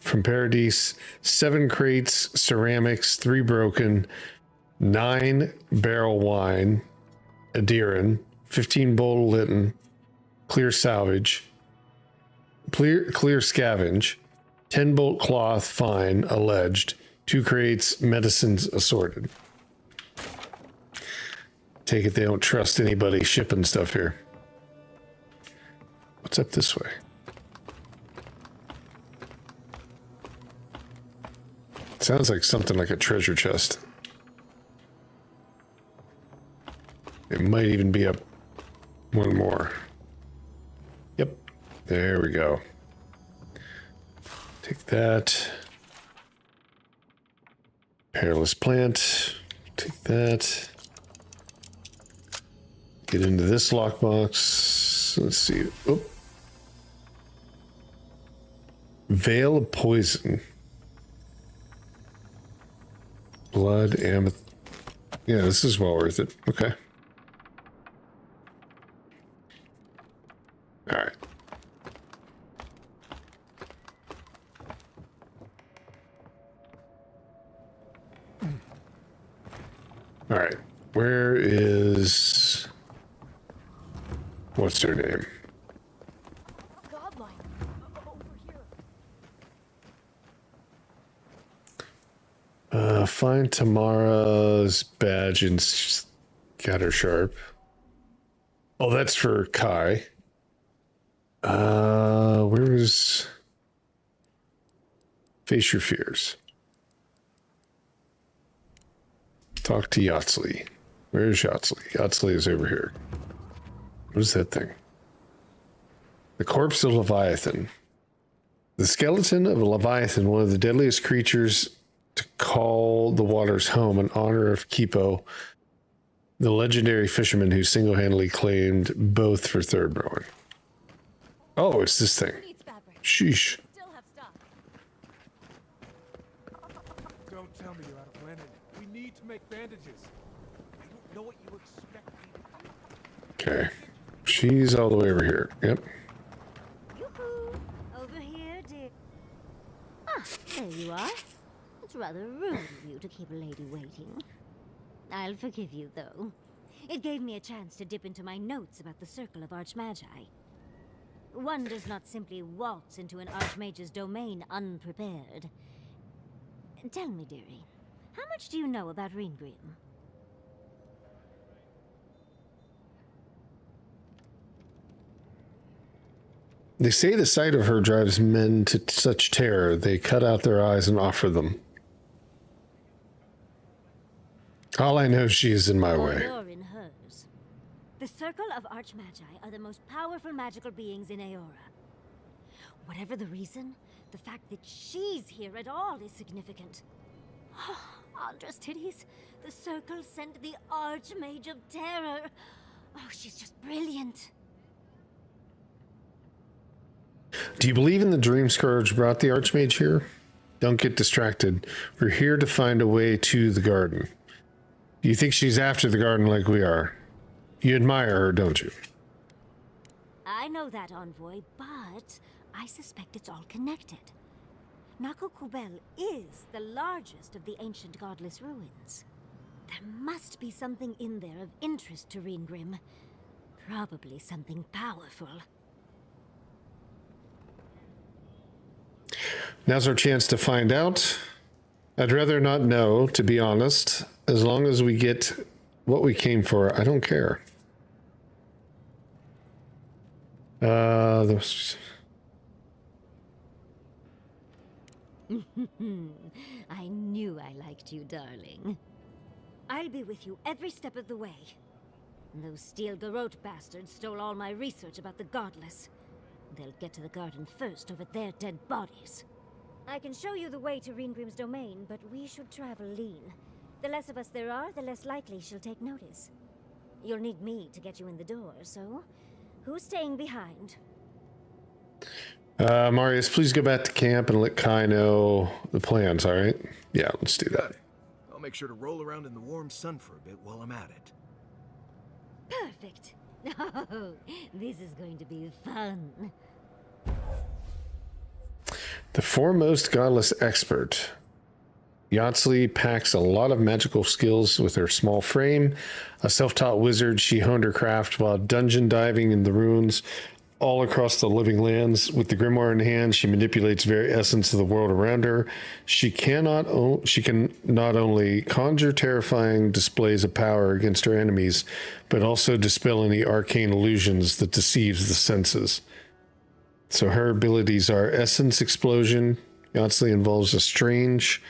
from Paradise, 7 crates, ceramics, 3 broken, 9 barrel wine, Adiran, 15 bowl Lytton, clear salvage, clear scavenge, 10 bolt cloth fine alleged, 2 crates medicines assorted. Take it they don't trust anybody shipping stuff here. What's up this way? Sounds like something like a treasure chest. It might even be up one more. Yep, there we go. Take that. Perilous plant. Take that. Get into this lockbox. Let's see. Oh. Veil of poison. Blood, amethyst. Yeah, this is well worth it. Okay. All right. All right. Where is... What's her name? Find Tamara's badge and scatter sharp. Oh, that's for Kai. Where's Face Your Fears? Talk to Yatsley. Where's Yahtzee? Yahtzee is over here. What is that thing? The corpse of Leviathan. The skeleton of a Leviathan, one of the deadliest creatures to call the waters home in honor of Kipo, the legendary fisherman who single-handedly claimed both for Thirdborn. Oh, it's this thing. Sheesh. Don't tell me you're out of linen. We need to make bandages. I don't know what you expect me to do. Okay. She's all the way over here. Yep. Yoo-hoo! Over here, dear. Ah, there you are. It's rather rude of you to keep a lady waiting. I'll forgive you, though. It gave me a chance to dip into my notes about the Circle of Archmagi. One does not simply waltz into an Archmage's domain unprepared. Tell me, dearie, how much do you know about Reengrim? They say the sight of her drives men to such terror, they cut out their eyes and offer them. All I know, she is in my way. You're in hers. The Circle of Archmagi are the most powerful magical beings in Eora. Whatever the reason, the fact that she's here at all is significant. Andras Titties, the Circle sent the Archmage of Terror. Oh, she's just brilliant. Do you believe in the Dream Scourge brought the Archmage here? Don't get distracted. We're here to find a way to the garden. Do you think she's after the garden like we are? You admire her, don't you? I know that, Envoy, but I suspect it's all connected. Nako Kubel is the largest of the ancient godless ruins. There must be something in there of interest to Reengrim. Probably something powerful. Now's our chance to find out. I'd rather not know, to be honest. As long as we get what we came for, I don't care. Those... I knew I liked you, darling. I'll be with you every step of the way. Those Steel Garrote bastards stole all my research about the Godless. They'll get to the garden first over their dead bodies. I can show you the way to Reengrim's domain, but we should travel lean. The less of us there are, the less likely she'll take notice. You'll need me to get you in the door, so who's staying behind? Marius, please go back to camp and let Kai know the plans, all right? Yeah, let's do that. I'll make sure to roll around in the warm sun for a bit while I'm at it. Perfect. Oh, this is going to be fun. The foremost godless expert. Yahtzee packs a lot of magical skills with her small frame. A self-taught wizard, she honed her craft while dungeon diving in the ruins all across the living lands. With the grimoire in hand, she manipulates the very essence of the world around her. She can not only conjure terrifying displays of power against her enemies, but also dispel any arcane illusions that deceives the senses. So her abilities are Essence Explosion. Yahtzee involves a strange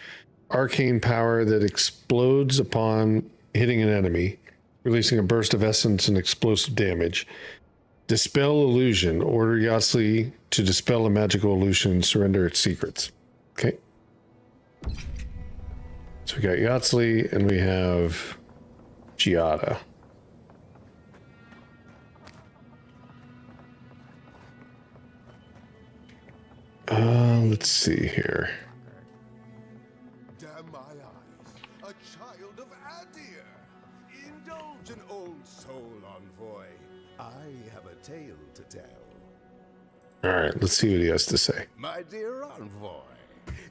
arcane power that explodes upon hitting an enemy, releasing a burst of essence and explosive damage. Dispel Illusion. Order Yahtzee to dispel a magical illusion and surrender its secrets. Okay. So we got Yahtzee and we have Giada. Let's see here. Damn my eyes, a child of Adir. Indulge an old soul, Envoy. I have a tale to tell. All right, let's see what he has to say. My dear Envoy,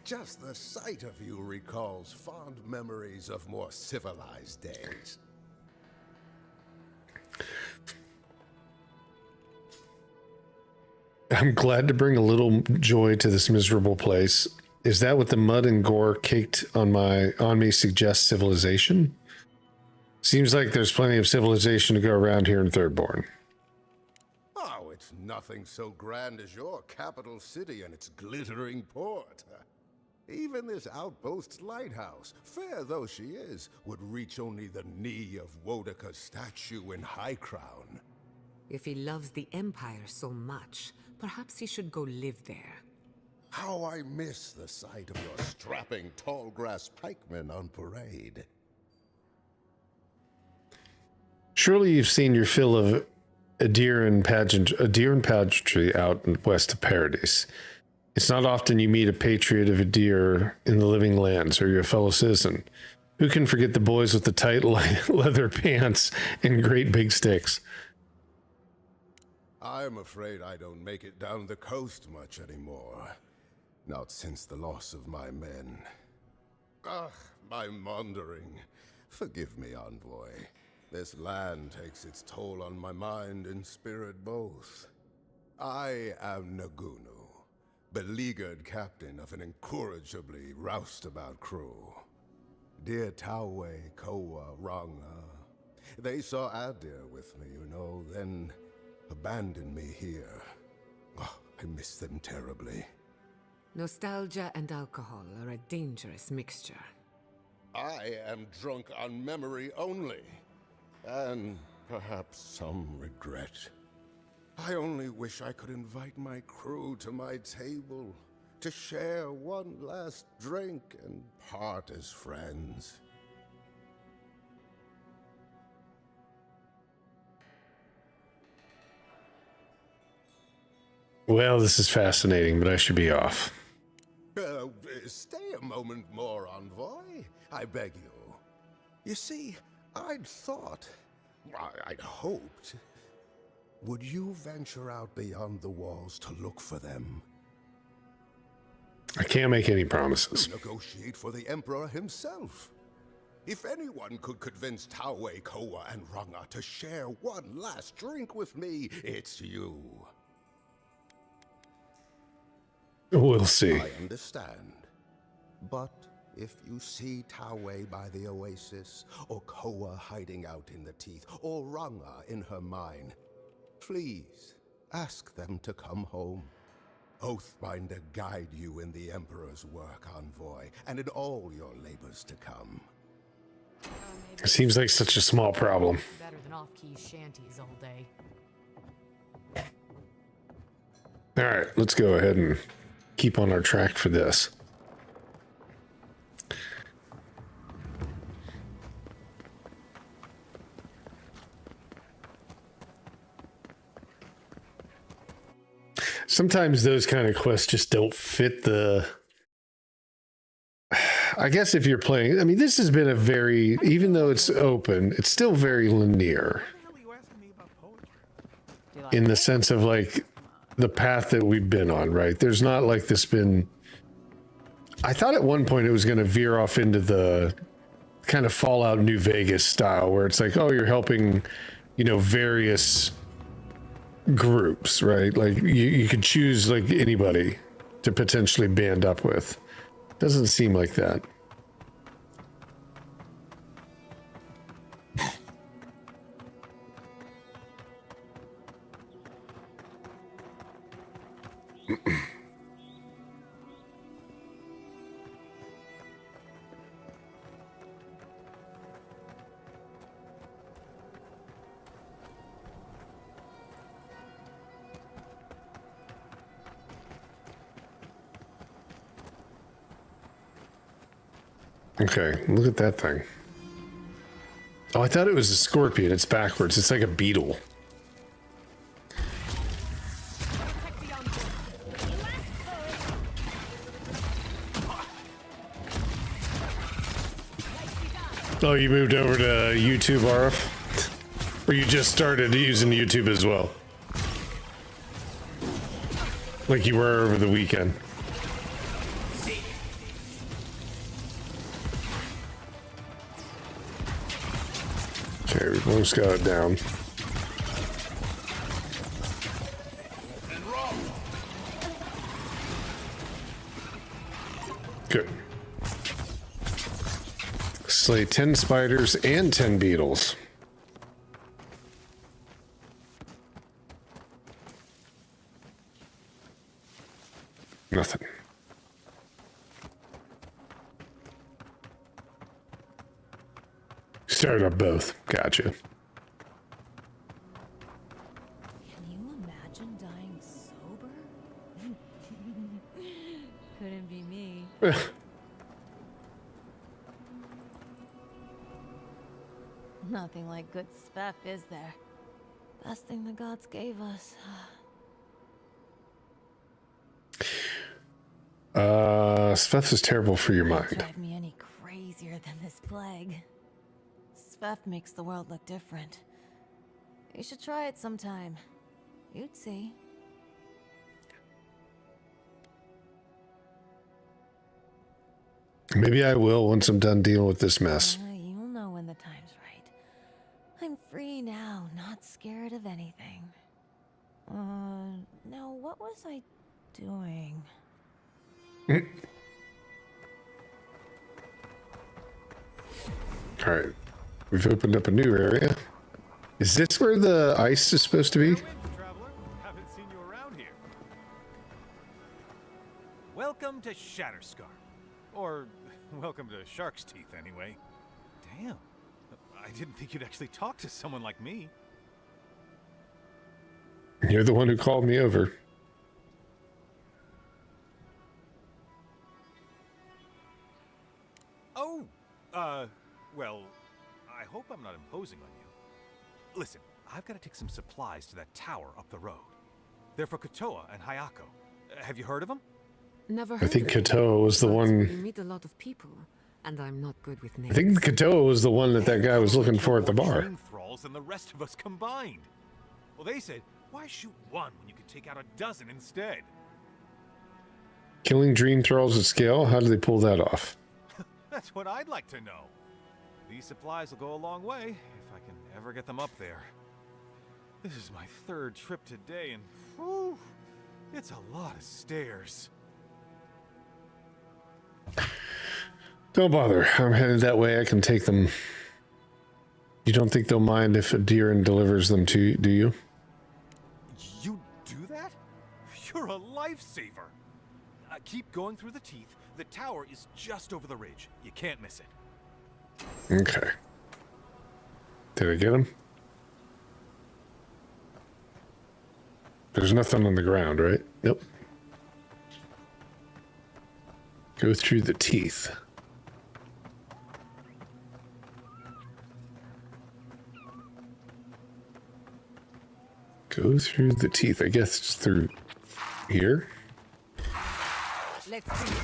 just the sight of you recalls fond memories of more civilized days. I'm glad to bring a little joy to this miserable place. Is that what the mud and gore caked on me suggests civilization? Seems like there's plenty of civilization to go around here in Thirdborn. Oh, it's nothing so grand as your capital city and its glittering port. Even this outpost's lighthouse, fair though she is, would reach only the knee of Wodaka's statue in High Crown. If he loves the Empire so much, perhaps he should go live there. How I miss the sight of your strapping tall grass pikemen on parade. Surely you've seen your fill of a deer and pageantry out west of Paradise. It's not often you meet a patriot of a deer in the living lands or your fellow citizen. Who can forget the boys with the tight leather pants and great big sticks? I'm afraid I don't make it down the coast much anymore. Not since the loss of my men. Ugh, my maundering. Forgive me, Envoy. This land takes its toll on my mind and spirit both. I am Nagunu, beleaguered captain of an incorrigibly roustabout crew. Dear Tawe, Koa, Ranga, they saw Adir with me, you know, then abandoned me here. Oh, I miss them terribly. Nostalgia and alcohol are a dangerous mixture. I am drunk on memory only, and perhaps some regret. I only wish I could invite my crew to my table, to share one last drink and part as friends. Well, this is fascinating, but I should be off. Stay a moment more, Envoy. I beg you. You see, I'd thought, I'd hoped. Would you venture out beyond the walls to look for them? I can't make any promises. Negotiate for the Emperor himself. If anyone could convince Tawe, Koa, and Ranga to share one last drink with me, it's you. We'll see. I understand. But if you see Tawe by the oasis, or Koa hiding out in the teeth, or Ranga in her mine, please ask them to come home. Oathbinder guide you in the Emperor's work, Envoy, and in all your labors to come. It seems like such a small problem. Better than off-key shanties all day. All right, let's go ahead and keep on our track for this. Sometimes those kind of quests just don't fit the... I guess if you're playing... I mean, this has been a very... Even though it's open, it's still very linear. In the sense of, like, the path that we've been on, right? There's not like this been... I thought at one point it was going to veer off into the kind of Fallout New Vegas style, where it's like, oh, you're helping, you know, various groups, right? Like you could choose like anybody to potentially band up with. Doesn't seem like that. Okay, look at that thing. Oh, I thought it was a scorpion. It's backwards. It's like a beetle. Oh, you moved over to YouTube, RF? Or you just started using YouTube as well? Like you were over the weekend. Okay, we've almost got it down. Good. Slay 10 spiders and 10 beetles. Nothing. started up both. Gotcha. Can you imagine dying sober? Couldn't be me. Nothing like good stuff, is there? Best thing the gods gave us. Stuff is terrible for your mind. Drive me any crazier than this plague. Stuff makes the world look different. You should try it sometime. You'd see. Maybe I will once I'm done dealing with this mess. You'll know when the time's right. I'm free now, not scared of anything. Now what was I doing? All right, we've opened up a new area. Is this where the ice is supposed to be? Haven't seen you around here. Welcome to Shatterscarp. Or, welcome to Shark's Teeth, anyway. Damn. I didn't think you'd actually talk to someone like me. You're the one who called me over. Oh, well, I hope I'm not imposing on you. Listen, I've got to take some supplies to that tower up the road. They're for Kotoa and Hayako. Have you heard of them? Never I heard think of it, Kotoa was the but one. You meet a lot of people, and I'm not good with names. I think Kotoa was the one that guy was looking for at the bar. Dream thralls and the rest of us combined. Well, they said, why shoot one when you could take out a dozen instead? Killing dream thralls at scale? How do they pull that off? That's what I'd like to know. These supplies will go a long way if I can ever get them up there. This is my third trip today, and whew, it's a lot of stairs. Don't bother. I'm headed that way. I can take them. You don't think they'll mind if Adiran delivers them to you, do you? You do that? You're a lifesaver. Keep going through the teeth. The tower is just over the ridge. You can't miss it. Okay. Did I get him? There's nothing on the ground, right? Nope. Go through the teeth. Go through the teeth. I guess it's through here. Let's see.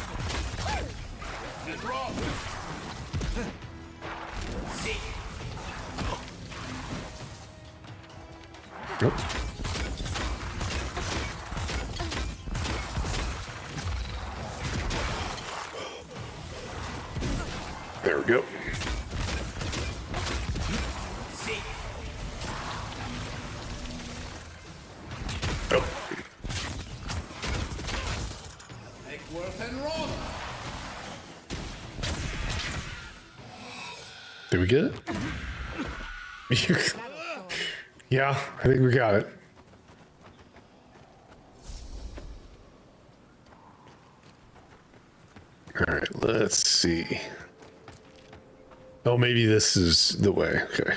Nope. There we go. Oh. Did we get it? Yeah, I think we got it. All right, let's see. Oh, maybe this is the way. Okay.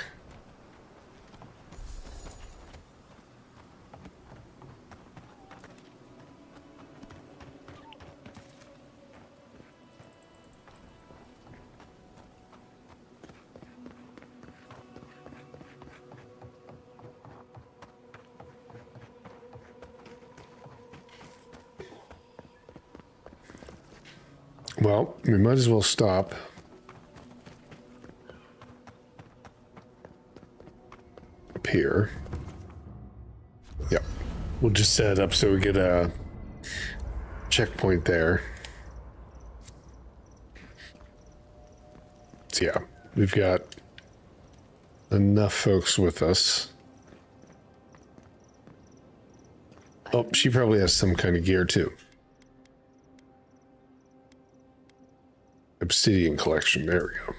Well, we might as well stop. Up here. Yep. We'll just set it up so we get a checkpoint there. So yeah, we've got enough folks with us. Oh, she probably has some kind of gear too. Obsidian collection. There we go.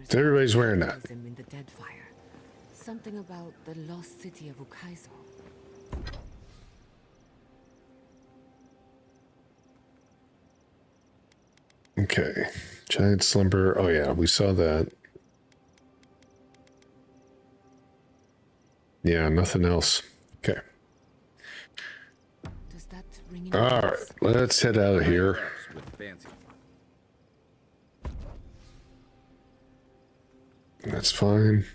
So everybody's wearing that. In the dead fire. Something about the lost city of Ukaizo. Okay. Giant slumber. Oh yeah, we saw that. Yeah, nothing else. Okay. Does that ring All right, let's head out of here. That's fine.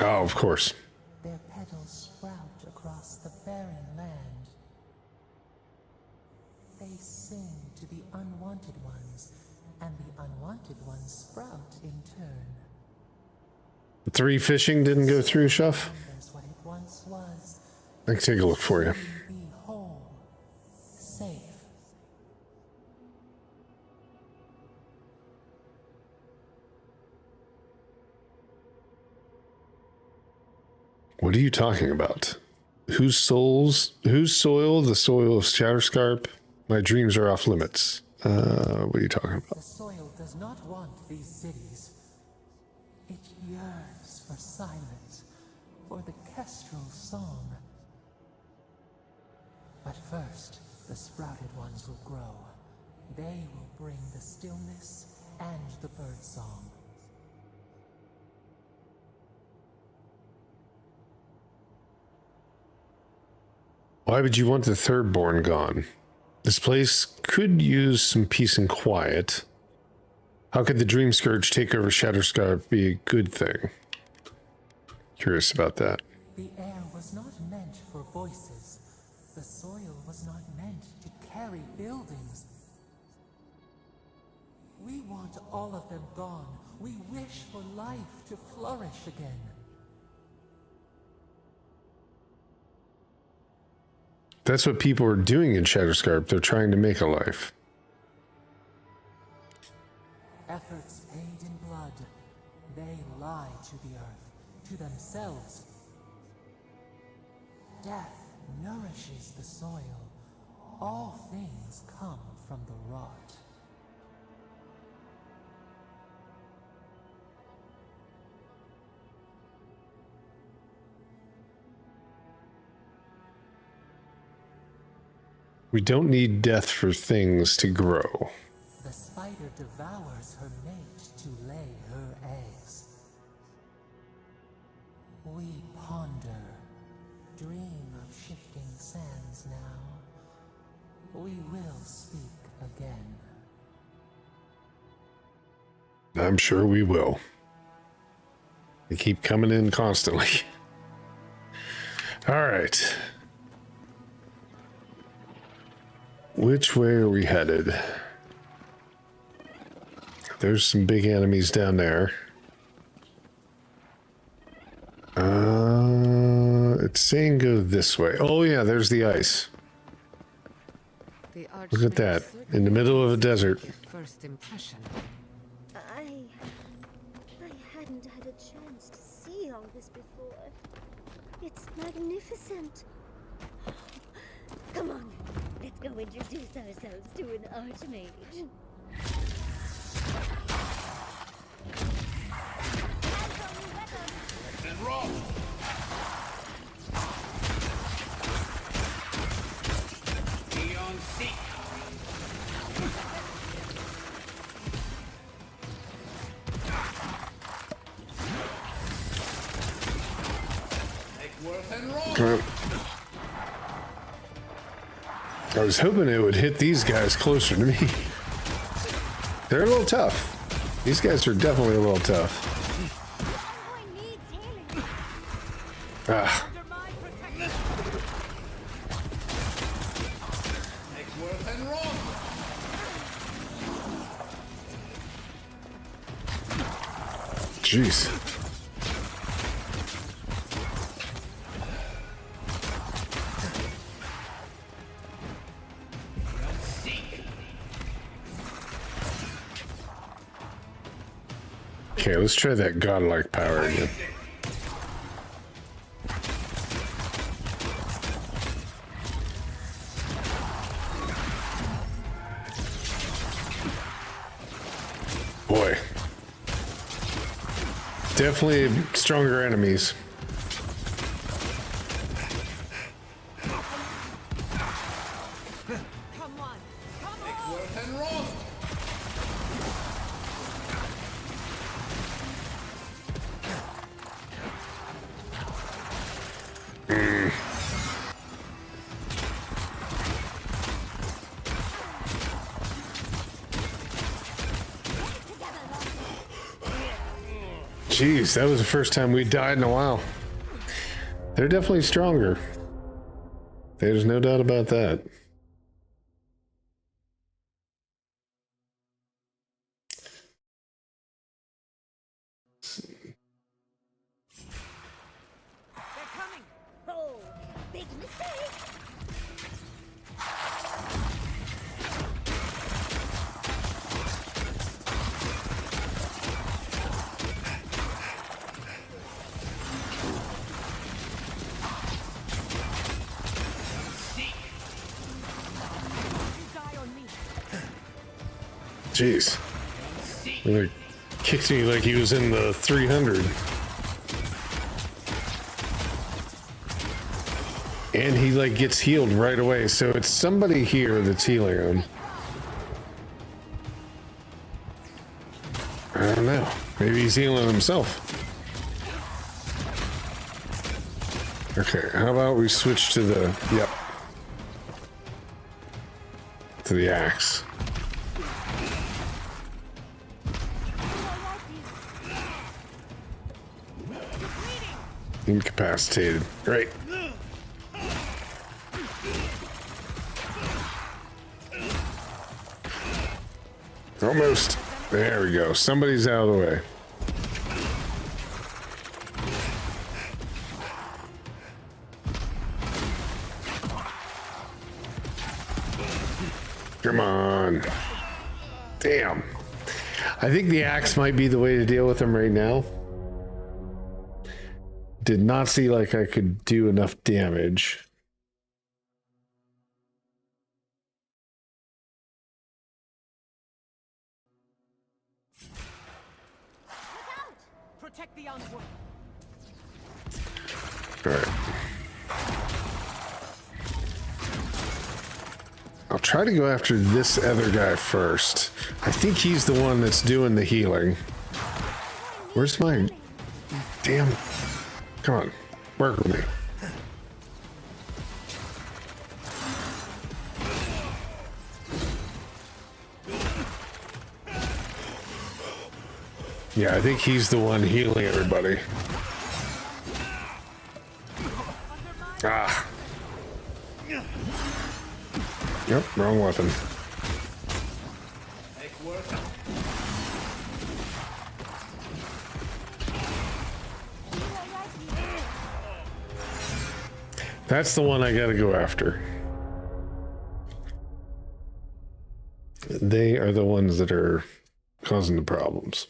Oh, of course. Their petals sprout across the barren land. They sing to the unwanted ones, and the unwanted ones sprout in turn. 3 fishing didn't go through, Shuff? Remembers what it once was. I can take a look for you. Be whole, safe. What are you talking about? Whose soil? The soil of Shatterscarp? My dreams are off limits. What are you talking about? The soil does not want these cities. It yearns for silence, for the kestrel song. But first, the sprouted ones will grow. They will bring the stillness and the bird song. Why would you want the Thirdborn gone? This place could use some peace and quiet. How could the Dream Scourge take over Shatterscarp be a good thing? Curious about that. The air was not meant for voices. The soil was not meant to carry buildings. We want all of them gone. We wish for life to flourish again. That's what people are doing in Shatterscarp. They're trying to make a life. Efforts paid in blood. They lie to the earth, to themselves. Death nourishes the soil. All things come from the rot. We don't need death for things to grow. The spider devours her mate to lay her eggs. We ponder, dream of shifting sands now. We will speak again. I'm sure we will. They keep coming in constantly. All right. Which way are we headed? There's some big enemies down there. It's saying go this way. Oh yeah, there's the ice. Look at that, in the middle of a desert. First impression. I hadn't had a chance to see all this before. It's magnificent. Come on, let's go introduce ourselves to an archmage. And roll! Eon Seek! Make worth and roll! I was hoping it would hit these guys closer to me. They're a little tough. These guys are definitely a little tough. Ah. Jeez. Okay, let's try that godlike power again. Boy. Definitely stronger enemies. Jeez, that was the first time we died in a while. They're definitely stronger. There's no doubt about that. Oh, big mistake. Jeez. He kicked me like he was in the 300. And he like gets healed right away, so it's somebody here that's healing him. I don't know. Maybe he's healing himself. Okay, how about we switch to the to the axe. Incapacitated. Great. Almost. There we go. Somebody's out of the way. Come on. Damn. I think the axe might be the way to deal with him right now. Did not see like I could do enough damage. Protect the envoy. All right. I'll try to go after this other guy first. I think he's the one that's doing the healing. Where's my damn... Come on, work with me. Yeah, I think he's the one healing everybody. Ah. Yep, wrong weapon. That's the one I gotta go after. They are the ones that are causing the problems.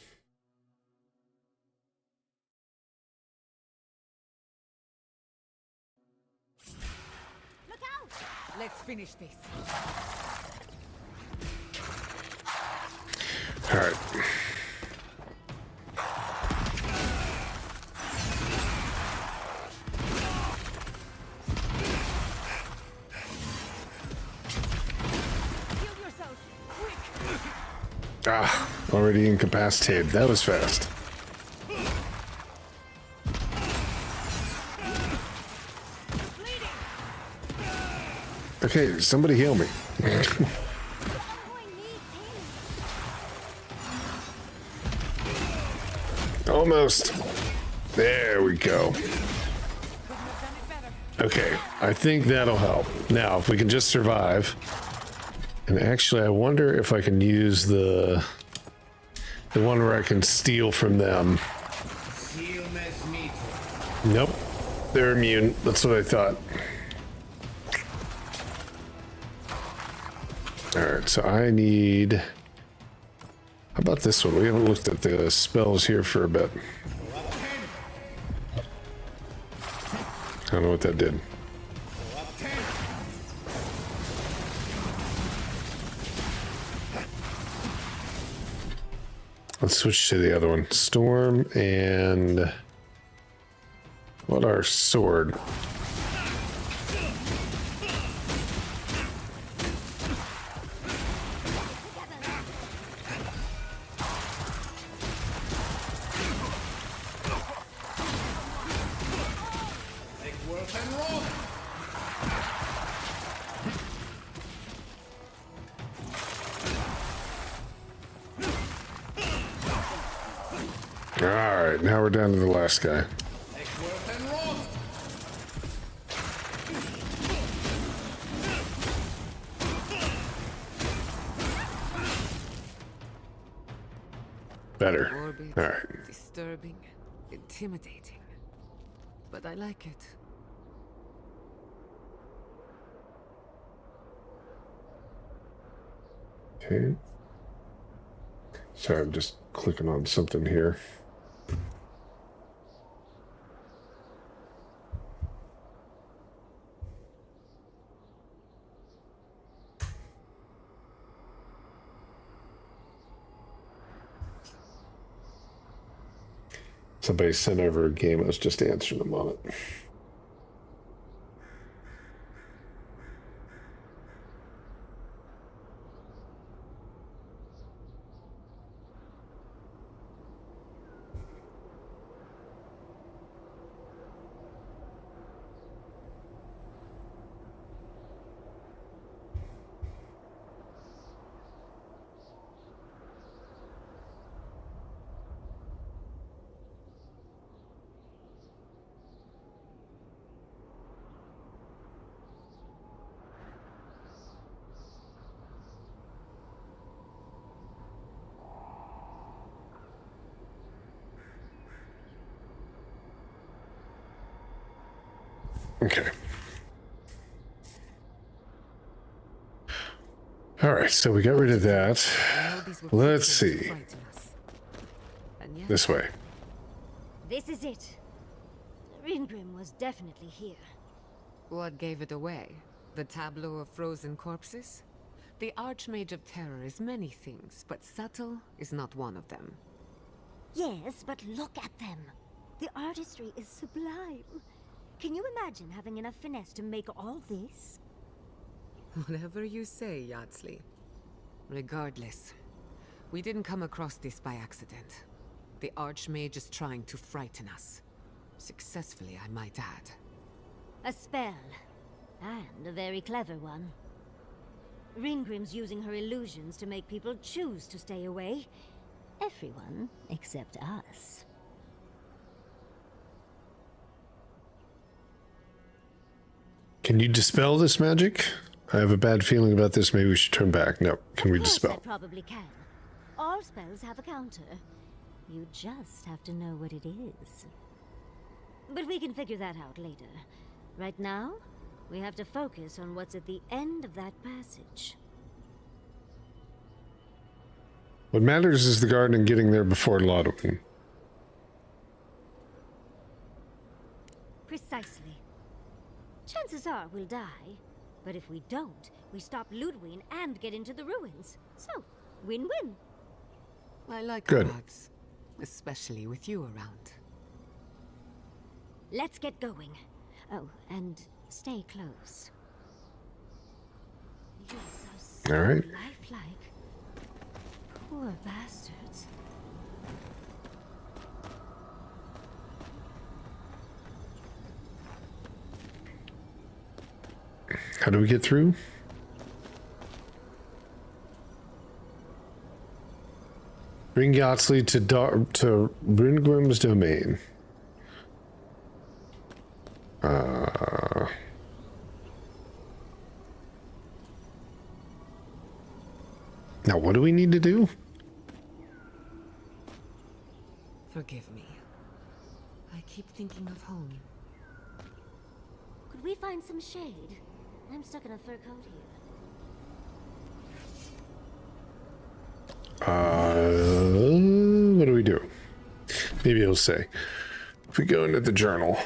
Look out! Let's finish this. All right. Ah, already incapacitated. That was fast. Okay, somebody heal me. Almost. There we go. Okay, I think that'll help. Now, if we can just survive. And actually, I wonder if I can use the one where I can steal from them. Nope, they're immune. That's what I thought. All right, so I need. How about this one? We haven't looked at the spells here for a bit. I don't know what that did. Let's switch to the other one. Storm and what our sword. Alright, now we're down to the last guy. Better. Morbid, Alright. disturbing, intimidating. But I like it. Okay. Sorry, I'm just clicking on something here. Somebody sent over a game. I was just answering them on it. Okay. All right, so we got rid of that. Let's see. This way. This is it. Ringrim was definitely here. What gave it away? The tableau of frozen corpses? The Archmage of Terror is many things, but subtle is not one of them. Yes, but look at them. The artistry is sublime. Can you imagine having enough finesse to make all this? Whatever you say, Yardsley. Regardless, we didn't come across this by accident. The Archmage is trying to frighten us. Successfully, I might add. A spell. And a very clever one. Ringrim's using her illusions to make people choose to stay away. Everyone except us. Can you dispel this magic? I have a bad feeling about this. Maybe we should turn back. No. Can we dispel? I probably can. All spells have a counter. You just have to know what it is. But we can figure that out later. Right now, we have to focus on what's at the end of that passage. What matters is the garden and getting there before Lodwin. Precisely. Chances are we'll die. But if we don't, we stop Ludwig and get into the ruins. So, win-win. I like Good. odds, especially with you around. Let's get going. Oh, and stay close. You're so All right. lifelike. Poor bastards. How do we get through? Bring Yardsley to Ringrim's domain. Now, what do we need to do? Forgive me. I keep thinking of home. Could we find some shade? I'm stuck in a fur coat here. What do we do? Maybe it'll say. If we go into the journal.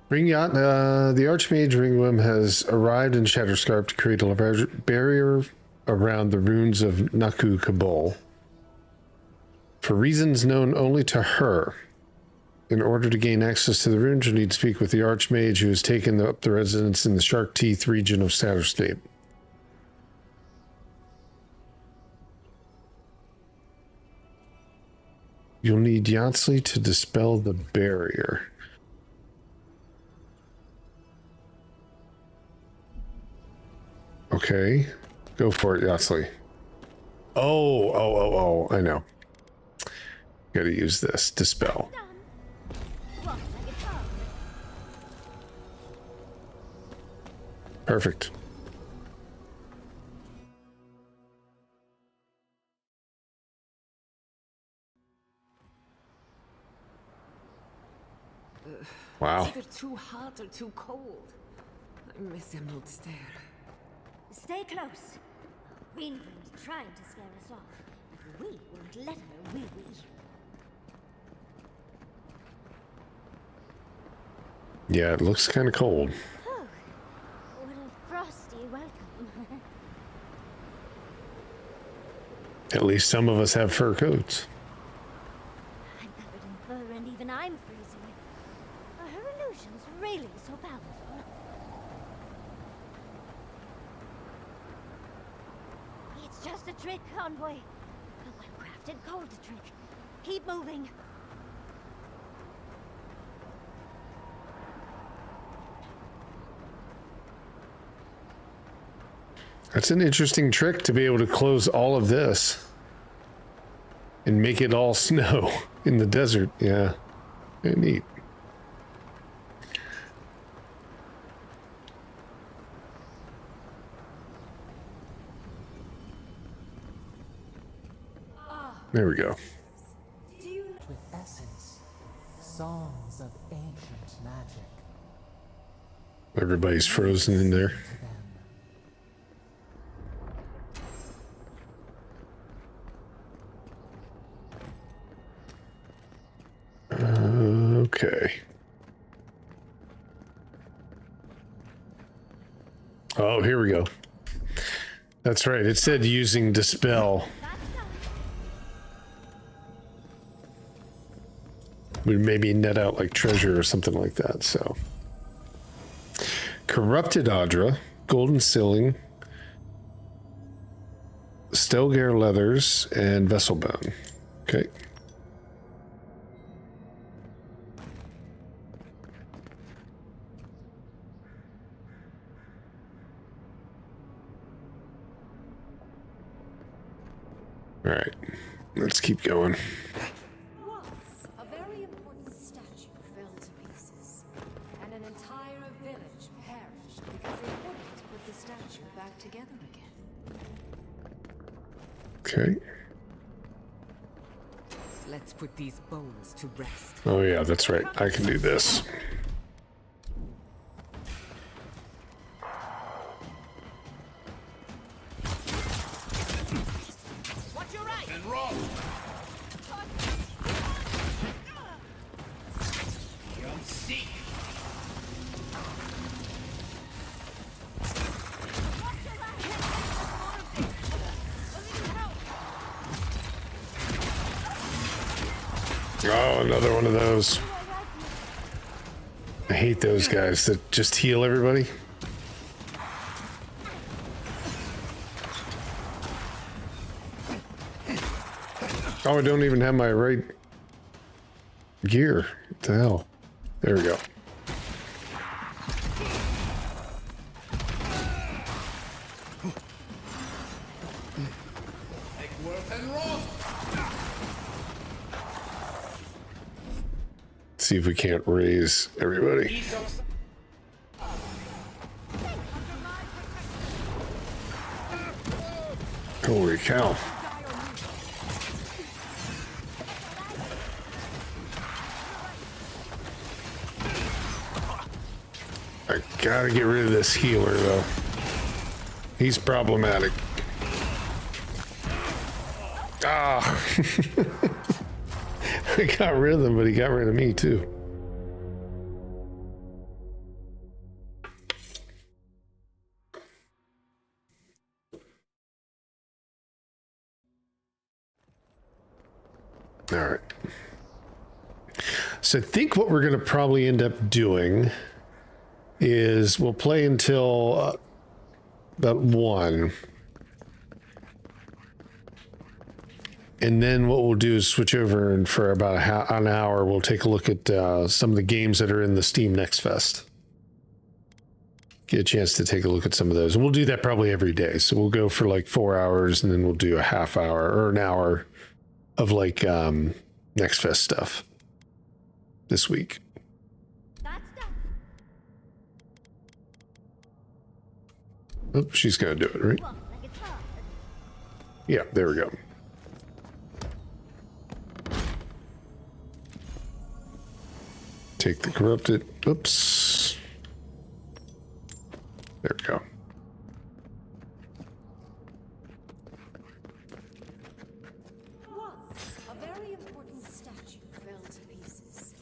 The Archmage Ringwim has arrived in Shatterscarp to create a barrier around the ruins of Naku Kabul. For reasons known only to her. In order to gain access to the ruins, you need to speak with the Archmage who has taken up the residence in the Shark Teeth region of Shatterscape. You'll need Yardsley to dispel the barrier. Okay. Go for it, Yardsley. Oh, I know. Got to use this. Dispel. Perfect. Wow. It's either too hot or too cold. I miss Emerald Stair. Stay close. Greenwood's trying to scare us off, but we won't let her, will we? Yeah, it looks kind of cold. Oh, what a frosty welcome. At least some of us have fur coats. I'm covered in fur and even I'm freezing. Are her illusions really so powerful? It's just a trick, Envoy. A well-crafted cold trick. Keep moving. That's an interesting trick to be able to close all of this and make it all snow in the desert. Yeah, very neat. There we go. With essence, songs of ancient magic. Everybody's frozen in there. Okay. Oh, here we go. That's right. It said using dispel. Would maybe net out like treasure or something like that. So, corrupted Adra, golden ceiling, Stelgare leathers, and vessel bone. Okay. All right, let's keep going. Once, a very important statue fell to pieces, and an entire village perished because they couldn't put the statue back together again. Okay. Let's put these bones to rest. Oh yeah, that's right. I can do this. Oh, another one of those. I hate those guys that just heal everybody. Oh, I don't even have my right gear. What the hell? There we go. See if we can't raise everybody. Holy cow. I gotta get rid of this healer though. He's problematic. Ah. I got rid of him, but he got rid of me too. All right. So I think what we're going to probably end up doing is we'll play until about 1. And then what we'll do is switch over, and for about an hour, we'll take a look at some of the games that are in the Steam Next Fest. Get a chance to take a look at some of those. And we'll do that probably every day. So we'll go for like 4 hours, and then we'll do a half hour or an hour of like Next Fest stuff this week. Oh, she's gonna do it, right? Yeah, there we go. Take the corrupted. Oops. There we go. Once, a very important statue fell to pieces,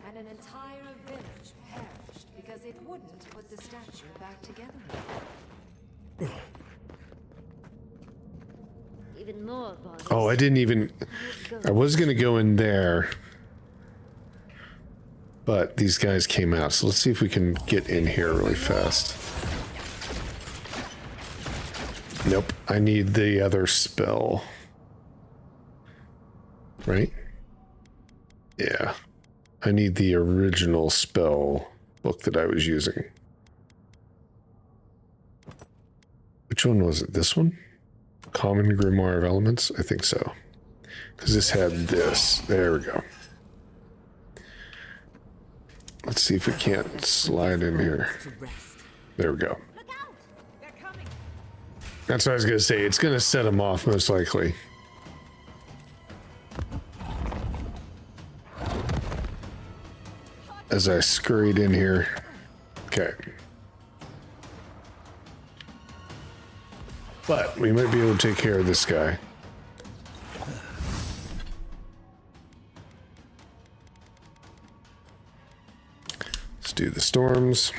and an entire village perished because it wouldn't put the statue back together again. Even more bothers. Oh, I didn't even... I was going to go in there. But these guys came out, so let's see if we can get in here really fast. Nope, I need the other spell. Right? Yeah. I need the original spell book that I was using. Which one was it? This one? Common Grimoire of Elements? I think so. Because this had this. There we go. Let's see if we can't slide in here. There we go. That's what I was going to say. It's going to set them off, most likely. As I scurried in here. Okay. But we might be able to take care of this guy. Let's do the storms.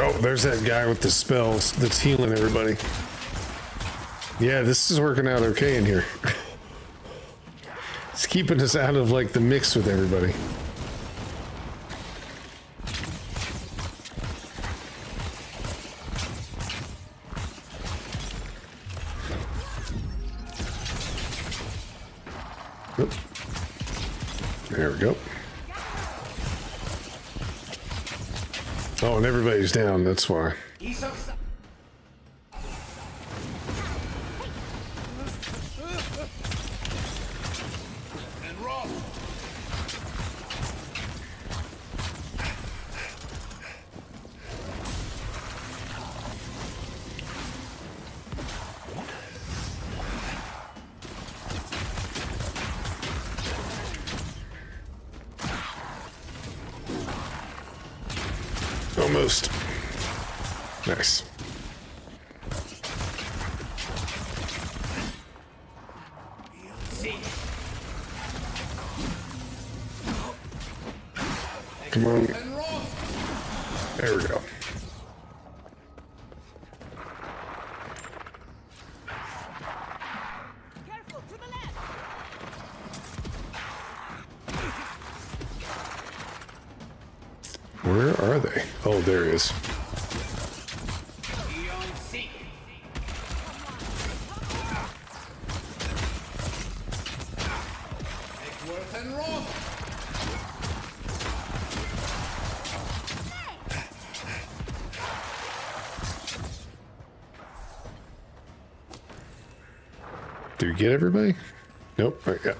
Oh, there's that guy with the spells that's healing everybody. Yeah, this is working out okay in here. It's keeping us out of like the mix with everybody. Oop. There we go. Oh, and everybody's down, that's why. Almost. Nice. Come on. There we go. Where are they? Oh, there he is. Did we get everybody? Nope. All right, yeah.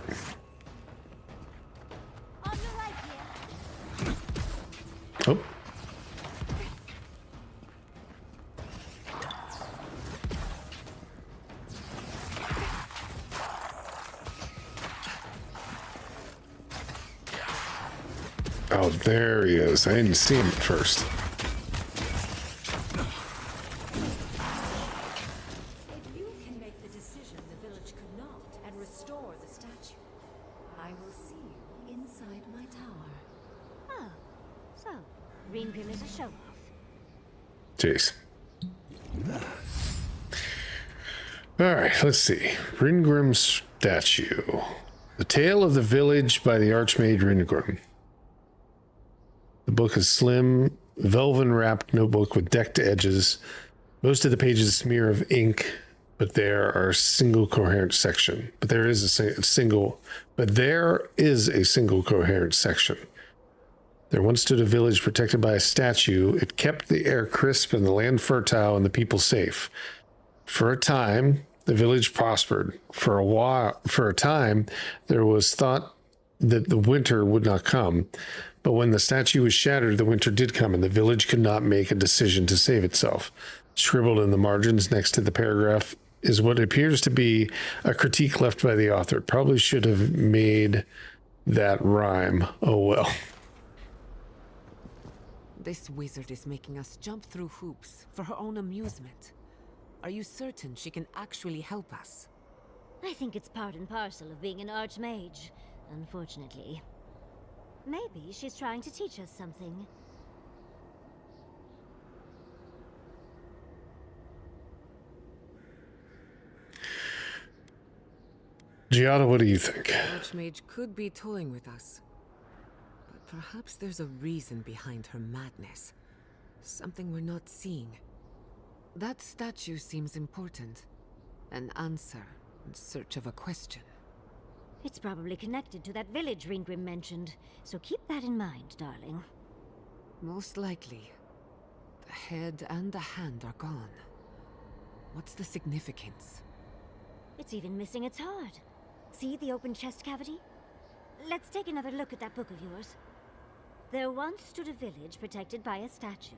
Oh. Oh, there he is. I didn't see him at first. If you can make the decision the village could not and restore the statue, I will see you inside my tower. Oh, so Green Grim is a show-off. Jeez. All right, let's see. Ringrim statue. The Tale of the Village by the Archmage Ringrim. The book is slim, velvet-wrapped notebook with decked edges. Most of the pages smear of ink, but there are single coherent section. There is a single coherent section. There once stood a village protected by a statue. It kept the air crisp and the land fertile and the people safe. For a time, the village prospered. For a time, there was thought that the winter would not come. But when the statue was shattered, the winter did come, and the village could not make a decision to save itself. Scribbled in the margins next to the paragraph is what appears to be a critique left by the author. Probably should have made that rhyme. Oh well. This wizard is making us jump through hoops for her own amusement. Are you certain she can actually help us? I think it's part and parcel of being an archmage, unfortunately. Maybe she's trying to teach us something. Giada, what do you think? Archmage could be toying with us. But perhaps there's a reason behind her madness. Something we're not seeing. That statue seems important. An answer in search of a question. It's probably connected to that village Ringrim mentioned, so keep that in mind, darling. Most likely. The head and the hand are gone. What's the significance? It's even missing its heart. See the open chest cavity? Let's take another look at that book of yours. There once stood a village protected by a statue.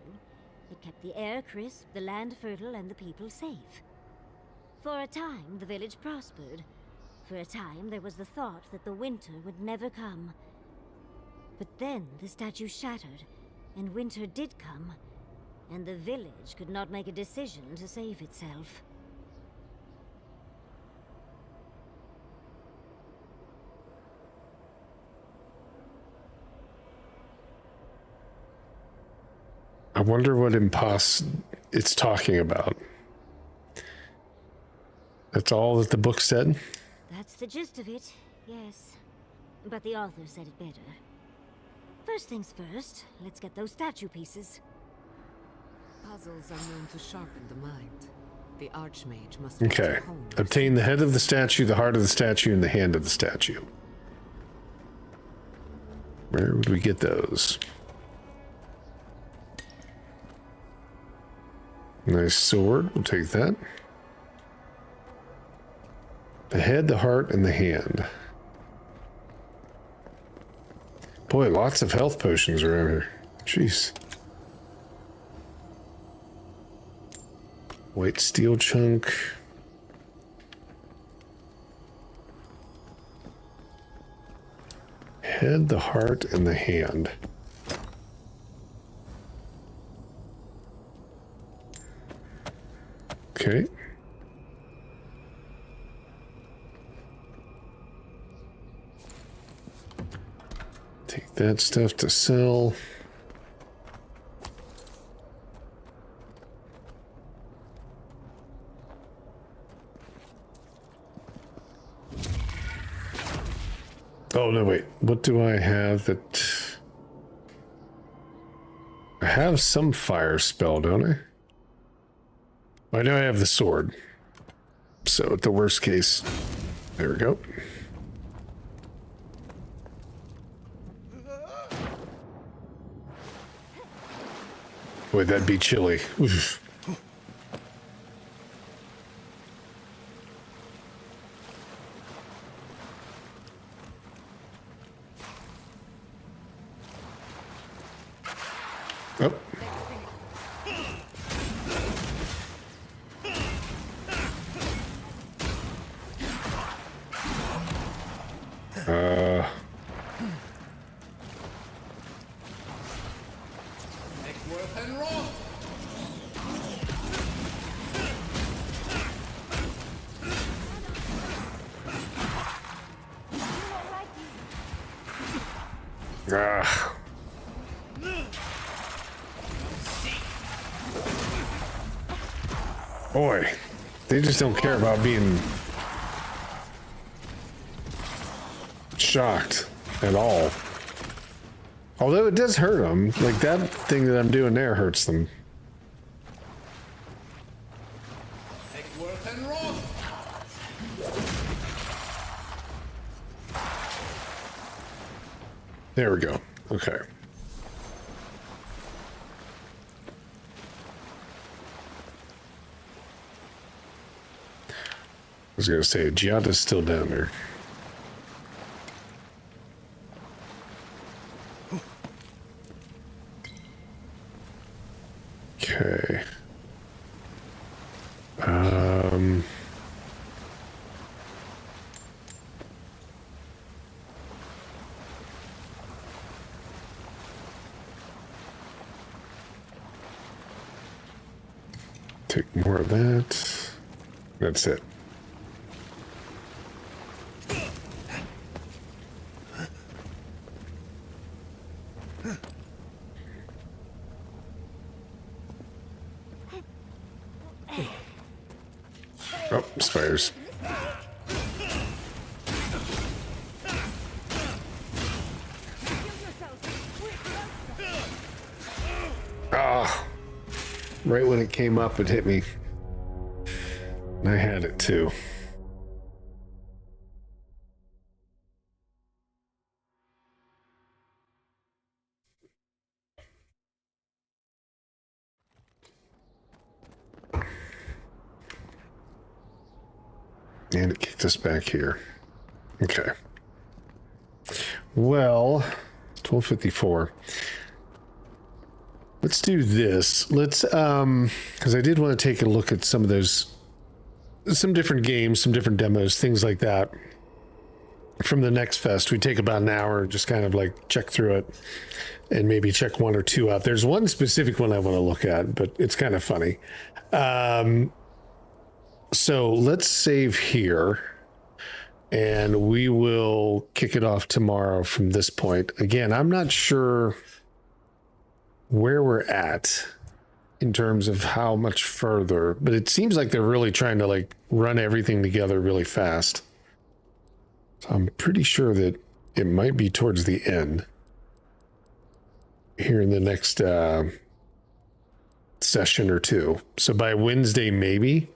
It kept the air crisp, the land fertile, and the people safe. For a time, the village prospered. For a time, there was the thought that the winter would never come. But then the statue shattered, and winter did come, and the village could not make a decision to save itself. I wonder what impasse it's talking about. That's all that the book said? That's the gist of it, yes. But the author said it better. First things first, let's get those statue pieces. Puzzles are known to sharpen the mind. The Archmage must... Okay. Obtain the head of the statue, the heart of the statue, and the hand of the statue. Where would we get those? Nice sword. We'll take that. The head, the heart, and the hand. Boy, lots of health potions around here. Jeez. White steel chunk. Head, the heart, and the hand. Okay. Take that stuff to sell. Oh, no, wait. What do I have that... I have some fire spell, don't I? I know I have the sword. So at the worst case... There we go. Boy, that'd be chilly. Oof. Oh. Boy, They just don't care about being shocked at all. Although it does hurt them. Like that thing that I'm doing there hurts them. There we go. Okay. I was going to say, Giada's still down there. Okay. Take more of that. That's it. Oh, spiders. Ah, right when it came up, it hit me. I had it too. And it kicked us back here. Okay. Well, 12:54. Let's do this. Let's, because I did want to take a look at some of those, some different games, some different demos, things like that. From the next fest, we take about an hour, just kind of like check through it and maybe check one or two out. There's one specific one I want to look at, but it's kind of funny. So let's save here and we will kick it off tomorrow from this point. Again, I'm not sure where we're at in terms of how much further, but it seems like they're really trying to like run everything together really fast. So I'm pretty sure that it might be towards the end here in the next session or two. So by Wednesday, maybe.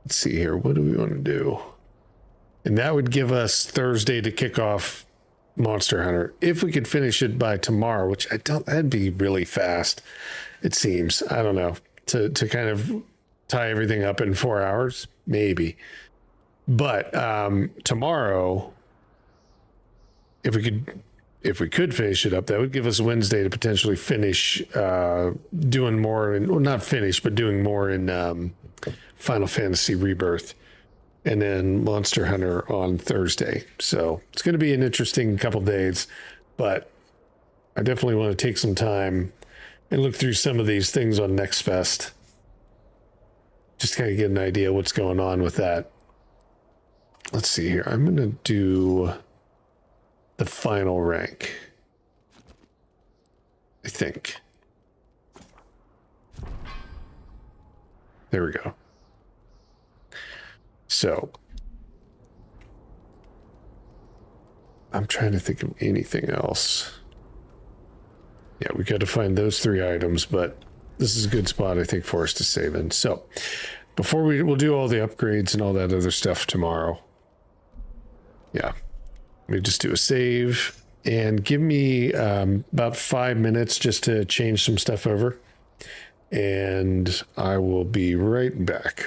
Let's see here. What do we want to do? And that would give us Thursday to kick off Monster Hunter. If we could finish it by tomorrow, which I don't, that'd be really fast. It seems, I don't know, to kind of tie everything up in 4 hours, maybe. But tomorrow, if we could finish it up, that would give us Wednesday to potentially finish doing more in, well, not finish, but doing more in Final Fantasy Rebirth, and then Monster Hunter on Thursday. So it's going to be an interesting couple days, but I definitely want to take some time and look through some of these things on Next Fest. Just kind of get an idea what's going on with that. Let's see here. I'm going to do the final rank, I think. There we go. So I'm trying to think of anything else. Yeah, we got to find those 3 items, but this is a good spot, I think, for us to save in. So before we'll do all the upgrades and all that other stuff tomorrow. Yeah, let me just do a save and give me about 5 minutes just to change some stuff over. And I will be right back.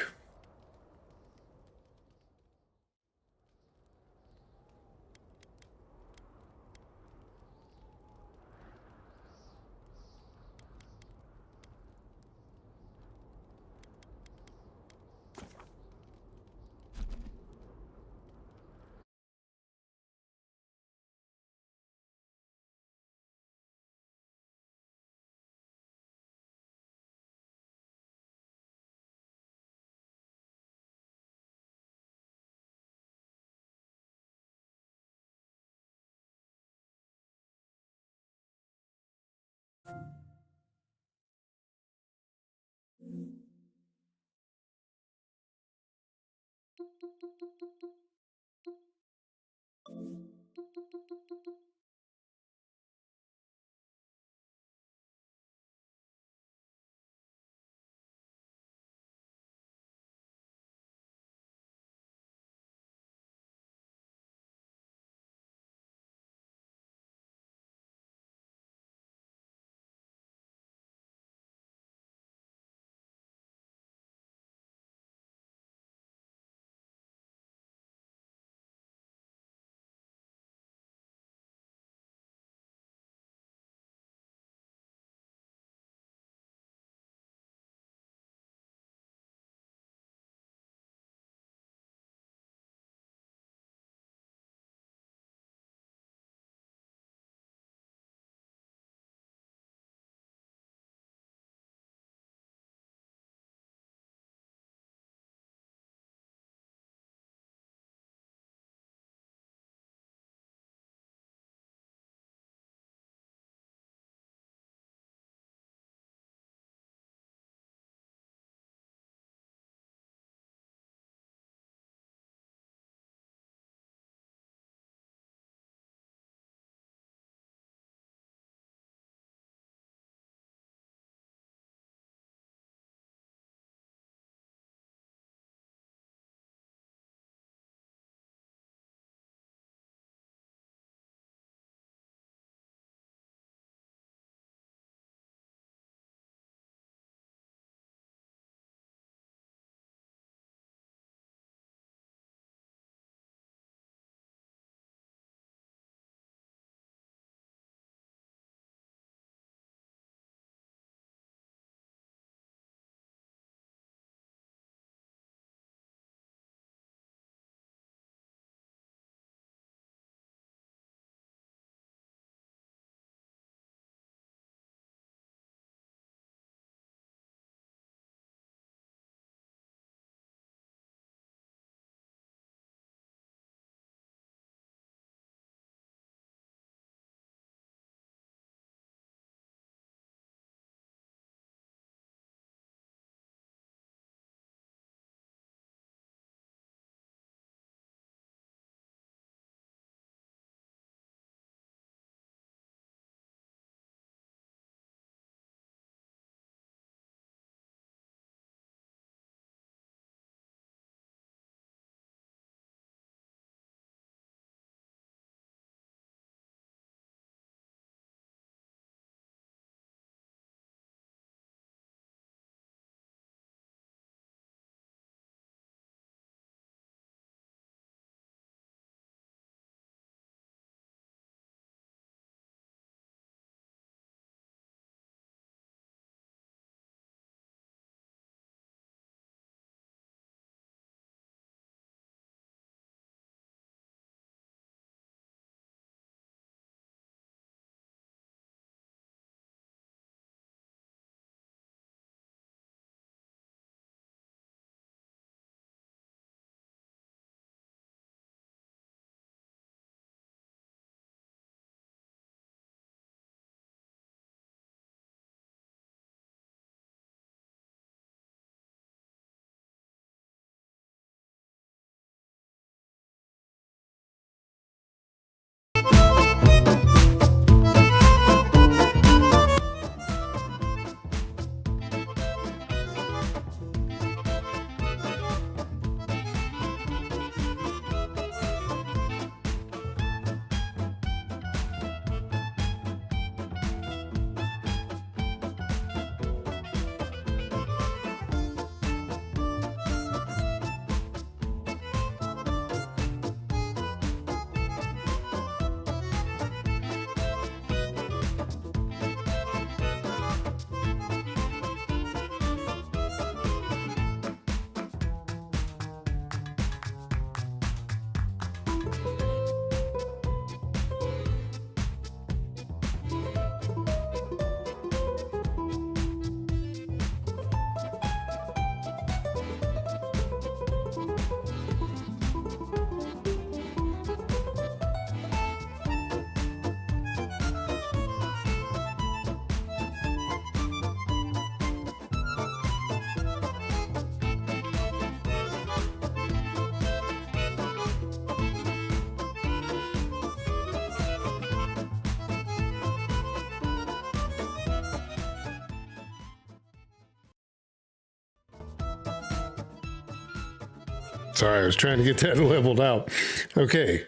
Sorry, I was trying to get that leveled out. Okay,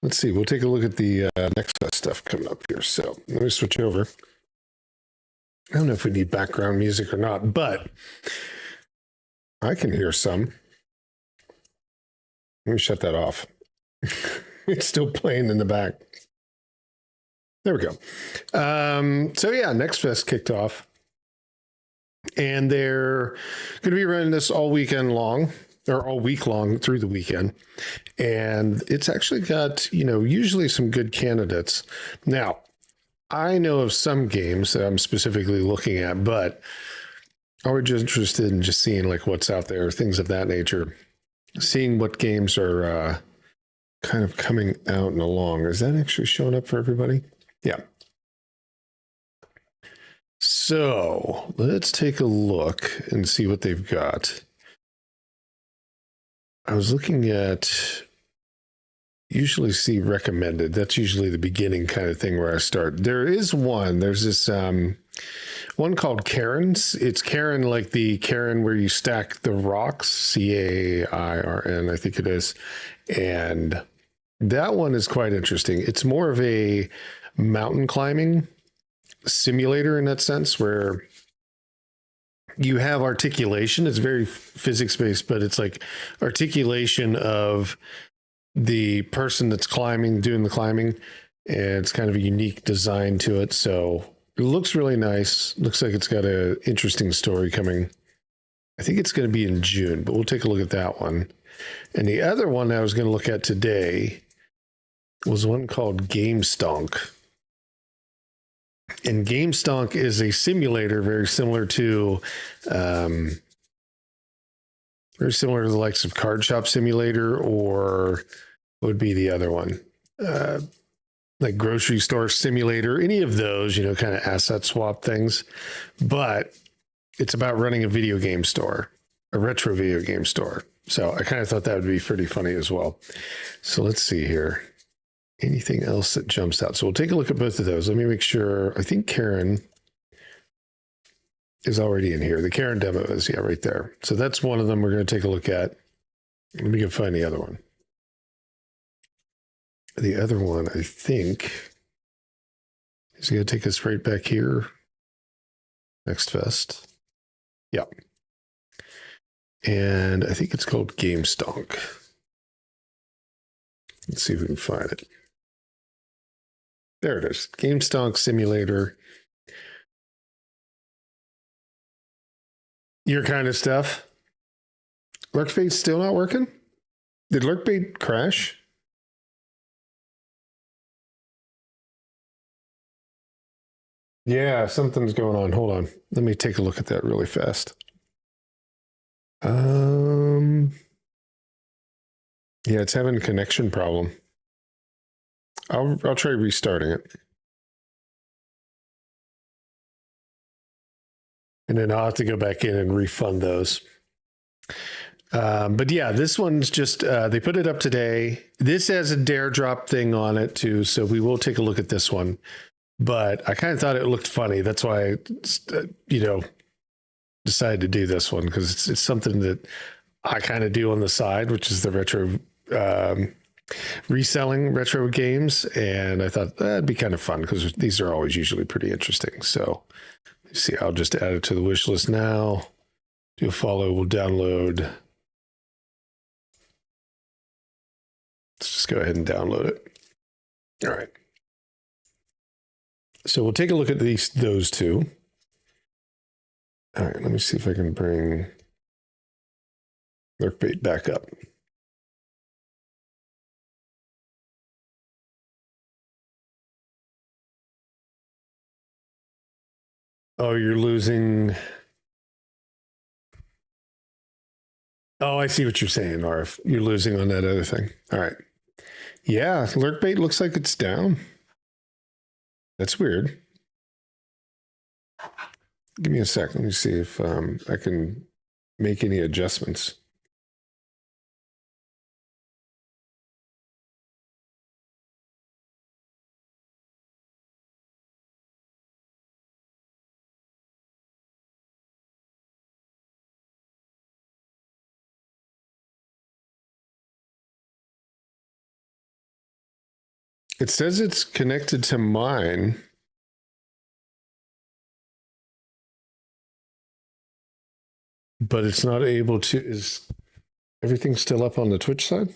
let's see. We'll take a look at the next stuff coming up here. So let me switch over. I don't know if we need background music or not, but I can hear some. Let me shut that off. It's still playing in the back. There we go. So yeah, Next Fest kicked off. And they're going to be running this all weekend long, or all week long through the weekend. And it's actually got, usually some good candidates. Now, I know of some games that I'm specifically looking at, but I was just interested in just seeing like what's out there, things of that nature. Seeing what games are kind of coming out and along. Is that actually showing up for everybody? Yeah. So let's take a look and see what they've got. I was looking at, usually see recommended. That's usually the beginning kind of thing where I start. There is one. There's this one called Karen's. It's Karen, like the Karen where you stack the rocks, Cairn, I think it is. And that one is quite interesting. It's more of a mountain climbing simulator in that sense, where you have articulation. It's very physics based, but it's like articulation of the person that's climbing, doing the climbing. And it's kind of a unique design to it. So it looks really nice. Looks like it's got an interesting story coming. I think it's going to be in June, but we'll take a look at that one. And the other one I was going to look at today was one called Game Stonk. And Game Stonk is a simulator very similar to the likes of Card Shop Simulator, or what would be the other one? Like Grocery Store Simulator, any of those, kind of asset swap things. But it's about running a video game store, a retro video game store. So I kind of thought that would be pretty funny as well. So let's see here. Anything else that jumps out? So we'll take a look at both of those. Let me make sure. I think Karen is already in here. The Karen demo is, yeah, right there. So that's one of them we're going to take a look at. Let me go find the other one. The other one, I think, is going to take us right back here. Next Fest. Yeah. And I think it's called Game Stonk. Let's see if we can find it. There it is. Game Stonk Simulator. Your kind of stuff. Lurkbait's still not working? Did Lurkbait crash? Yeah, something's going on. Hold on. Let me take a look at that really fast. Yeah, it's having a connection problem. I'll try restarting it. And then I'll have to go back in and refund those. But yeah, this one's just, they put it up today. This has a dare drop thing on it too. So we will take a look at this one. But I kind of thought it looked funny. That's why I, decided to do this one, because it's something that I kind of do on the side, which is the retro reselling retro games. And I thought that'd be kind of fun because these are always usually pretty interesting. So let's see, I'll just add it to the wish list now. Do a follow, we'll download. Let's just go ahead and download it. All right. So we'll take a look at those two. All right, let me see if I can bring Lurkbait back up. Oh, you're losing. Oh, I see what you're saying, Arf. You're losing on that other thing. All right. Yeah, Lurkbait looks like it's down. That's weird. Give me a sec. Let me see if I can make any adjustments. It says it's connected to mine. But it's not able to. Is everything still up on the Twitch side?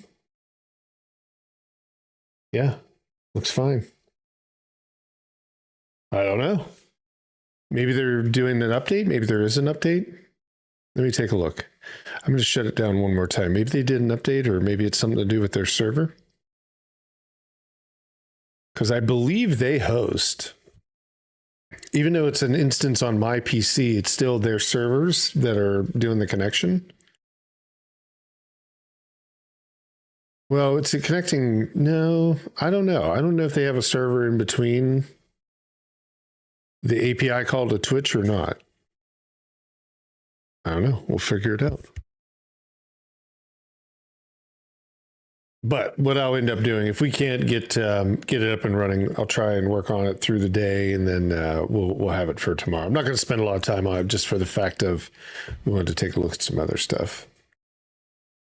Yeah, looks fine. I don't know. Maybe they're doing an update. Maybe there is an update. Let me take a look. I'm going to shut it down one more time. Maybe they did an update, or maybe it's something to do with their server. Because I believe they host. Even though it's an instance on my PC, it's still their servers that are doing the connection. Well, it's a connecting. No, I don't know. I don't know if they have a server in between the API call to Twitch or not. I don't know. We'll figure it out. But what I'll end up doing, if we can't get it up and running, I'll try and work on it through the day, and then we'll have it for tomorrow. I'm not going to spend a lot of time on it, just for the fact of we wanted to take a look at some other stuff.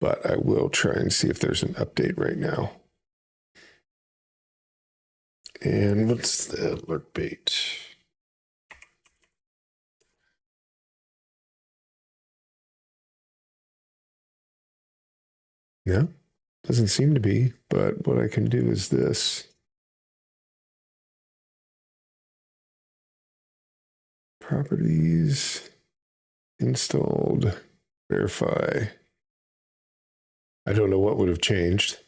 But I will try and see if there's an update right now. And what's the lurk bait? No, doesn't seem to be. But what I can do is this. Properties, installed, verify. I don't know what would have changed.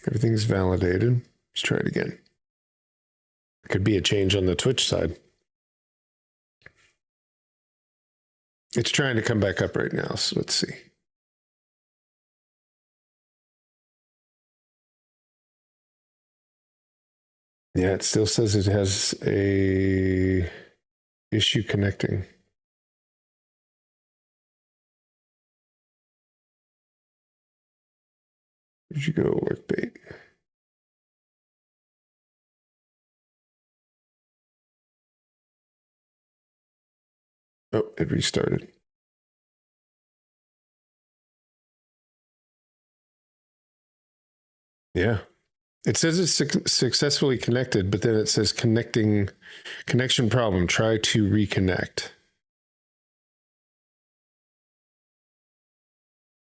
Everything's validated. Let's try it again. It could be a change on the Twitch side. It's trying to come back up right now, so let's see. Yeah, it still says it has a issue connecting. Where'd you go, workbait? Oh, it restarted. Yeah. It says it's successfully connected, but then it says connection problem. Try to reconnect.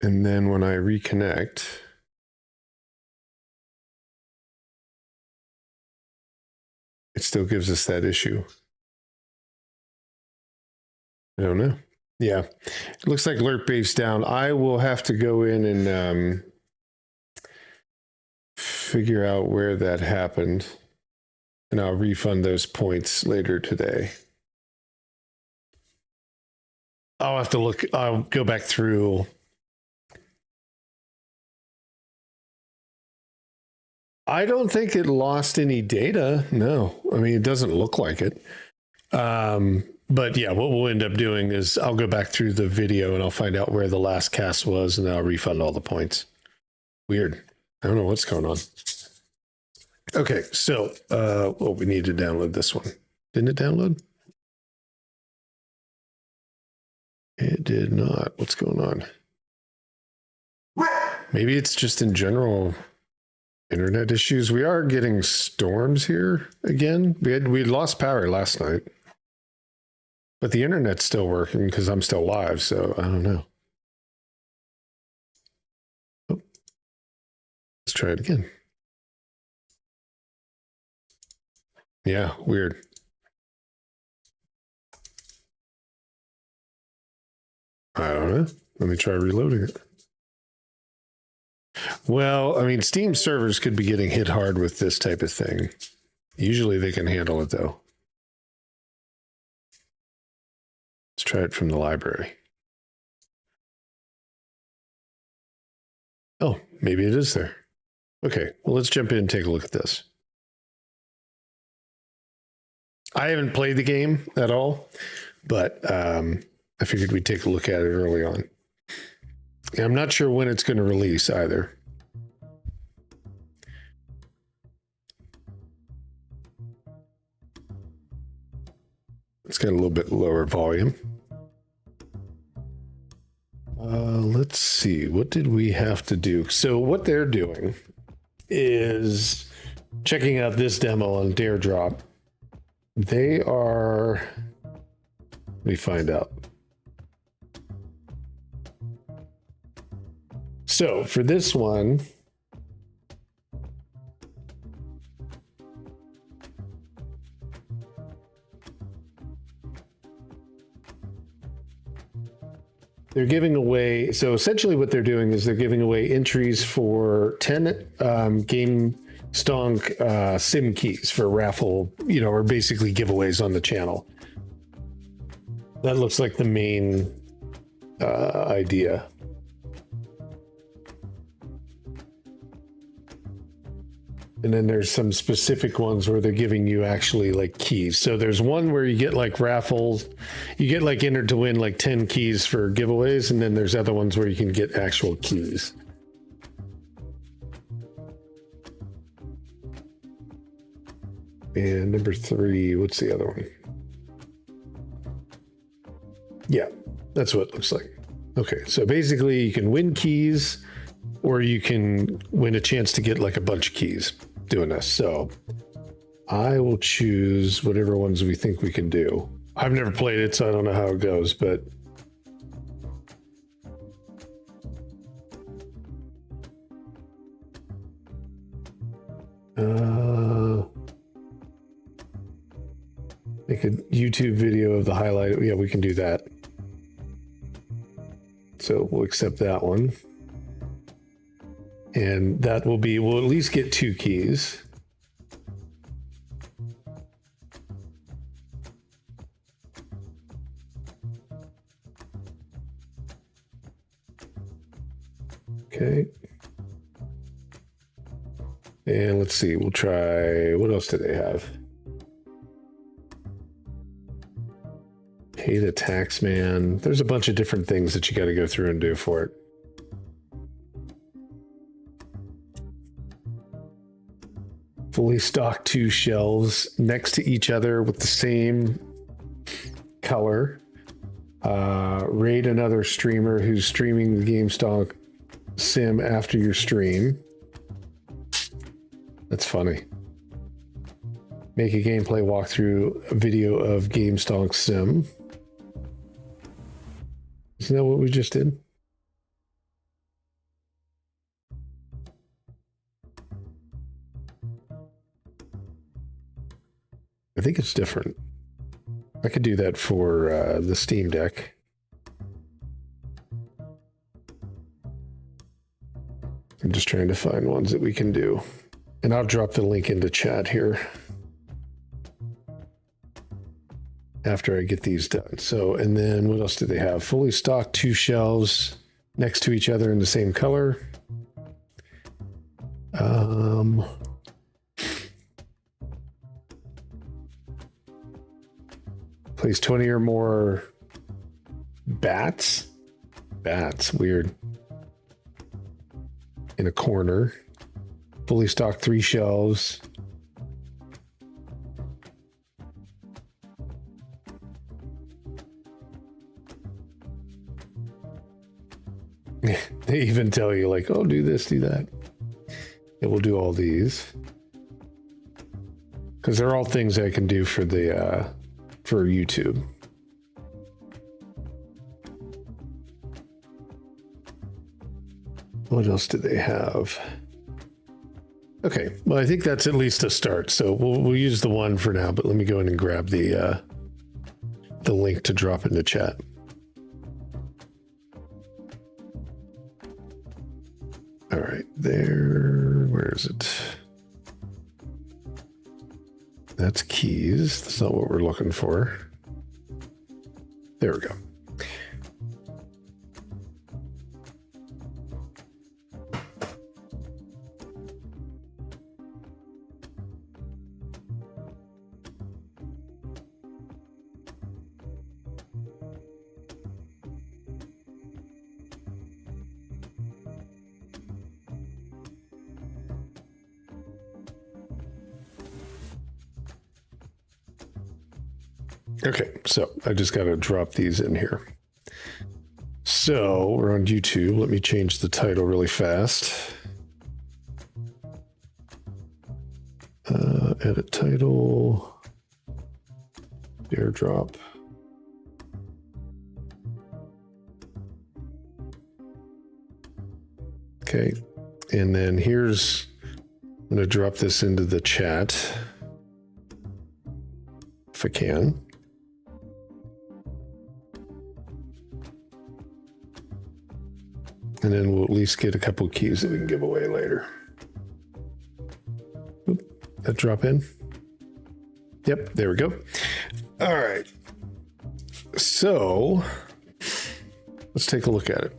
And then when I reconnect, it still gives us that issue. I don't know. Yeah. It looks like alert base down. I will have to go in and figure out where that happened, and I'll refund those points later today. I'll have to look. I'll go back through. I don't think it lost any data. No, I mean, it doesn't look like it. But yeah, what we'll end up doing is I'll go back through the video and I'll find out where the last cast was, and then I'll refund all the points. Weird. I don't know what's going on. Okay, so well, we need to download this one. Didn't it download? It did not. What's going on? Maybe it's just in general internet issues. We are getting storms here again. We lost power last night, but the internet's still working because I'm still live. So I don't know. Oh. Let's try it again. Yeah, weird. I don't know. Let me try reloading it. Well, I mean, Steam servers could be getting hit hard with this type of thing. Usually they can handle it, though. Let's try it from the library. Oh, maybe it is there. Okay, well, let's jump in and take a look at this. I haven't played the game at all, but I figured we'd take a look at it early on. And I'm not sure when it's going to release either. It's got a little bit lower volume. Let's see. What did we have to do? So what they're doing is checking out this demo on Dare Drop. They are... Let me find out. So for this one, they're giving away, so essentially what they're doing is they're giving away entries for 10 Game Stonk sim keys for raffle, or basically giveaways on the channel. That looks like the main idea. And then there's some specific ones where they're giving you actually like keys. So there's one where you get like raffles, you get like entered to win like 10 keys for giveaways. And then there's other ones where you can get actual keys. And number 3, what's the other one? Yeah, that's what it looks like. Okay, so basically you can win keys or you can win a chance to get like a bunch of keys doing this. So I will choose whatever ones we think we can do. I've never played it, so I don't know how it goes, but make a YouTube video of the highlight. Yeah, we can do that. So we'll accept that one. And that will be, we'll at least get 2 keys. Okay. And let's see, we'll try, what else do they have? Pay the tax man. There's a bunch of different things that you got to go through and do for it. Fully stocked 2 shelves next to each other with the same color. Raid another streamer who's streaming the GameStonk sim after your stream. That's funny. Make a gameplay walkthrough video of GameStonk sim. Isn't that what we just did? I think it's different. I could do that for the Steam Deck. I'm just trying to find ones that we can do. And I'll drop the link into chat here after I get these done. So, and then what else do they have? Fully stocked 2 shelves next to each other in the same color. Place 20 or more bats. Bats, weird. In a corner. Fully stocked 3 shelves. They even tell you like, oh, do this, do that. It will do all these. Because they're all things I can do for the for YouTube. What else do they have? Okay, well, I think that's at least a start. So we'll use the one for now, but let me go in and grab the link to drop in the chat. All right, there, where is it? That's keys. That's not what we're looking for. There we go. Okay, so I just got to drop these in here. So we're on YouTube. Let me change the title really fast. edit title. Airdrop. Okay, and then here's, I'm going to drop this into the chat if I can. And then we'll at least get a couple of keys that we can give away later. Oop, that drop in. Yep, there we go. All right. So let's take a look at it.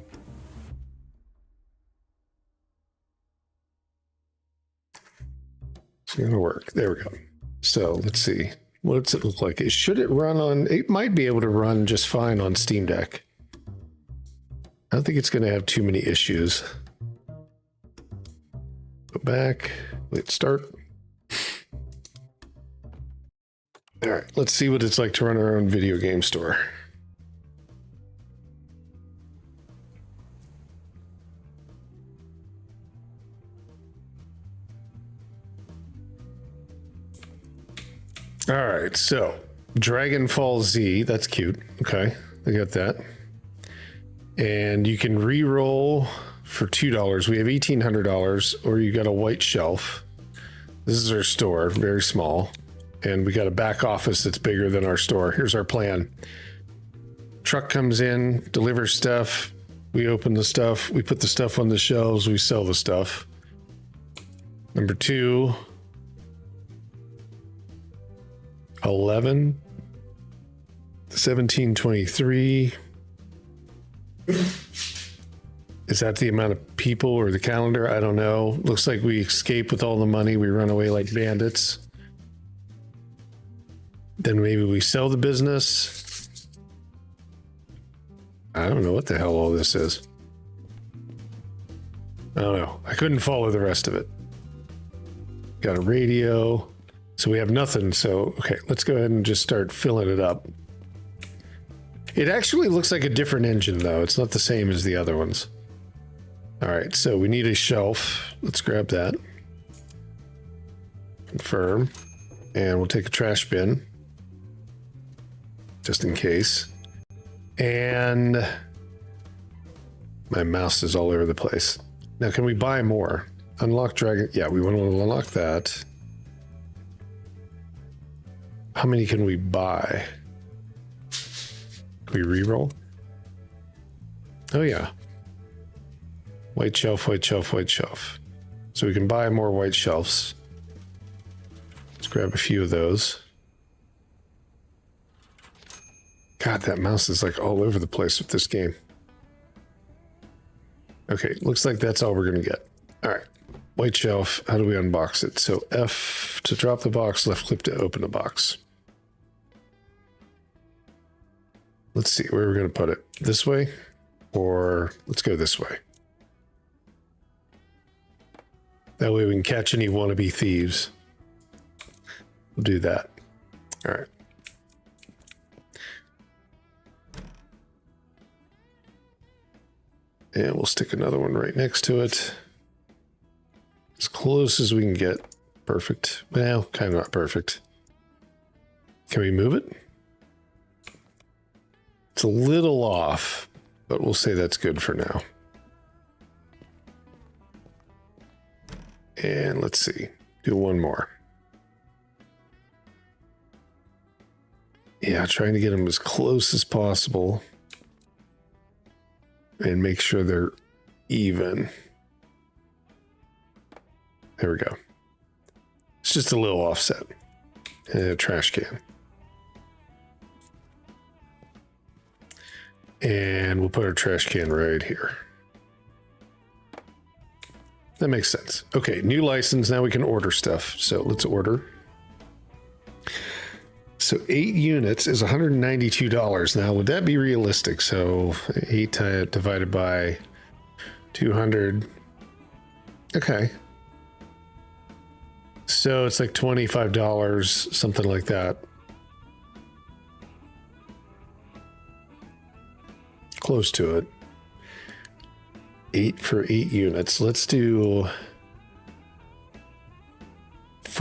It's going to work. There we go. So let's see. What does it look like? Should it run on? It might be able to run just fine on Steam Deck. I don't think it's going to have too many issues. Go back. Wait, start. All right, let's see what it's like to run our own video game store. All right, so Dragonfall Z, that's cute. Okay, I got that. And you can re-roll for $2. We have $1,800, or you got a white shelf. This is our store, very small. And we got a back office that's bigger than our store. Here's our plan. Truck comes in, delivers stuff. We open the stuff. We put the stuff on the shelves. We sell the stuff. Number 2, 11, 1723. Is that the amount of people or the calendar? I don't know. Looks like we escape with all the money. We run away like bandits. Then maybe we sell the business. I don't know what the hell all this is. I don't know. I couldn't follow the rest of it. Got a radio. So we have nothing. So, okay, let's go ahead and just start filling it up. It actually looks like a different engine, though. It's not the same as the other ones. All right, so we need a shelf. Let's grab that. Confirm. And we'll take a trash bin. Just in case. And my mouse is all over the place. Now, can we buy more? Unlock dragon. Yeah, we want to unlock that. How many can we buy? Can we re-roll? Oh, yeah. White shelf, white shelf, white shelf. So we can buy more white shelves. Let's grab a few of those. God, that mouse is like all over the place with this game. Okay, looks like that's all we're going to get. All right, white shelf. How do we unbox it? So F to drop the box, left click to open the box. Let's see where we're going to put it. This way, or let's go this way. That way we can catch any wannabe thieves. We'll do that. All right. And we'll stick another one right next to it. As close as we can get. Perfect. Well, kind of not perfect. Can we move it? It's a little off, but we'll say that's good for now. And let's see. Do one more. Yeah, trying to get them as close as possible. And make sure they're even. There we go. It's just a little offset. And a trash can. And we'll put our trash can right here. That makes sense. Okay, new license. Now we can order stuff. So let's order. So 8 units is $192. Now, would that be realistic? So 8 divided by 200. Okay. So it's like $25, something like that. Close to it. 8 for 8 units. Let's do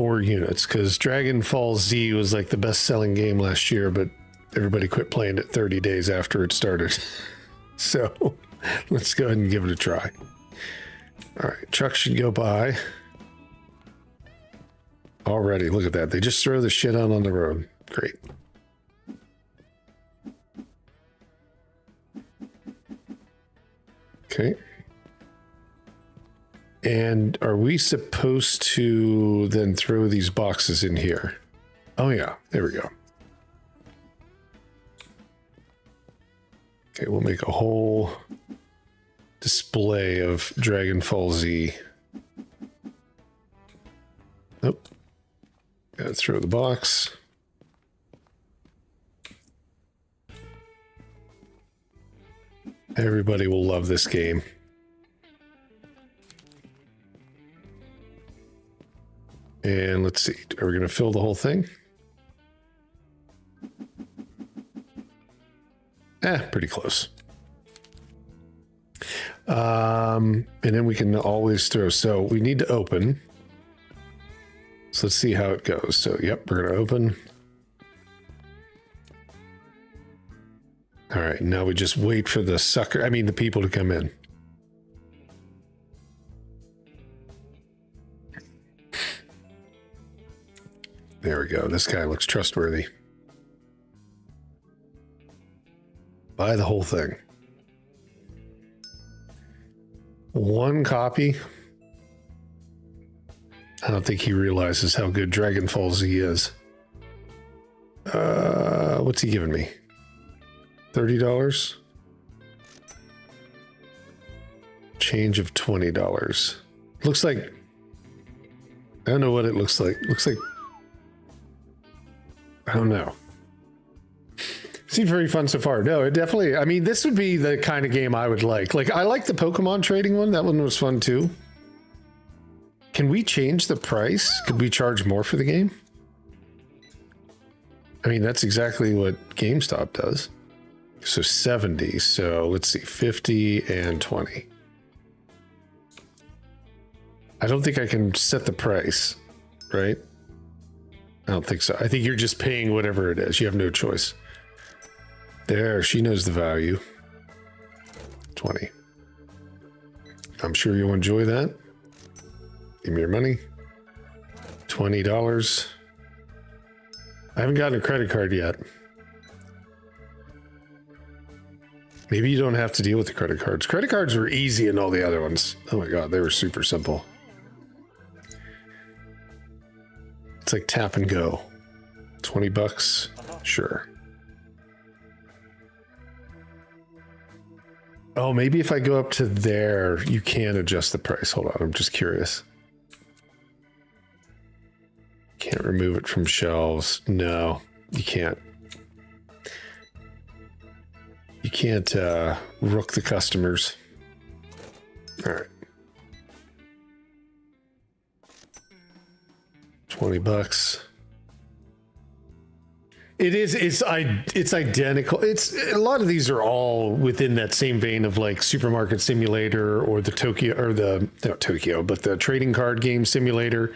4 units, because Dragon Falls Z was like the best-selling game last year, but everybody quit playing it 30 days after it started. So let's go ahead and give it a try. All right, truck should go by. Already, look at that. They just throw the shit out on the road. Great. Okay. And are we supposed to then throw these boxes in here? Oh yeah, there we go. Okay, we'll make a whole display of Dragon Fall Z. Nope. Gotta throw the box. Everybody will love this game. And let's see, are we going to fill the whole thing? Pretty close. And then we can always throw, so we need to open. So let's see how it goes. So, yep, we're going to open. All right, now we just wait for the people to come in. There we go. This guy looks trustworthy. Buy the whole thing. 1 copy. I don't think he realizes how good Dragon Fall Z is. What's he giving me? $30? Change of $20. Looks like... I don't know what it looks like. Looks like... I don't know. Seems very fun so far. No, it definitely... I mean, this would be the kind of game I would like. Like, I like the Pokemon trading one. That one was fun, too. Can we change the price? Could we charge more for the game? I mean, that's exactly what GameStop does. So 70. So let's see, 50 and 20. I don't think I can set the price, right? I don't think so. I think you're just paying whatever it is. You have no choice. There, she knows the value. 20. I'm sure you'll enjoy that. Give me your money. $20. I haven't gotten a credit card yet. Maybe you don't have to deal with the credit cards. Credit cards were easy in all the other ones. Oh my god, they were super simple. It's like tap and go. 20 bucks? Sure. Oh, maybe if I go up to there, you can adjust the price. Hold on, I'm just curious. Can't remove it from shelves. No, you can't. You can't rook the customers. All right. 20 bucks. It is, it's identical. It's a lot of these are all within that same vein of like Supermarket Simulator or the Tokyo, or the, not Tokyo, but the trading card game simulator.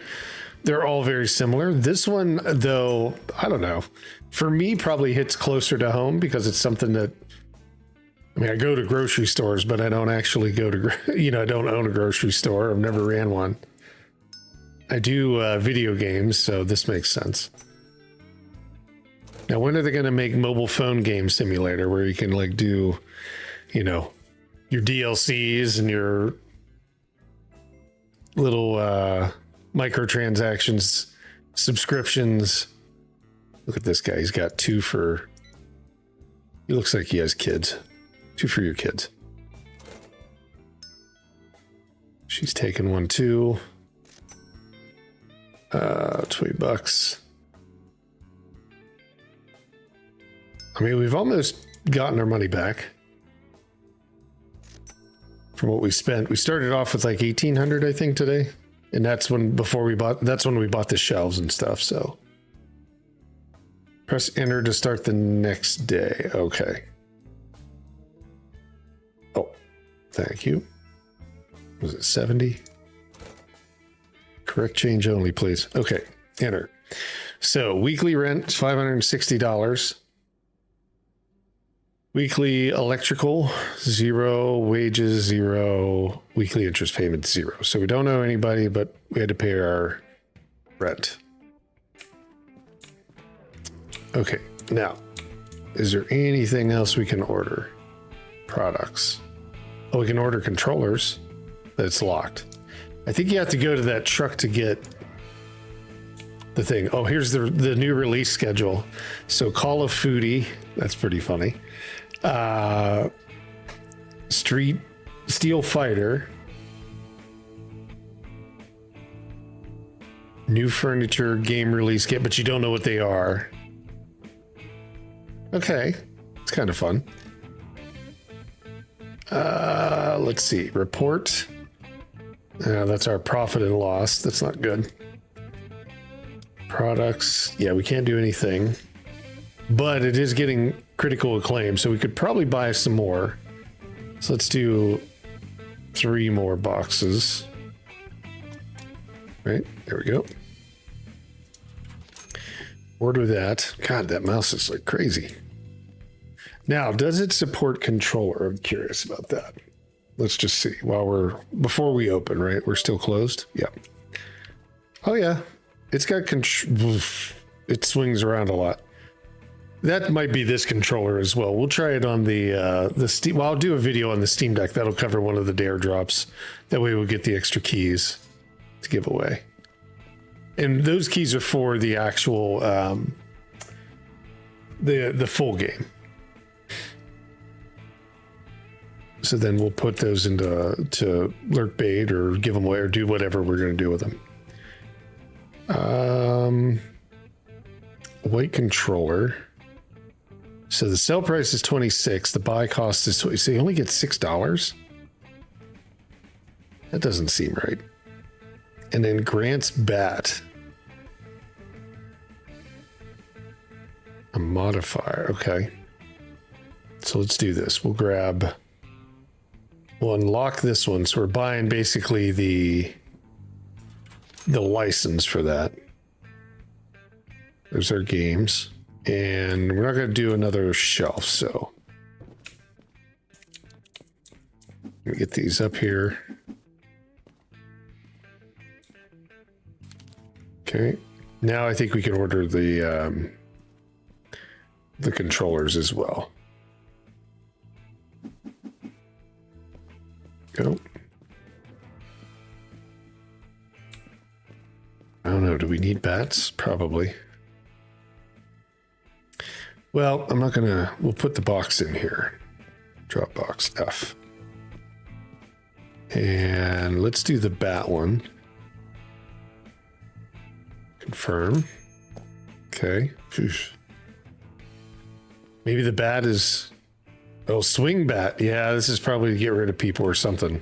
They're all very similar. This one, though, I don't know. For me, probably hits closer to home because it's something that, I mean, I go to grocery stores, but I don't actually go to, I don't own a grocery store. I've never ran one. I do video games, so this makes sense. Now, when are they going to make mobile phone game simulator where you can like do, your DLCs and your little microtransactions, subscriptions? Look at this guy. He's got 2 for, he looks like he has kids. 2 for your kids. She's taking one too. 20 bucks. I mean, we've almost gotten our money back from what we spent. We started off with like 1,800, I think, today. And that's when we bought the shelves and stuff. So press enter to start the next day. Okay. Oh, thank you. Was it 70? Correct change only, please. Okay, Enter. So weekly rent is $560. Weekly electrical, 0. Wages, 0. Weekly interest payment, 0. So we don't owe anybody, but we had to pay our rent. Okay, now, is there anything else we can order? Products. Oh, we can order controllers. That's locked. I think you have to go to that truck to get the thing. Oh, here's the new release schedule. So Call of Foodie, that's pretty funny. Street Steel Fighter. New furniture, game release kit, but you don't know what they are. Okay, it's kind of fun. Let's see. Report. That's our profit and loss. That's not good. Products. Yeah, we can't do anything. But it is getting critical acclaim, so we could probably buy some more. So let's do 3 more boxes. Right, there we go. Order that. God, that mouse is like crazy. Now, does it support controller? I'm curious about that. Let's just see before we open, right? We're still closed. Yeah. Oh yeah, it's got it swings around a lot. That might be this controller as well. We'll try it on the Steam. Well, I'll do a video on the Steam Deck. That'll cover one of the dare drops. That way we'll get the extra keys to give away. And those keys are for the actual the full game. So then we'll put those into lurk bait or give them away or do whatever we're going to do with them. White controller. So the sell price is $26. The buy cost is $20. So you only get $6? That doesn't seem right. And then Grant's bat. A modifier. Okay. So let's do this. We'll unlock this one. So we're buying basically the license for that. There's our games. And we're not going to do another shelf, so let me get these up here. Okay. Now I think we can order the controllers as well. Go. I don't know. Do we need bats? Probably. Well, I'm not gonna, we'll put the box in here. Dropbox F. And let's do the bat one. Confirm. Okay. Pheesh. Maybe the bat is, oh, swing bat. Yeah, this is probably to get rid of people or something.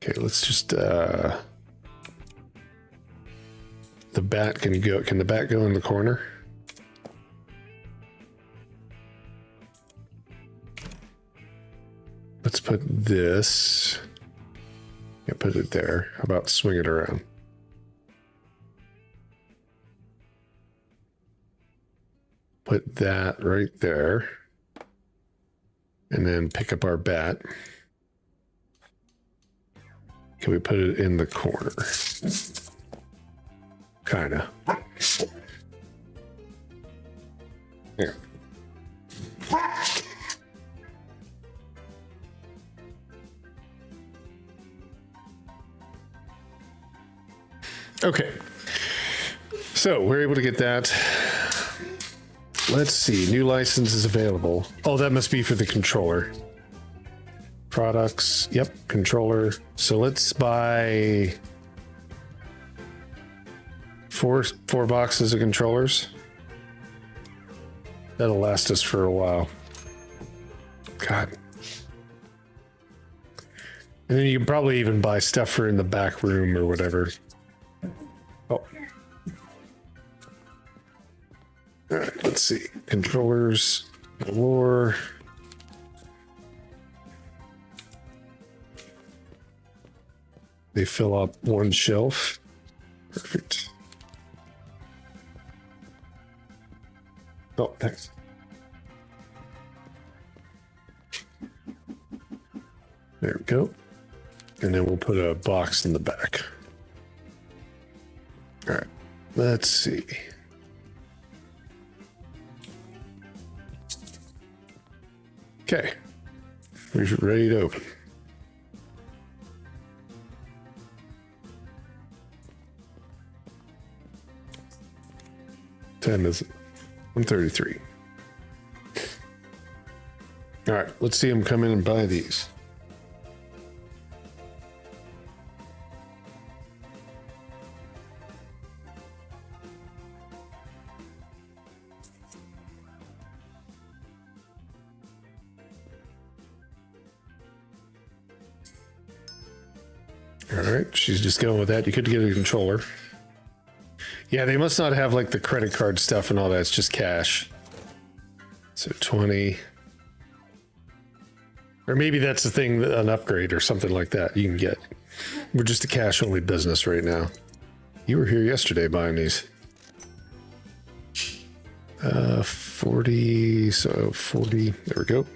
Okay, let's just, the bat can the bat go in the corner? Let's put this. Yeah, put it there. How about swing it around? Put that right there. And then pick up our bat. Can we put it in the corner? Kinda. Here. Okay, so we're able to get that. Let's see, new license is available. Oh, that must be for the controller. Products, yep, controller. So let's buy four boxes of controllers. That'll last us for a while. God. And then you can probably even buy stuff for in the back room or whatever. Oh. All right, let's see. Controllers, galore. They fill up one shelf. Perfect. Oh, thanks. There we go. And then we'll put a box in the back. All right, let's see. Okay, we're ready to open. Ten is 133. All right, let's see them come in and buy these. All right, she's just going with that. You could get a controller. Yeah, they must not have like the credit card stuff and all that. It's just cash. So 20. Or maybe that's the thing, an upgrade or something like that you can get. We're just a cash only business right now. You were here yesterday buying these. 40, so 40, there we go.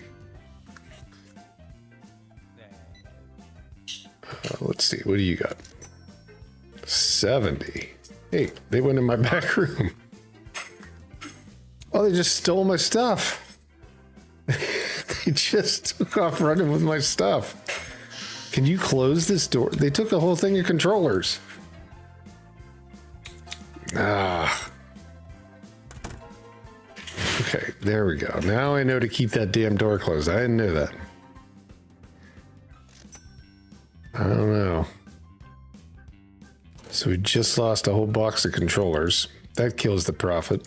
Let's see, what do you got? 70. Hey, they went in my back room. Oh, they just stole my stuff. They just took off running with my stuff. Can you close this door? They took a whole thing of controllers. Ah. Okay, there we go. Now I know to keep that damn door closed. I didn't know that. I don't know. So we just lost a whole box of controllers. That kills the profit.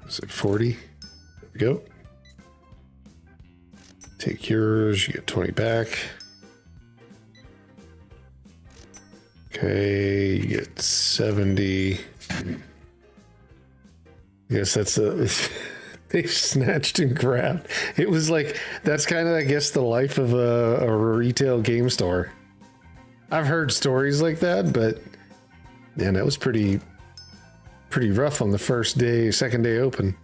Is it 40? There we go. Take yours, you get 20 back. Okay, you get 70. Yes, that's a... They snatched and grabbed. It was like, that's kind of, I guess, the life of a retail game store. I've heard stories like that, but man, that was pretty rough on the first day, second day open.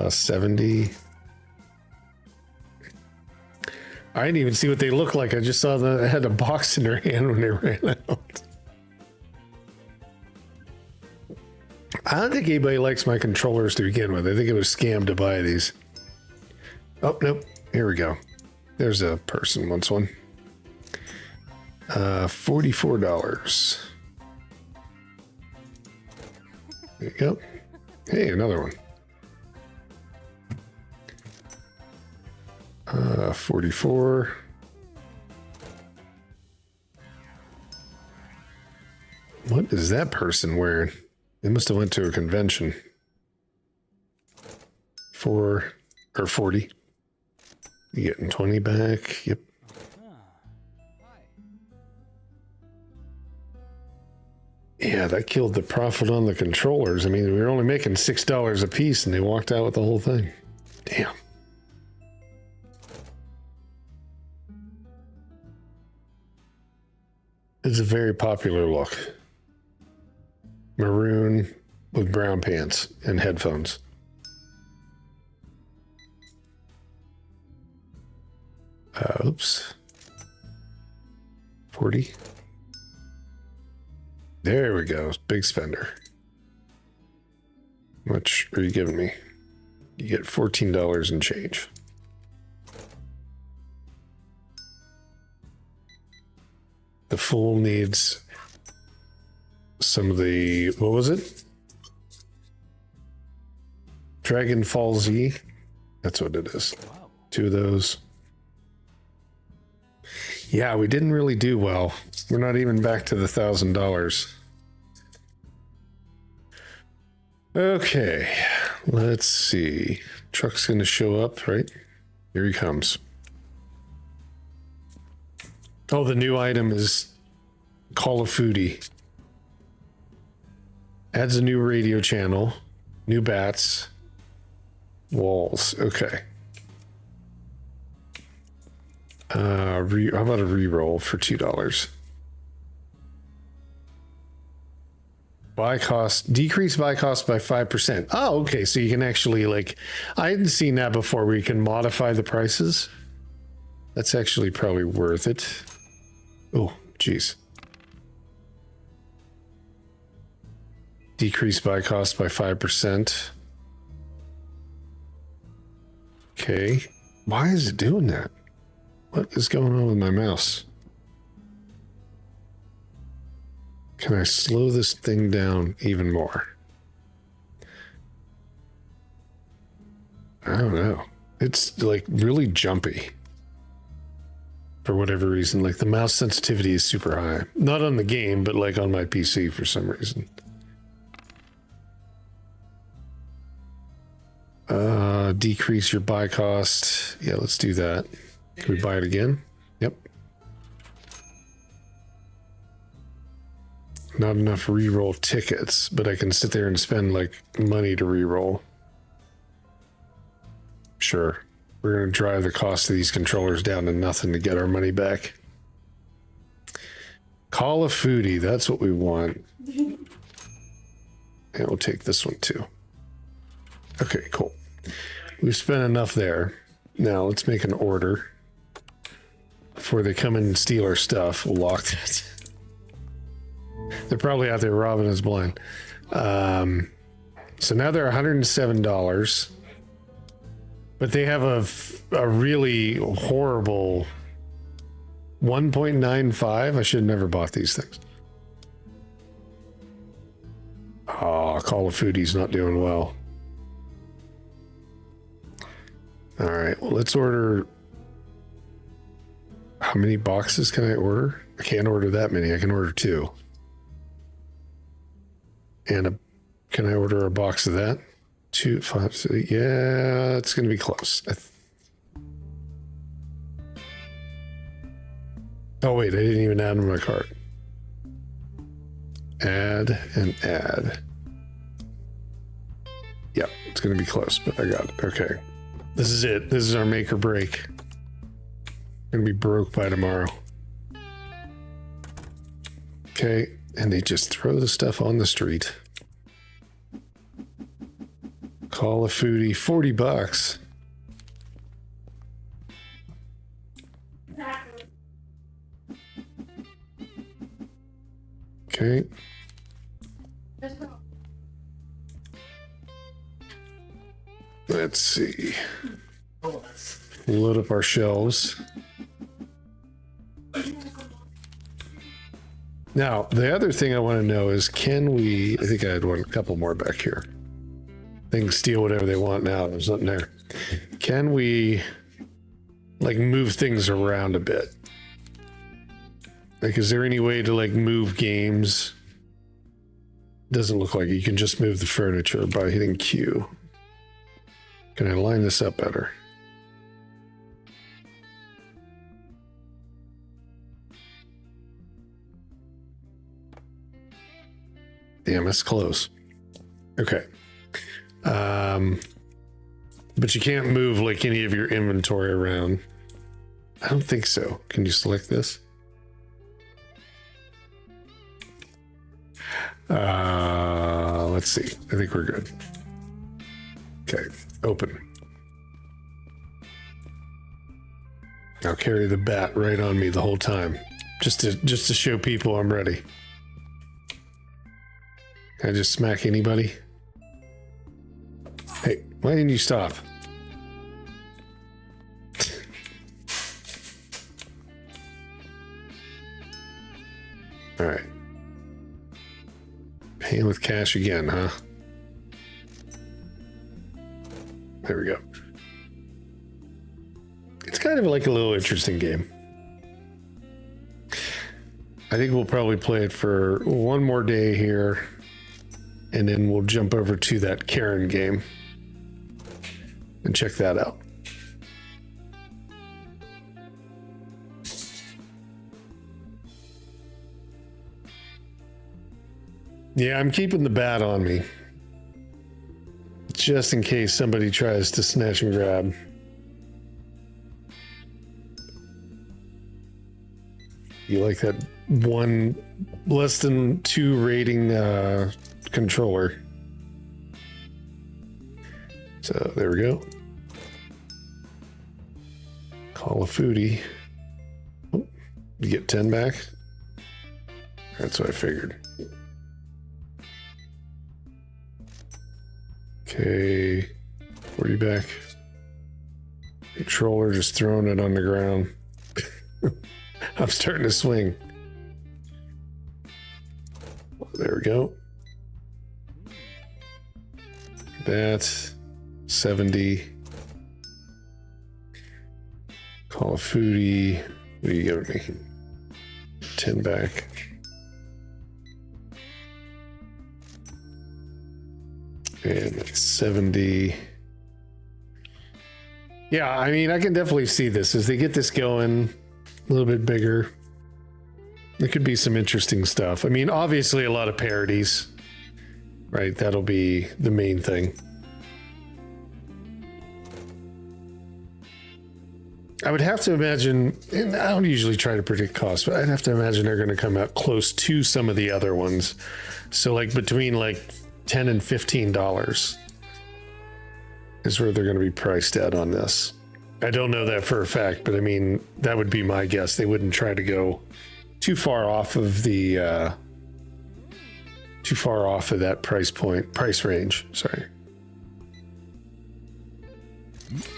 70. I didn't even see what they looked like. I just saw they had a box in their hand when they ran out. I don't think anybody likes my controllers to begin with. I think it was scam to buy these. Oh, nope. Here we go. There's a person wants one. $44. There you go. Hey, another one. 44. What is that person wearing? They must have went to a convention. 4 or 40. You getting 20 back? Yep. Yeah, that killed the profit on the controllers. I mean, we were only making $6 a piece and they walked out with the whole thing. Damn. It's a very popular look. Maroon with brown pants and headphones. Oops. 40. There we go. Big spender. How much are you giving me? You get $14 and change. The fool needs some of the, what was it? Dragonfall Z. That's what it is. Wow. 2 of those. Yeah, we didn't really do well. We're not even back to the $1,000. Okay, let's see. Truck's gonna show up, right? Here he comes. Oh, the new item is Call of Foodie. Adds a new radio channel, new bats, walls. Okay. How about a reroll for $2? Buy cost, decrease buy cost by 5%. Oh, okay. So you can actually, like, I hadn't seen that before where you can modify the prices. That's actually probably worth it. Oh, geez. Decrease buy cost by 5%. Okay. Why is it doing that? What is going on with my mouse? Can I slow this thing down even more? I don't know. It's like really jumpy. For whatever reason, like the mouse sensitivity is super high. Not on the game, but like on my PC for some reason. Decrease your buy cost. Yeah, let's do that. Can we buy it again? Yep. Not enough reroll tickets, but I can sit there and spend like money to reroll. Sure. We're going to drive the cost of these controllers down to nothing to get our money back. Call of Foodie, that's what we want. And we'll take this one too. Okay, cool. We've spent enough there. Now let's make an order. Before they come in and steal our stuff, we'll lock that. They're probably out there robbing us blind. So now they're $107. But they have a really horrible 1.95. I should have never bought these things. Oh, Call of Foodie's not doing well. All right, well, let's order. How many boxes can I order? I can't order that many. I can order 2. And can I order a box of that? 2, 5, 6. Yeah, it's going to be close. Oh, wait, I didn't even add them to my cart. Add and add. Yep, it's going to be close, but I got it. Okay. This is it. This is our make or break. Gonna be broke by tomorrow. Okay, and they just throw the stuff on the street. Call of Foodie, $40. Okay. Let's see. Load up our shelves. Now, the other thing I want to know is, can we, I think I had a couple more back here. They can steal whatever they want now. There's nothing there. Can we, like, move things around a bit? Like, is there any way to, like, move games? Doesn't look like it. You can just move the furniture by hitting Q. Can I line this up better? Damn, it's close. Okay. But you can't move like any of your inventory around. I don't think so. Can you select this? Let's see. I think we're good. Okay, open. I'll carry the bat right on me the whole time, just to show people I'm ready. Can I just smack anybody? Hey, why didn't you stop? All right. Paying with cash again, huh? There we go. It's kind of like a little interesting game. I think we'll probably play it for one more day here, and then we'll jump over to that Karen game and check that out. Yeah, I'm keeping the bat on me, just in case somebody tries to snatch and grab. You like that one less than 2 rating controller. So there we go. Call of Foodie. Oh, you get 10 back. That's what I figured. Okay, 40 back. Controller just throwing it on the ground. I'm starting to swing. There we go. That's 70. Call of Foodie. What do you give me? 10 back. And that's 70. Yeah, I mean, I can definitely see this as they get this going a little bit bigger. There could be some interesting stuff. I mean, obviously a lot of parodies, right? That'll be the main thing. I would have to imagine, and I don't usually try to predict costs, but I'd have to imagine they're going to come out close to some of the other ones. So like between like $10 and $15 is where they're going to be priced at on this. I don't know that for a fact, but I mean, that would be my guess. They wouldn't try to go too far off of the, that price range. Sorry.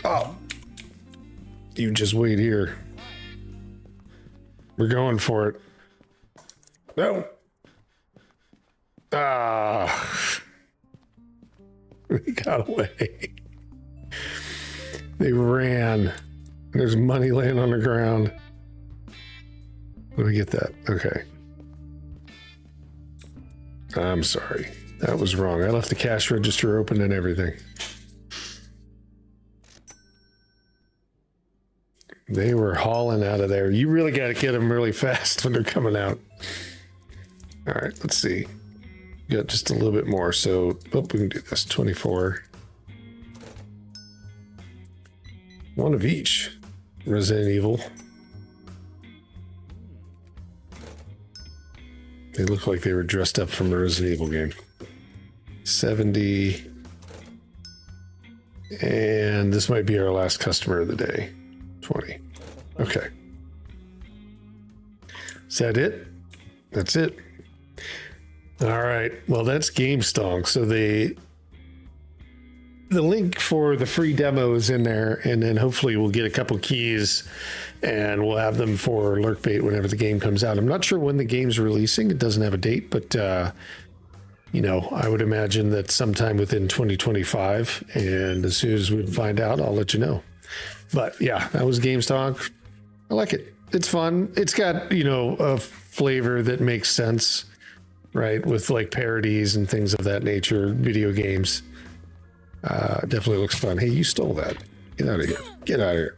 Oh, you just wait here. We're going for it. No. Ah. They got away. They ran. There's money laying on the ground. Let me get that. Okay. I'm sorry. That was wrong. I left the cash register open and everything. They were hauling out of there. You really got to get them really fast when they're coming out. All right, let's see. Got just a little bit more. So, we can do this. 24. One of each. Resident Evil. They look like they were dressed up from a Resident Evil game. 70. And this might be our last customer of the day. 20. Okay. Is that it? That's it. All right. Well, that's GameStonk. So the link for the free demo is in there, and then hopefully we'll get a couple keys and we'll have them for lurk bait whenever the game comes out. I'm not sure when the game's releasing. It doesn't have a date, but you know, I would imagine that sometime within 2025, and as soon as we find out, I'll let you know. But yeah, that was GameStonk. I like it. It's fun. It's got, you know, a flavor that makes sense, right? With like parodies and things of that nature, video games. Definitely looks fun. Hey, you stole that. Get out of here. Get out of here.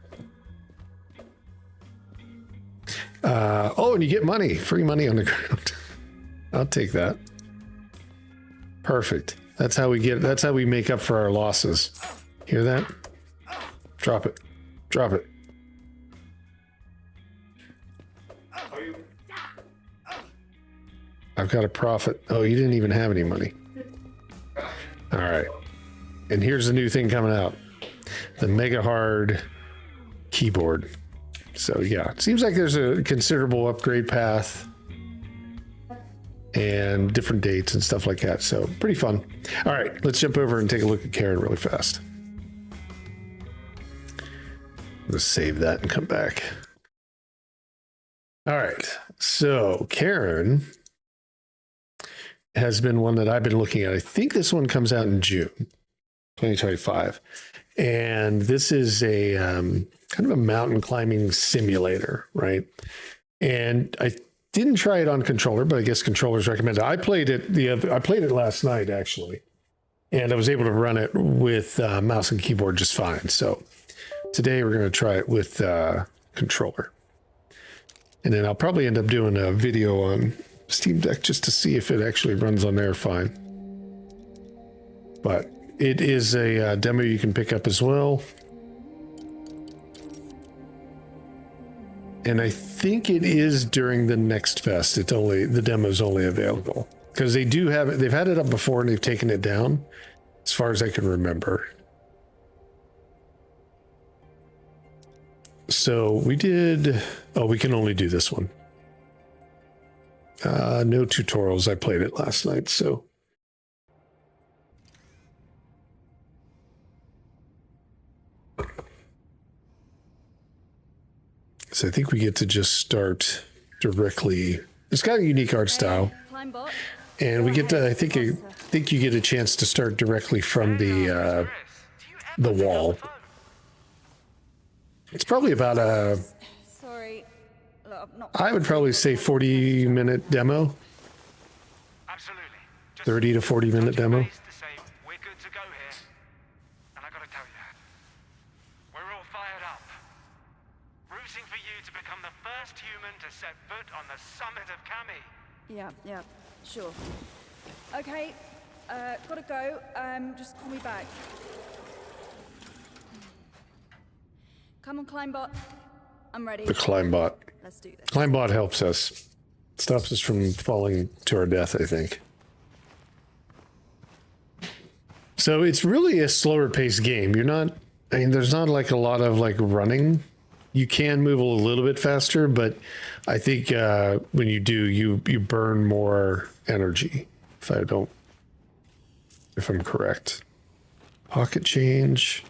Oh, and you get money. Free money on the ground. I'll take that. Perfect. That's how we make up for our losses. Hear that? Drop it. Drop it. I've got a profit. Oh, you didn't even have any money. All right. And here's the new thing coming out. The Mega Hard keyboard. So yeah, it seems like there's a considerable upgrade path and different dates and stuff like that. So pretty fun. All right, let's jump over and take a look at Karen really fast. Let's save that and come back. All right, so Karen has been one that I've been looking at. I think this one comes out in June 2025. And this is a kind of a mountain climbing simulator, right? And I didn't try it on controller, but I guess controllers recommended. I played it last night actually, and I was able to run it with mouse and keyboard just fine. So today we're going to try it with controller, and then I'll probably end up doing a video on Steam Deck just to see if it actually runs on there fine. But it is a demo you can pick up as well. And I think think it is during the next fest. It's only the demo's only available because they do have it. They've had it up before and they've taken it down, as far as I can remember. So we did. Oh, we can only do this one. No tutorials. I played it last night, so. So I think we get to just start directly. It's got a unique art style, and we get to. I think you get a chance to start directly from the wall. It's probably about a. Sorry, I would probably say 40-minute demo. Absolutely. 30 to 40-minute demo. We're good to go here. And I gotta tell you, we're all fired up. Rooting for you to become the first human to set foot on the summit of Kami. Yeah, sure. Okay, gotta go. Just call me back. Come on, Climbot. I'm ready. The Climbot. Let's do this. Climbot helps us. Stops us from falling to our death, I think. So it's really a slower paced game. You're not, I mean, there's not like a lot of like running. You can move a little bit faster, but I think when you do, you burn more energy. If I'm correct. Pocket change.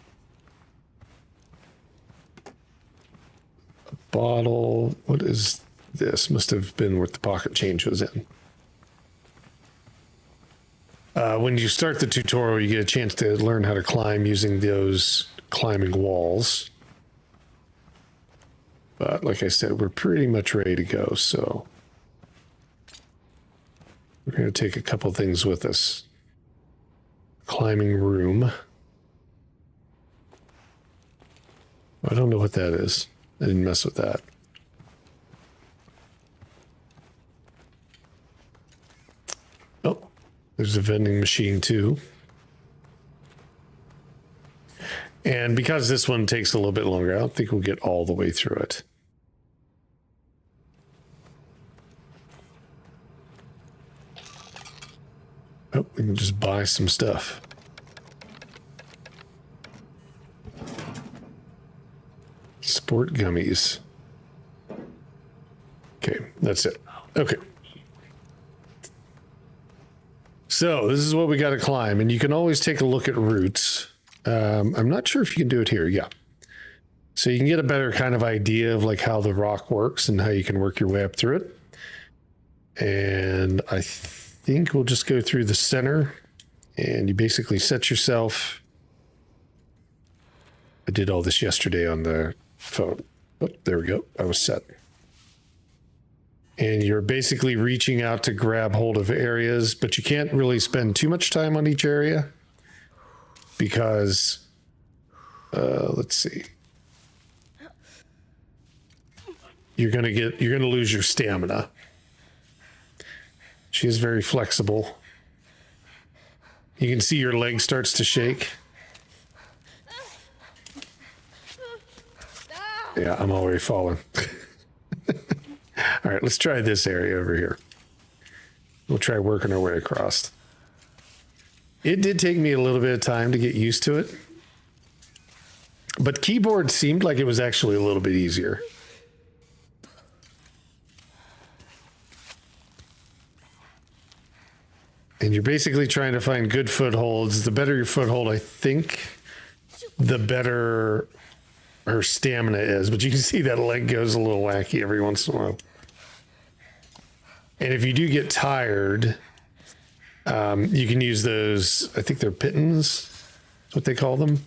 A bottle. What is this? Must have been what the pocket change was in. When you start the tutorial, you get a chance to learn how to climb using those climbing walls. But like I said, we're pretty much ready to go, so we're going to take a couple things with us. Climbing room. I don't know what that is. I didn't mess with that. Oh, there's a vending machine too. And because this one takes a little bit longer, I don't think we'll get all the way through it. Oh, we can just buy some stuff. Sport gummies. Okay, that's it. Okay. So this is what we got to climb, and you can always take a look at routes. I'm not sure if you can do it here. Yeah. So you can get a better kind of idea of like how the rock works and how you can work your way up through it. And I think we'll just go through the center, and you basically set yourself. I did all this yesterday on the phone. Oh, there we go. I was set. And you're basically reaching out to grab hold of areas, but you can't really spend too much time on each area because, let's see. You're going to lose your stamina. She is very flexible. You can see your leg starts to shake. Yeah, I'm already falling. All right, let's try this area over here. We'll try working our way across. It did take me a little bit of time to get used to it, but keyboard seemed like it was actually a little bit easier. And you're basically trying to find good footholds. The better your foothold, I think, the better her stamina is. But you can see that leg goes a little wacky every once in a while. And if you do get tired, you can use those, I think they're pittons, that's what they call them.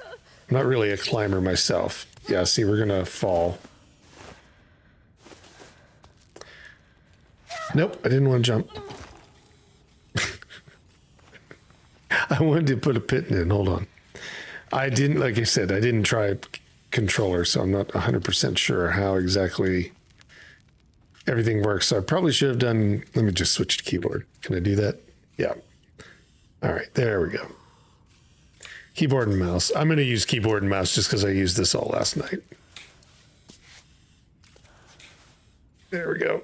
I'm not really a climber myself. Yeah, see, we're going to fall. Nope, I didn't want to jump. I wanted to put a pitton in, hold on. I didn't, like I said, I didn't try controller, so I'm not 100% sure how exactly everything works. So I probably should have done, let me just switch to keyboard. Can I do that? Yeah. All right, there we go. Keyboard and mouse. I'm going to use keyboard and mouse just because I used this all last night. There we go.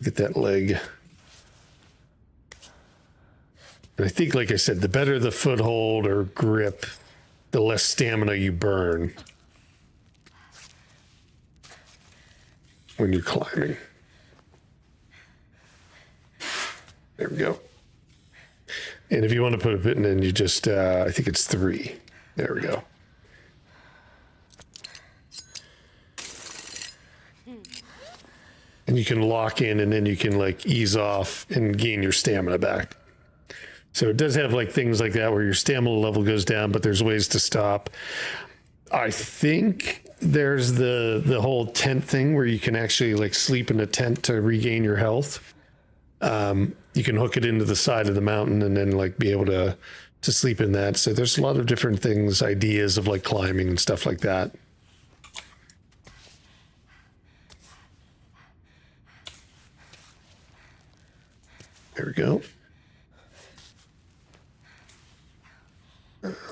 Get that leg. And I think, like I said, the better the foothold or grip, the less stamina you burn when you're climbing. There we go. And if you want to put a bit in, you just, I think it's 3. There we go. And you can lock in and then you can like ease off and gain your stamina back. So it does have like things like that where your stamina level goes down, but there's ways to stop. I think there's the whole tent thing where you can actually like sleep in a tent to regain your health. You can hook it into the side of the mountain and then like be able to sleep in that. So there's a lot of different things, ideas of like climbing and stuff like that. There we go.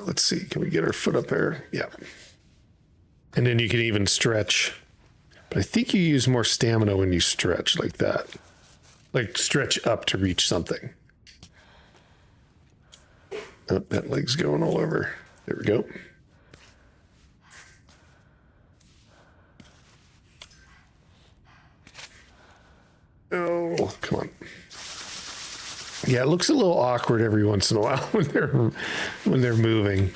Let's see, can we get our foot up there? Yeah. And then you can even stretch. But I think you use more stamina when you stretch like that. Like stretch up to reach something. Oh, that leg's going all over. There we go. Oh, come on. Yeah, it looks a little awkward every once in a while when they're moving.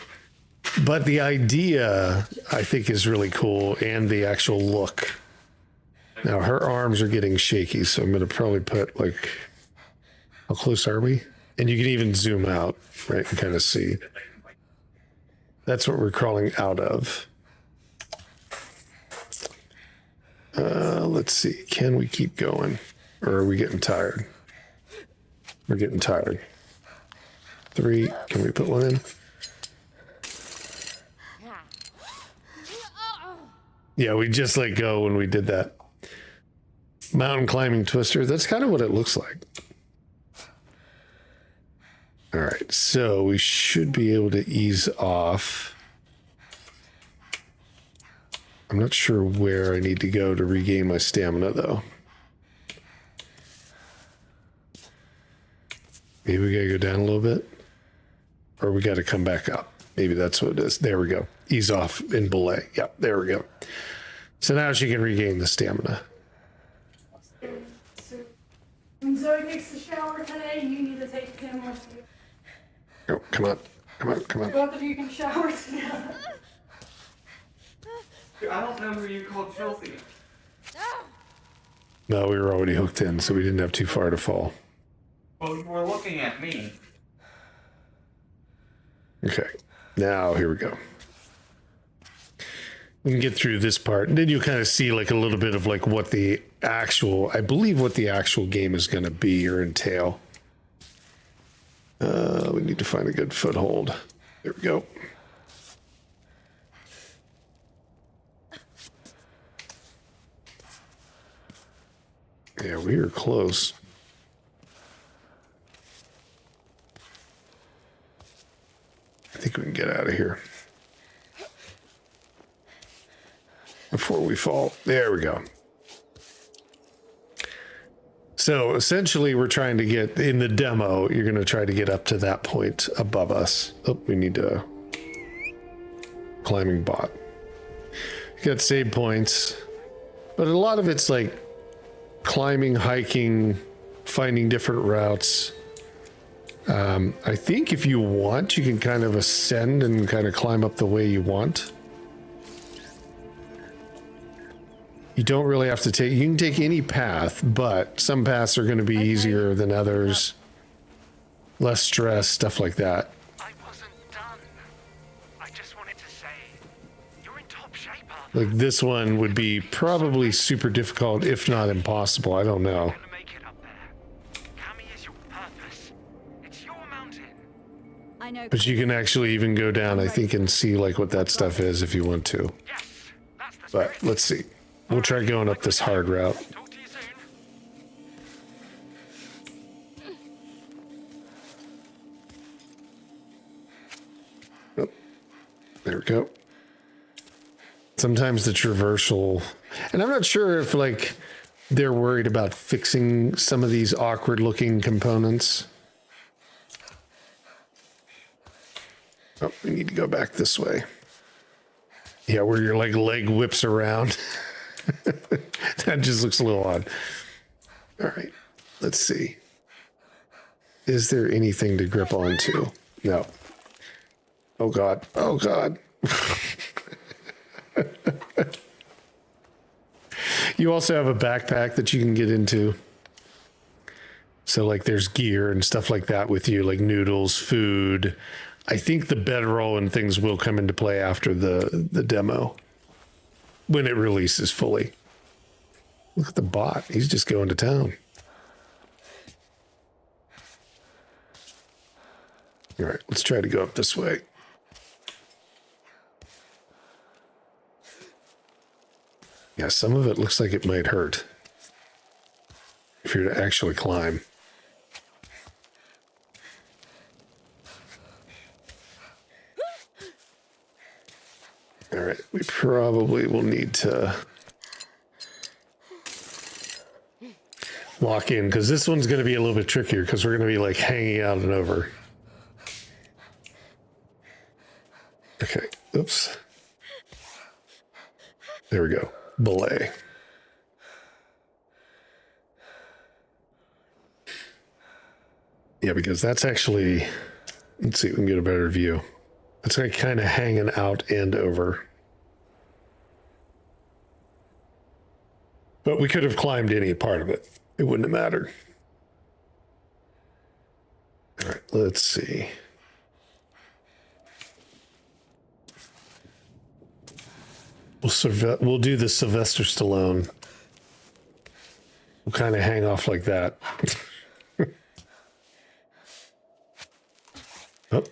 But the idea, I think, is really cool, and the actual look. Now, her arms are getting shaky, so I'm going to probably put, like, how close are we? And you can even zoom out, right, and kind of see. That's what we're crawling out of. Let's see. Can we keep going? Or are we getting tired? We're getting tired. 3. Can we put 1 in? Yeah, we just let go when we did that. Mountain climbing twister. That's kind of what it looks like. All right, so we should be able to ease off. I'm not sure where I need to go to regain my stamina, though. Maybe we gotta go down a little bit, or we gotta come back up. Maybe that's what it is. There we go. Ease off in belay. Yep, there we go. So now she can regain the stamina. When Zoe takes the shower today, you need to take the camera. Oh, come on. Come on, come on. Both of you can shower together. Dude, I don't know who you called filthy. No, we were already hooked in, so we didn't have too far to fall. Well, you were looking at me. Okay, now here we go. We can get through this part, and then you'll kind of see like a little bit of like what the actual, I believe what the actual game is going to be or entail. We need to find a good foothold. There we go. Yeah, we are close. I think we can get out of here before we fall. There we go. So essentially we're trying to get, in the demo, you're going to try to get up to that point above us. Oh, we need a climbing bot. You got save points, but a lot of it's like climbing, hiking, finding different routes. I think if you want, you can kind of ascend and kind of climb up the way you want. You don't really have to take, you can take any path, but some paths are going to be easier than others. Less stress, stuff like that. I wasn't done. I just wanted to say, you're in top shape, Arthur. Like this one would be probably super difficult, if not impossible. I don't know. I know. But you can actually even go down, I think, and see like what that stuff is if you want to. But let's see. We'll try going up this hard route. Oh, there we go. Sometimes the traversal, And I'm not sure if like they're worried about fixing some of these awkward looking components. Oh, we need to go back this way. Yeah, where your like leg whips around. That just looks a little odd. All right, let's see. Is there anything to grip onto? No. Oh God. Oh God. You also have a backpack that you can get into. So like there's gear and stuff like that with you, like noodles, food. I think the bedroll and things will come into play after the demo when it releases fully. Look at the bot. He's just going to town. All right, let's try to go up this way. Yeah, some of it looks like it might hurt if you're to actually climb. All right, we probably will need to lock in because this one's going to be a little bit trickier because we're going to be like hanging out and over. Okay, oops. There we go. Belay. Yeah, because that's actually, let's see if we can get a better view. It's like kind of hanging out and over. But we could have climbed any part of it. It wouldn't have mattered. All right, let's see. We'll do the Sylvester Stallone. We'll kind of hang off like that. Oh.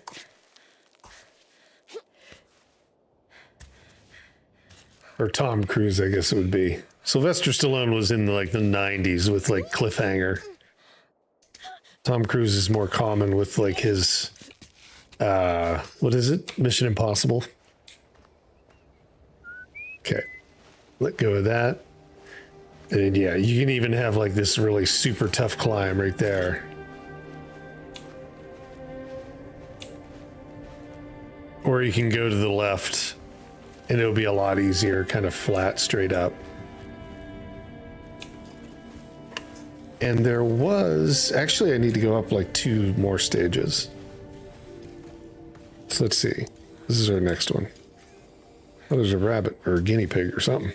Or Tom Cruise, I guess it would be. Sylvester Stallone was in like the 90s with like Cliffhanger. Tom Cruise is more common with like his, what is it? Mission Impossible. Okay, let go of that. And yeah, you can even have like this really super tough climb right there. Or you can go to the left and it'll be a lot easier, kind of flat, straight up. And there was, actually I need to go up like 2 more stages. So let's see, this is our next one. Oh, there's a rabbit or a guinea pig or something.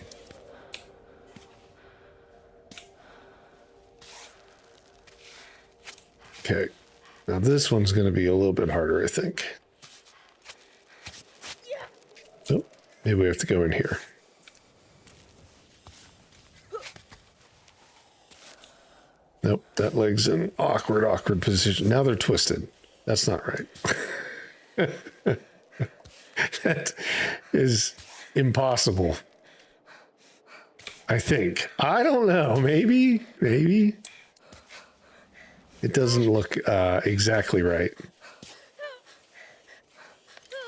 Okay, now this one's going to be a little bit harder, I think. Oh, maybe we have to go in here. Nope, that leg's in awkward position. Now they're twisted. That's not right. That is impossible. I think. I don't know. Maybe. It doesn't look exactly right.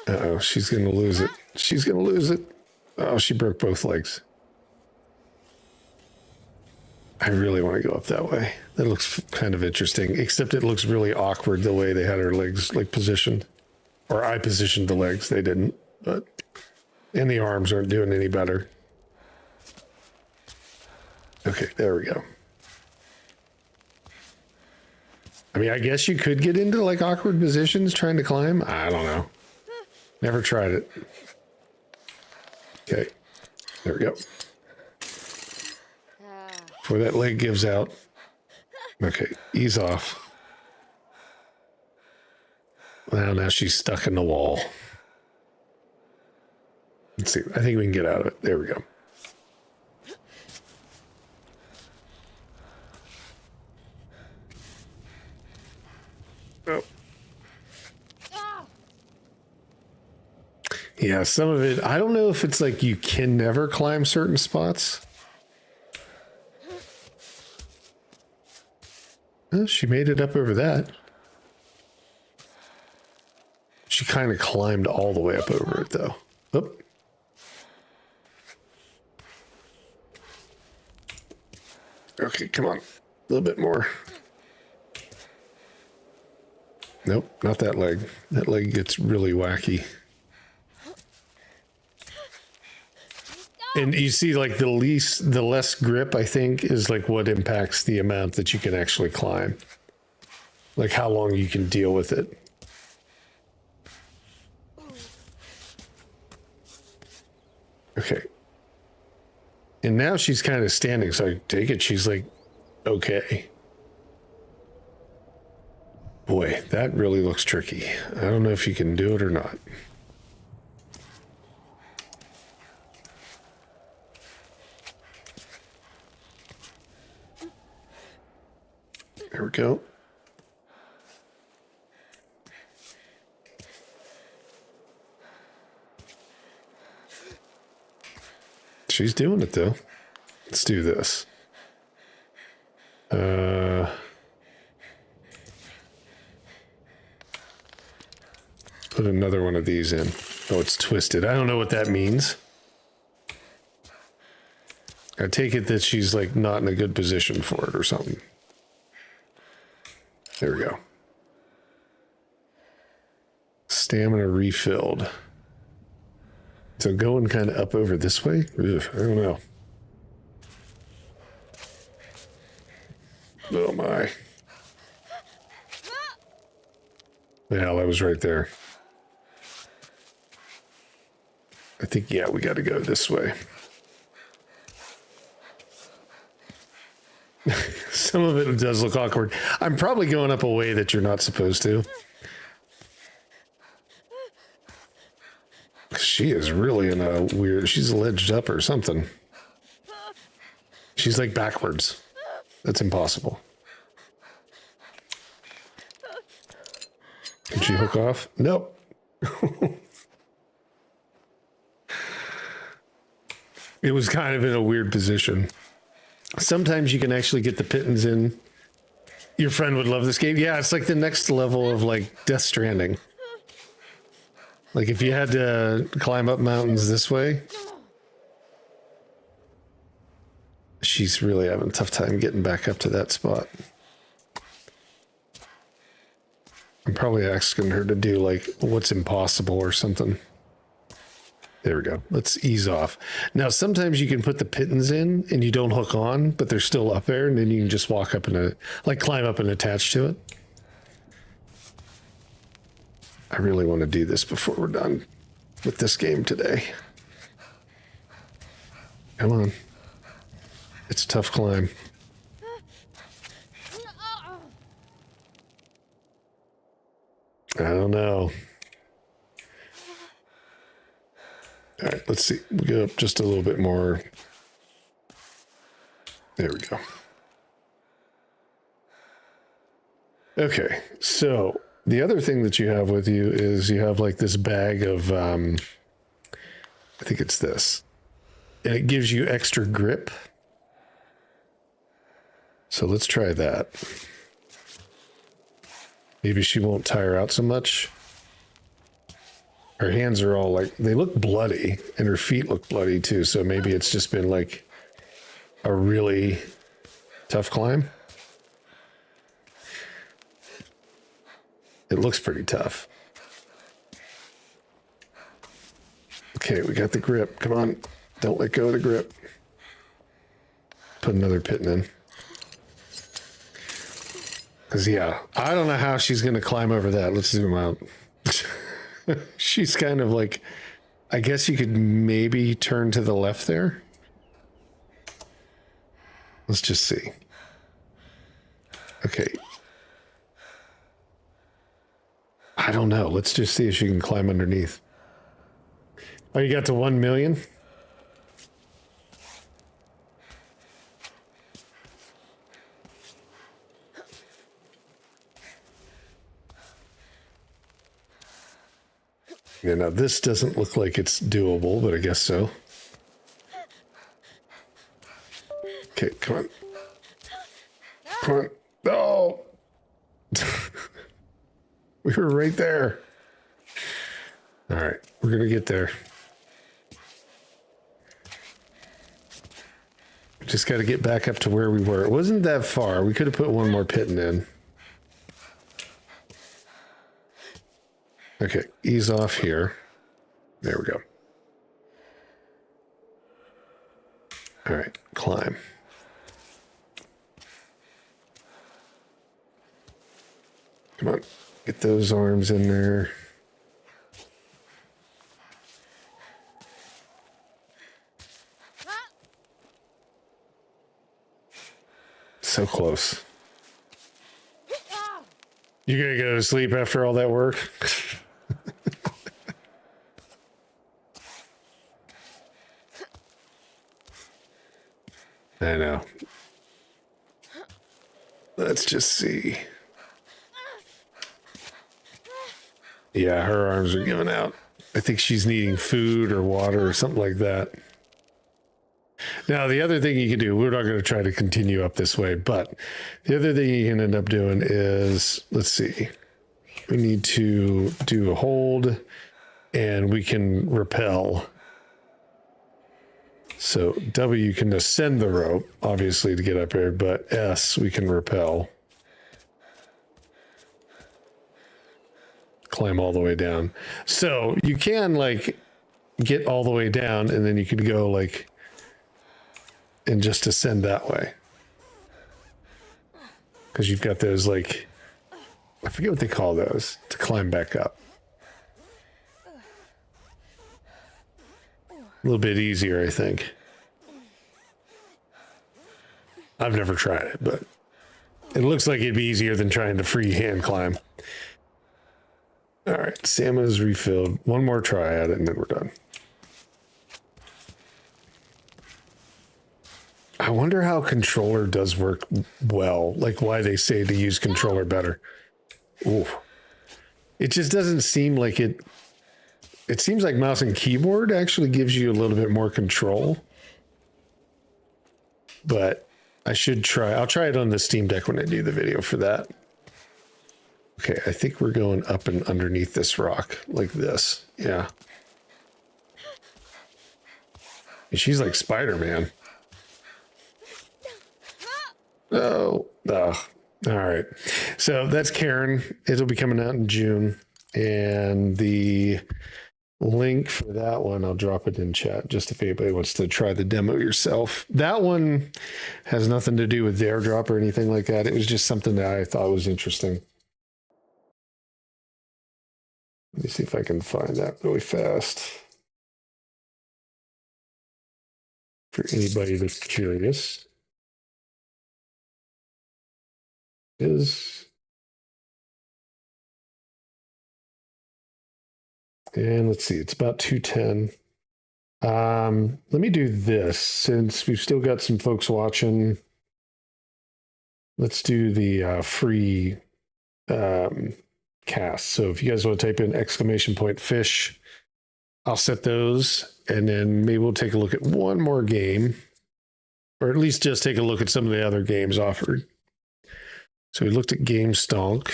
Uh-oh, she's going to lose it. Oh, she broke both legs. I really want to go up that way. That looks kind of interesting, except it looks really awkward the way they had her legs like positioned. Or I positioned the legs, they didn't. But and the arms aren't doing any better. Okay, there we go. I mean, I guess you could get into like awkward positions trying to climb. I don't know. Never tried it. Okay, there we go. Before that leg gives out. Okay, ease off. Well, now she's stuck in the wall. Let's see. I think we can get out of it. There we go. Oh. Yeah, some of it, I don't know if it's like you can never climb certain spots. Oh, she made it up over that. She kind of climbed all the way up over it, though. Oop. Okay, come on. A little bit more. Nope, not that leg. That leg gets really wacky. And you see, like, the less grip, I think, is like what impacts the amount that you can actually climb. Like how long you can deal with it. Okay. And now she's kind of standing, so I take it she's like, okay. Boy, that really looks tricky. I don't know if you can do it or not. There we go. She's doing it though. Let's do this. Put another one of these in. Oh, it's twisted. I don't know what that means. I take it that she's like not in a good position for it or something. There we go. Stamina refilled. So going kind of up over this way? Ugh, I don't know. Oh my. Yeah, that was right there. I think, yeah, we got to go this way. Some of it does look awkward. I'm probably going up a way that you're not supposed to. She is really in a weird... She's ledged up or something. She's like backwards. That's impossible. Can she hook off? Nope. It was kind of in a weird position. Sometimes you can actually get the pittance in. Your friend would love this game. Yeah, it's like the next level of like Death Stranding. Like if you had to climb up mountains this way. She's really having a tough time getting back up to that spot. I'm probably asking her to do like what's impossible or something. There we go. Let's ease off. Now, sometimes you can put the pittance in and you don't hook on, but they're still up there, and then you can just walk up and like climb up and attach to it. I really want to do this before we're done with this game today. Come on. It's a tough climb. I don't know. All right, let's see. We'll go up just a little bit more. There we go. Okay, so the other thing that you have with you is you have like this bag of, I think it's this, and it gives you extra grip. So let's try that. Maybe she won't tire out so much. Her hands are all like, they look bloody, and her feet look bloody too. So maybe it's just been like a really tough climb. It looks pretty tough. Okay, we got the grip. Come on. Don't let go of the grip. Put another pitton in. Because, yeah, I don't know how she's going to climb over that. Let's zoom out. She's kind of like, I guess you could maybe turn to the left there. Let's just see. Okay. I don't know. Let's just see if she can climb underneath. Oh, you got to 1 million? Yeah, now this doesn't look like it's doable, but I guess so. Okay, come on. Come on. Oh! We were right there. All right, we're going to get there. Just got to get back up to where we were. It wasn't that far. We could have put one more pitting in. Okay, ease off here. There we go. All right, climb. Come on, get those arms in there. So close. You gonna go to sleep after all that work? I know. Let's just see. Yeah, her arms are giving out. I think she's needing food or water or something like that. Now, the other thing you can do, we're not going to try to continue up this way, but the other thing you can end up doing is, let's see, we need to do a hold and we can rappel. So W can ascend the rope, obviously, to get up here, but S, we can rappel. Climb all the way down. So you can, like, get all the way down and then you could go, like, and just ascend that way. Because you've got those, like, I forget what they call those, to climb back up. A little bit easier, I think. I've never tried it, but it looks like it'd be easier than trying to freehand climb. All right, Salmon's refilled. One more try at it, and then we're done. I wonder how controller does work well, like why they say to use controller better. Ooh. It just doesn't seem like it. It seems like mouse and keyboard actually gives you a little bit more control. But I should try. I'll try it on the Steam Deck when I do the video for that. Okay, I think we're going up and underneath this rock like this. Yeah. And she's like Spider-Man. Oh, all right. So that's Karen. It'll be coming out in June. And the link for that one, I'll drop it in chat just if anybody wants to try the demo yourself. That one has nothing to do with the airdrop or anything like that. It was just something that I thought was interesting. Let me see if I can find that really fast. For anybody that's curious. And let's see, it's about 2:10. Let me do this since we've still got some folks watching. Let's do the free cast. So if you guys want to type in ! fish, I'll set those, and then maybe we'll take a look at one more game, or at least just take a look at some of the other games offered. So we looked at Game Stonk.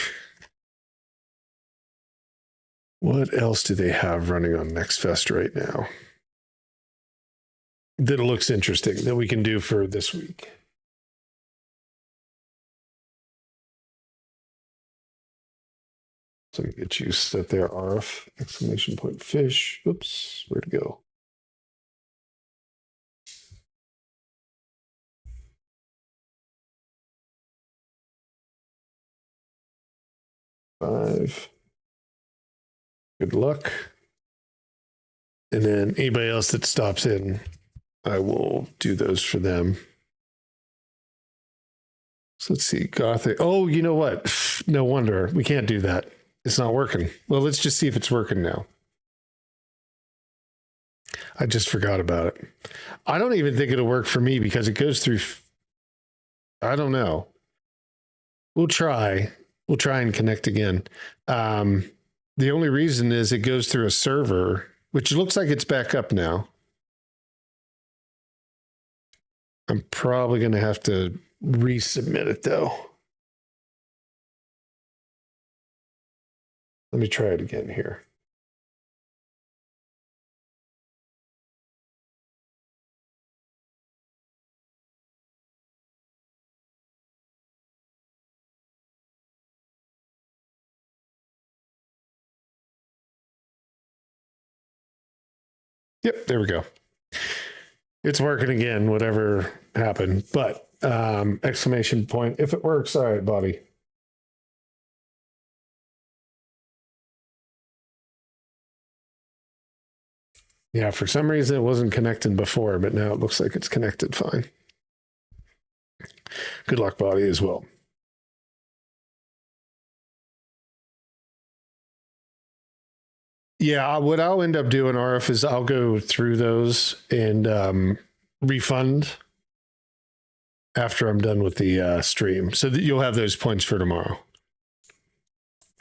What else do they have running on Next Fest right now that looks interesting that we can do for this week? So get you set there, RF, ! fish. Oops, where'd it go? Five. Good luck. And then anybody else that stops in, I will do those for them. So let's see, Gothic. Oh, you know what? No wonder. We can't do that. It's not working. Well, let's just see if it's working now. I just forgot about it. I don't even think it'll work for me because it goes through. I don't know. We'll try. We'll try and connect again. The only reason is it goes through a server, which looks like it's back up now. I'm probably going to have to resubmit it though. Let me try it again here. Yep, there we go. It's working again, whatever happened. But exclamation point, if it works. All right, Bobby. Yeah, for some reason it wasn't connected before, but now it looks like it's connected fine. Good luck, Bobby, as well. Yeah, what I'll end up doing, RF, is I'll go through those and refund after I'm done with the stream, so that you'll have those points for tomorrow.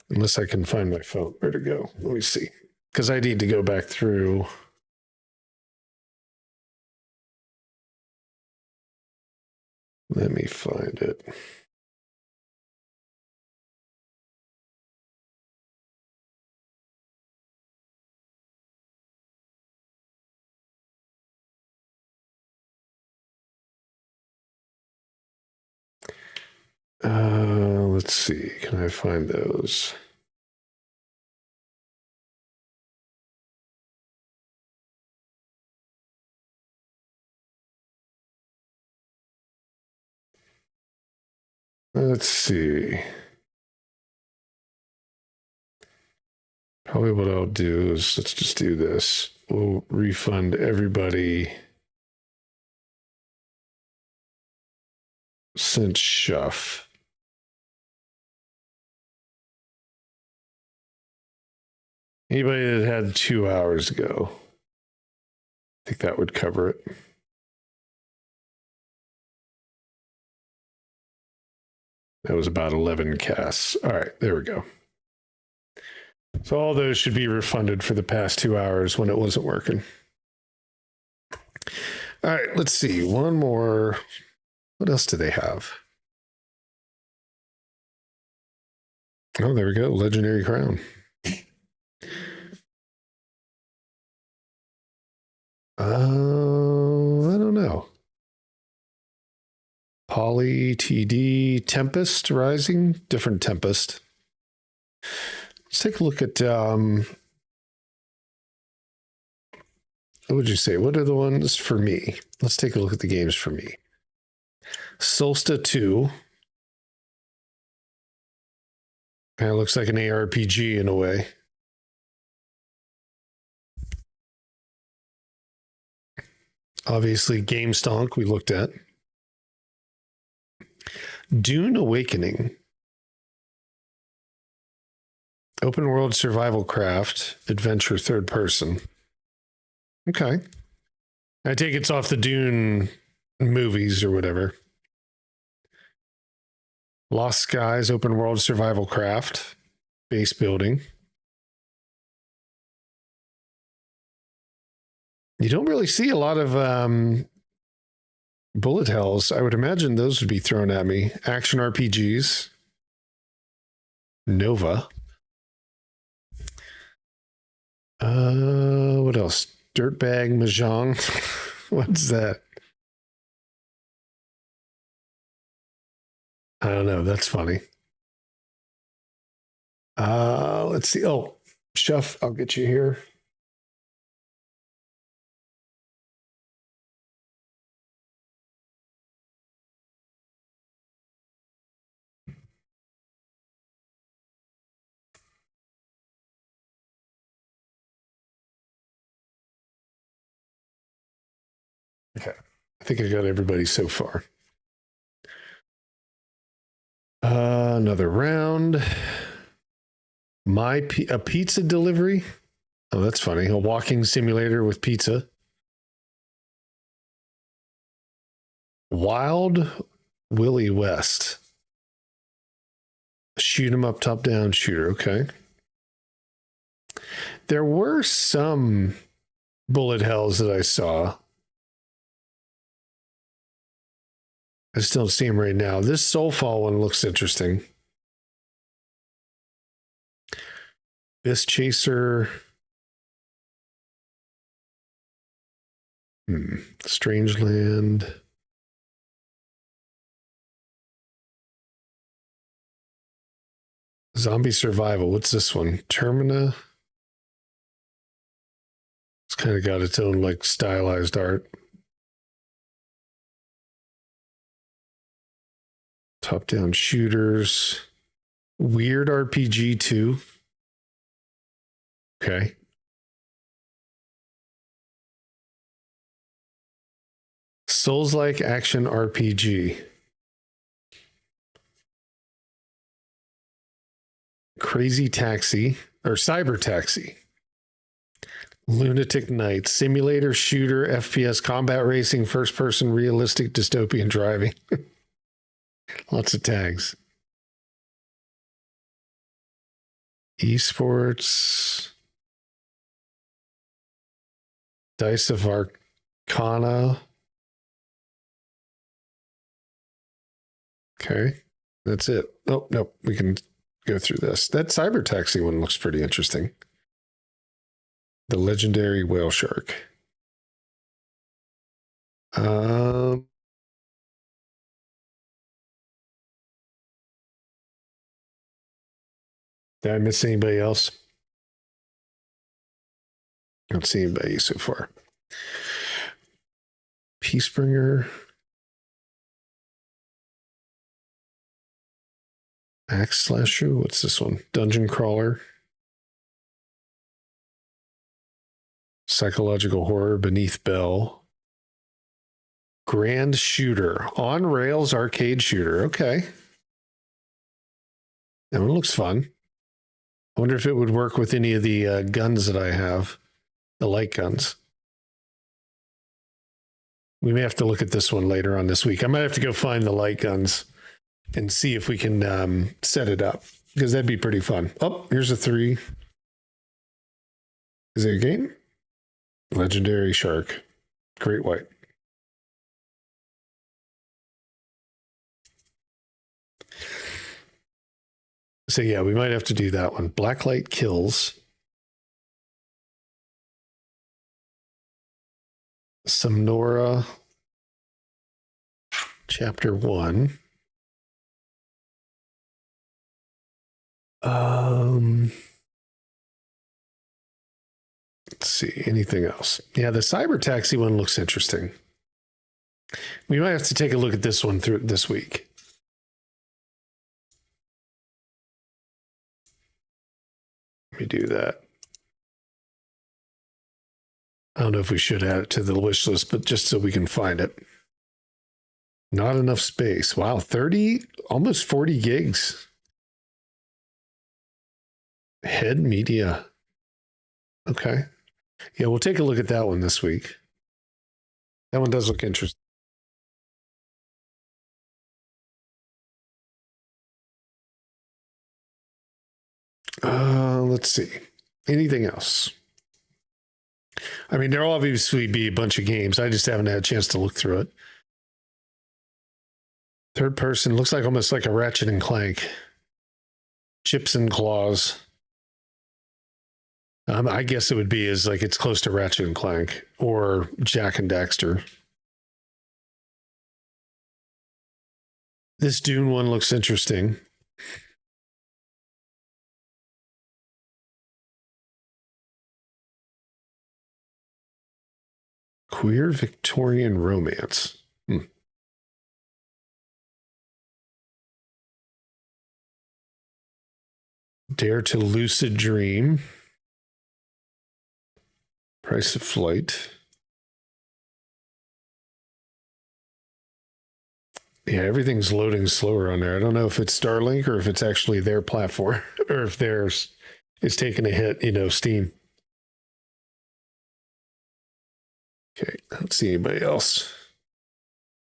Unless I can find my phone. Where to go? Let me see. Because I need to go back through. Let me find it. Let's see. Can I find those? Let's see. Probably what I'll do is, let's just do this. We'll refund everybody since Shuff. Anybody that had 2 hours ago. I think that would cover it. That was about 11 casts. All right, there we go. So all those should be refunded for the past 2 hours when it wasn't working. All right, let's see. One more. What else do they have? Oh, there we go. Legendary Crown. I don't know. Poly TD Tempest Rising, different Tempest. Let's take a look at what would you say? What are the ones for me? Let's take a look at the games for me. Solsta 2. Kind of looks like an ARPG in a way. Obviously, Game Stonk we looked at. Dune Awakening. Open world survival craft, adventure third person. Okay. I take it's off the Dune movies or whatever. Lost Skies, open world survival craft, base building. You don't really see a lot of bullet hells. I would imagine those would be thrown at me. Action RPGs. Nova. What else? Dirtbag Mahjong. What's that? I don't know. That's funny. Let's see. Oh, Chef, I'll get you here. Okay. I think I got everybody so far. Another round. A pizza delivery. Oh, that's funny. A walking simulator with pizza. Wild Willie West. Shoot 'em up, top down shooter. Okay. There were some bullet hells that I saw. I just don't see them right now. This Soulfall one looks interesting. This Chaser. Strangeland. Zombie Survival. What's this one? Termina. kind of got its own like stylized art. Top-down shooters. Weird RPG too. Okay. Souls-like action RPG. Crazy Taxi or Cyber Taxi. Lunatic Knight, simulator, shooter, FPS, combat racing, first-person, realistic, dystopian driving. Lots of tags. Esports. Dice of Arcana. Okay, that's it. Oh, no, we can go through this. That Cyber Taxi one looks pretty interesting. The legendary whale shark. Did I miss anybody else? I don't see anybody so far. Peacebringer. Axe Slasher. What's this one? Dungeon Crawler. Psychological Horror. Beneath Bell. Grand Shooter. On Rails arcade shooter. Okay. That one looks fun. I wonder if it would work with any of the guns that I have. The light guns. We may have to look at this one later on this week. I might have to go find the light guns and see if we can set it up, because that'd be pretty fun. Oh, here's a 3. Is it a game? Legendary Shark. Great White. So yeah, we might have to do that one. Blacklight Kills. Somnora. Chapter 1. Let's see, anything else? Yeah, the Cyber Taxi one looks interesting. We might have to take a look at this one through this week. Let me do that. I don't know if we should add it to the wish list, but just so we can find it. Not enough space. Wow, 30, almost 40 gigs. Head Media. Okay. Yeah, we'll take a look at that one this week. That one does look interesting. Let's see. Anything else? I mean, there'll obviously be a bunch of games. I just haven't had a chance to look through it. Third person looks like almost like a Ratchet and Clank. Chips and claws. I guess it would be as like it's close to Ratchet and Clank or Jack and Daxter. This Dune one looks interesting. Queer Victorian romance. Dare to Lucid Dream. Price of Flight. Yeah, everything's loading slower on there. I don't know if it's Starlink or if it's actually their platform or if theirs is taking a hit, Steam. Okay, I don't see anybody else.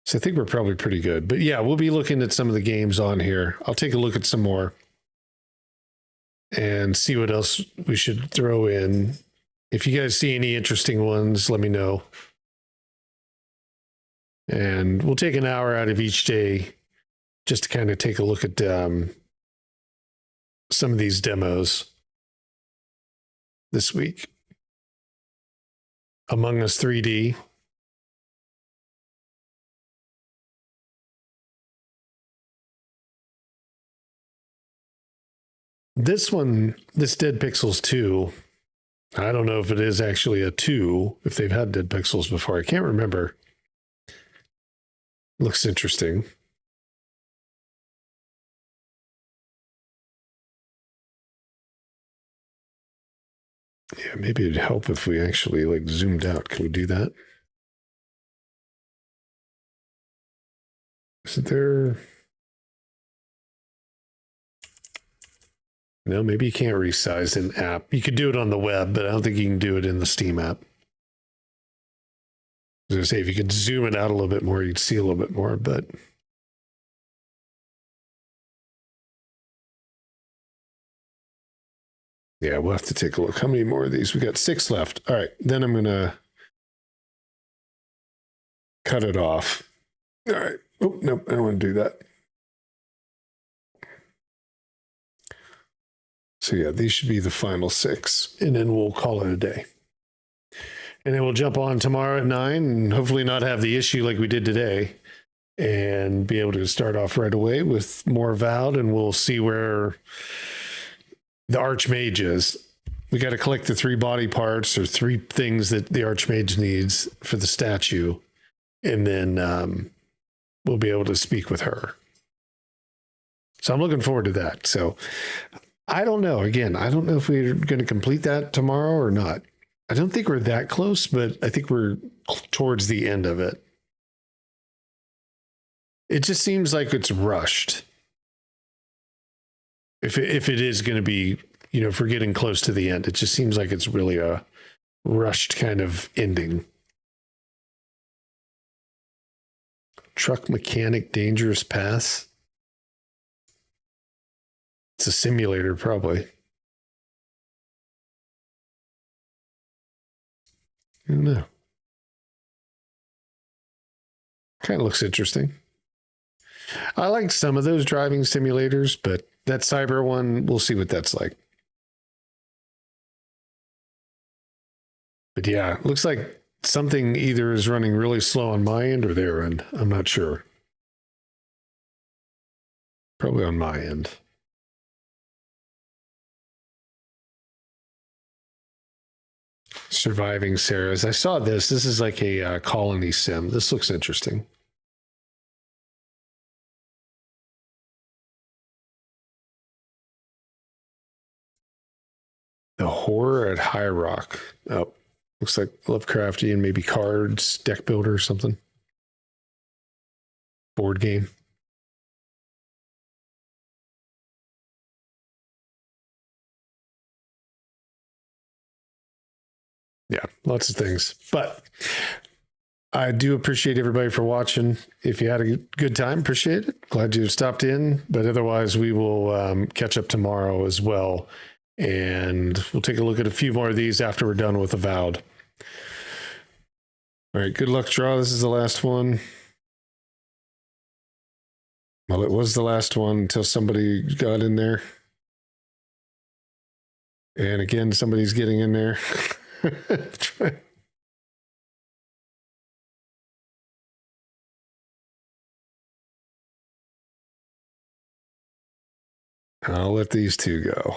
So I think we're probably pretty good. But yeah, we'll be looking at some of the games on here. I'll take a look at some more and see what else we should throw in. If you guys see any interesting ones, let me know. And we'll take an hour out of each day just to kind of take a look at some of these demos this week. Among Us 3D. This one, this Dead Pixels 2, I don't know if it is actually a 2, if they've had dead pixels before. I can't remember. Looks interesting. Yeah, maybe it'd help if we actually like zoomed out. Can we do that? Is it there? No, maybe you can't resize an app. You could do it on the web, but I don't think you can do it in the Steam app. I was going to say, if you could zoom it out a little bit more, you'd see a little bit more, but... Yeah, we'll have to take a look. How many more of these? We got 6 left. All right, then I'm going to cut it off. All right. Oh, nope, I don't want to do that. So yeah, these should be the final 6, and then we'll call it a day. And then we'll jump on tomorrow at 9 and hopefully not have the issue like we did today and be able to start off right away with more Avowed, and we'll see where the Archmage is. We got to collect the 3 body parts or 3 things that the Archmage needs for the statue, and then we'll be able to speak with her. So I'm looking forward to that. So I don't know. Again, I don't know if we're going to complete that tomorrow or not. I don't think we're that close, but I think we're towards the end of it. It just seems like it's rushed. If it is going to be, you know, if we're getting close to the end, it just seems like it's really a rushed kind of ending. Truck mechanic dangerous pass. It's a simulator, probably. I don't know. Kind of looks interesting. I like some of those driving simulators, but that cyber one, we'll see what that's like. But yeah, it looks like something either is running really slow on my end or their end. I'm not sure. Probably on my end. Surviving Sarah's. I saw this. This is like a colony sim. This looks interesting. The horror at High Rock. Oh, looks like Lovecraftian, maybe cards, deck builder or something. Board game. Yeah, lots of things. But I do appreciate everybody for watching. If you had a good time, appreciate it. Glad you stopped in. But otherwise, we will catch up tomorrow as well. And we'll take a look at a few more of these after we're done with Avowed. All right, good luck, Draw. This is the last one. Well, it was the last one until somebody got in there. And again, somebody's getting in there. I'll let these 2 go.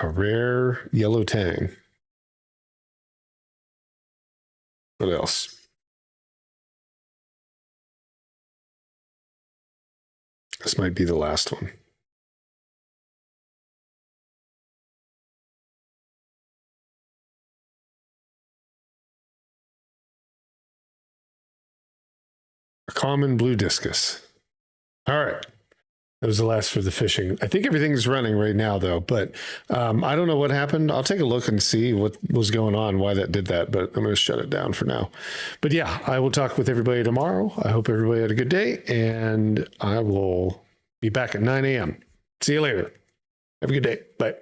A rare yellow tang. What else? This might be the last one. A common blue discus. All right. That was the last for the fishing. I think everything's running right now, though, but I don't know what happened. I'll take a look and see what was going on, why that did that, but I'm going to shut it down for now. But yeah, I will talk with everybody tomorrow. I hope everybody had a good day, and I will be back at 9 a.m. See you later. Have a good day. Bye.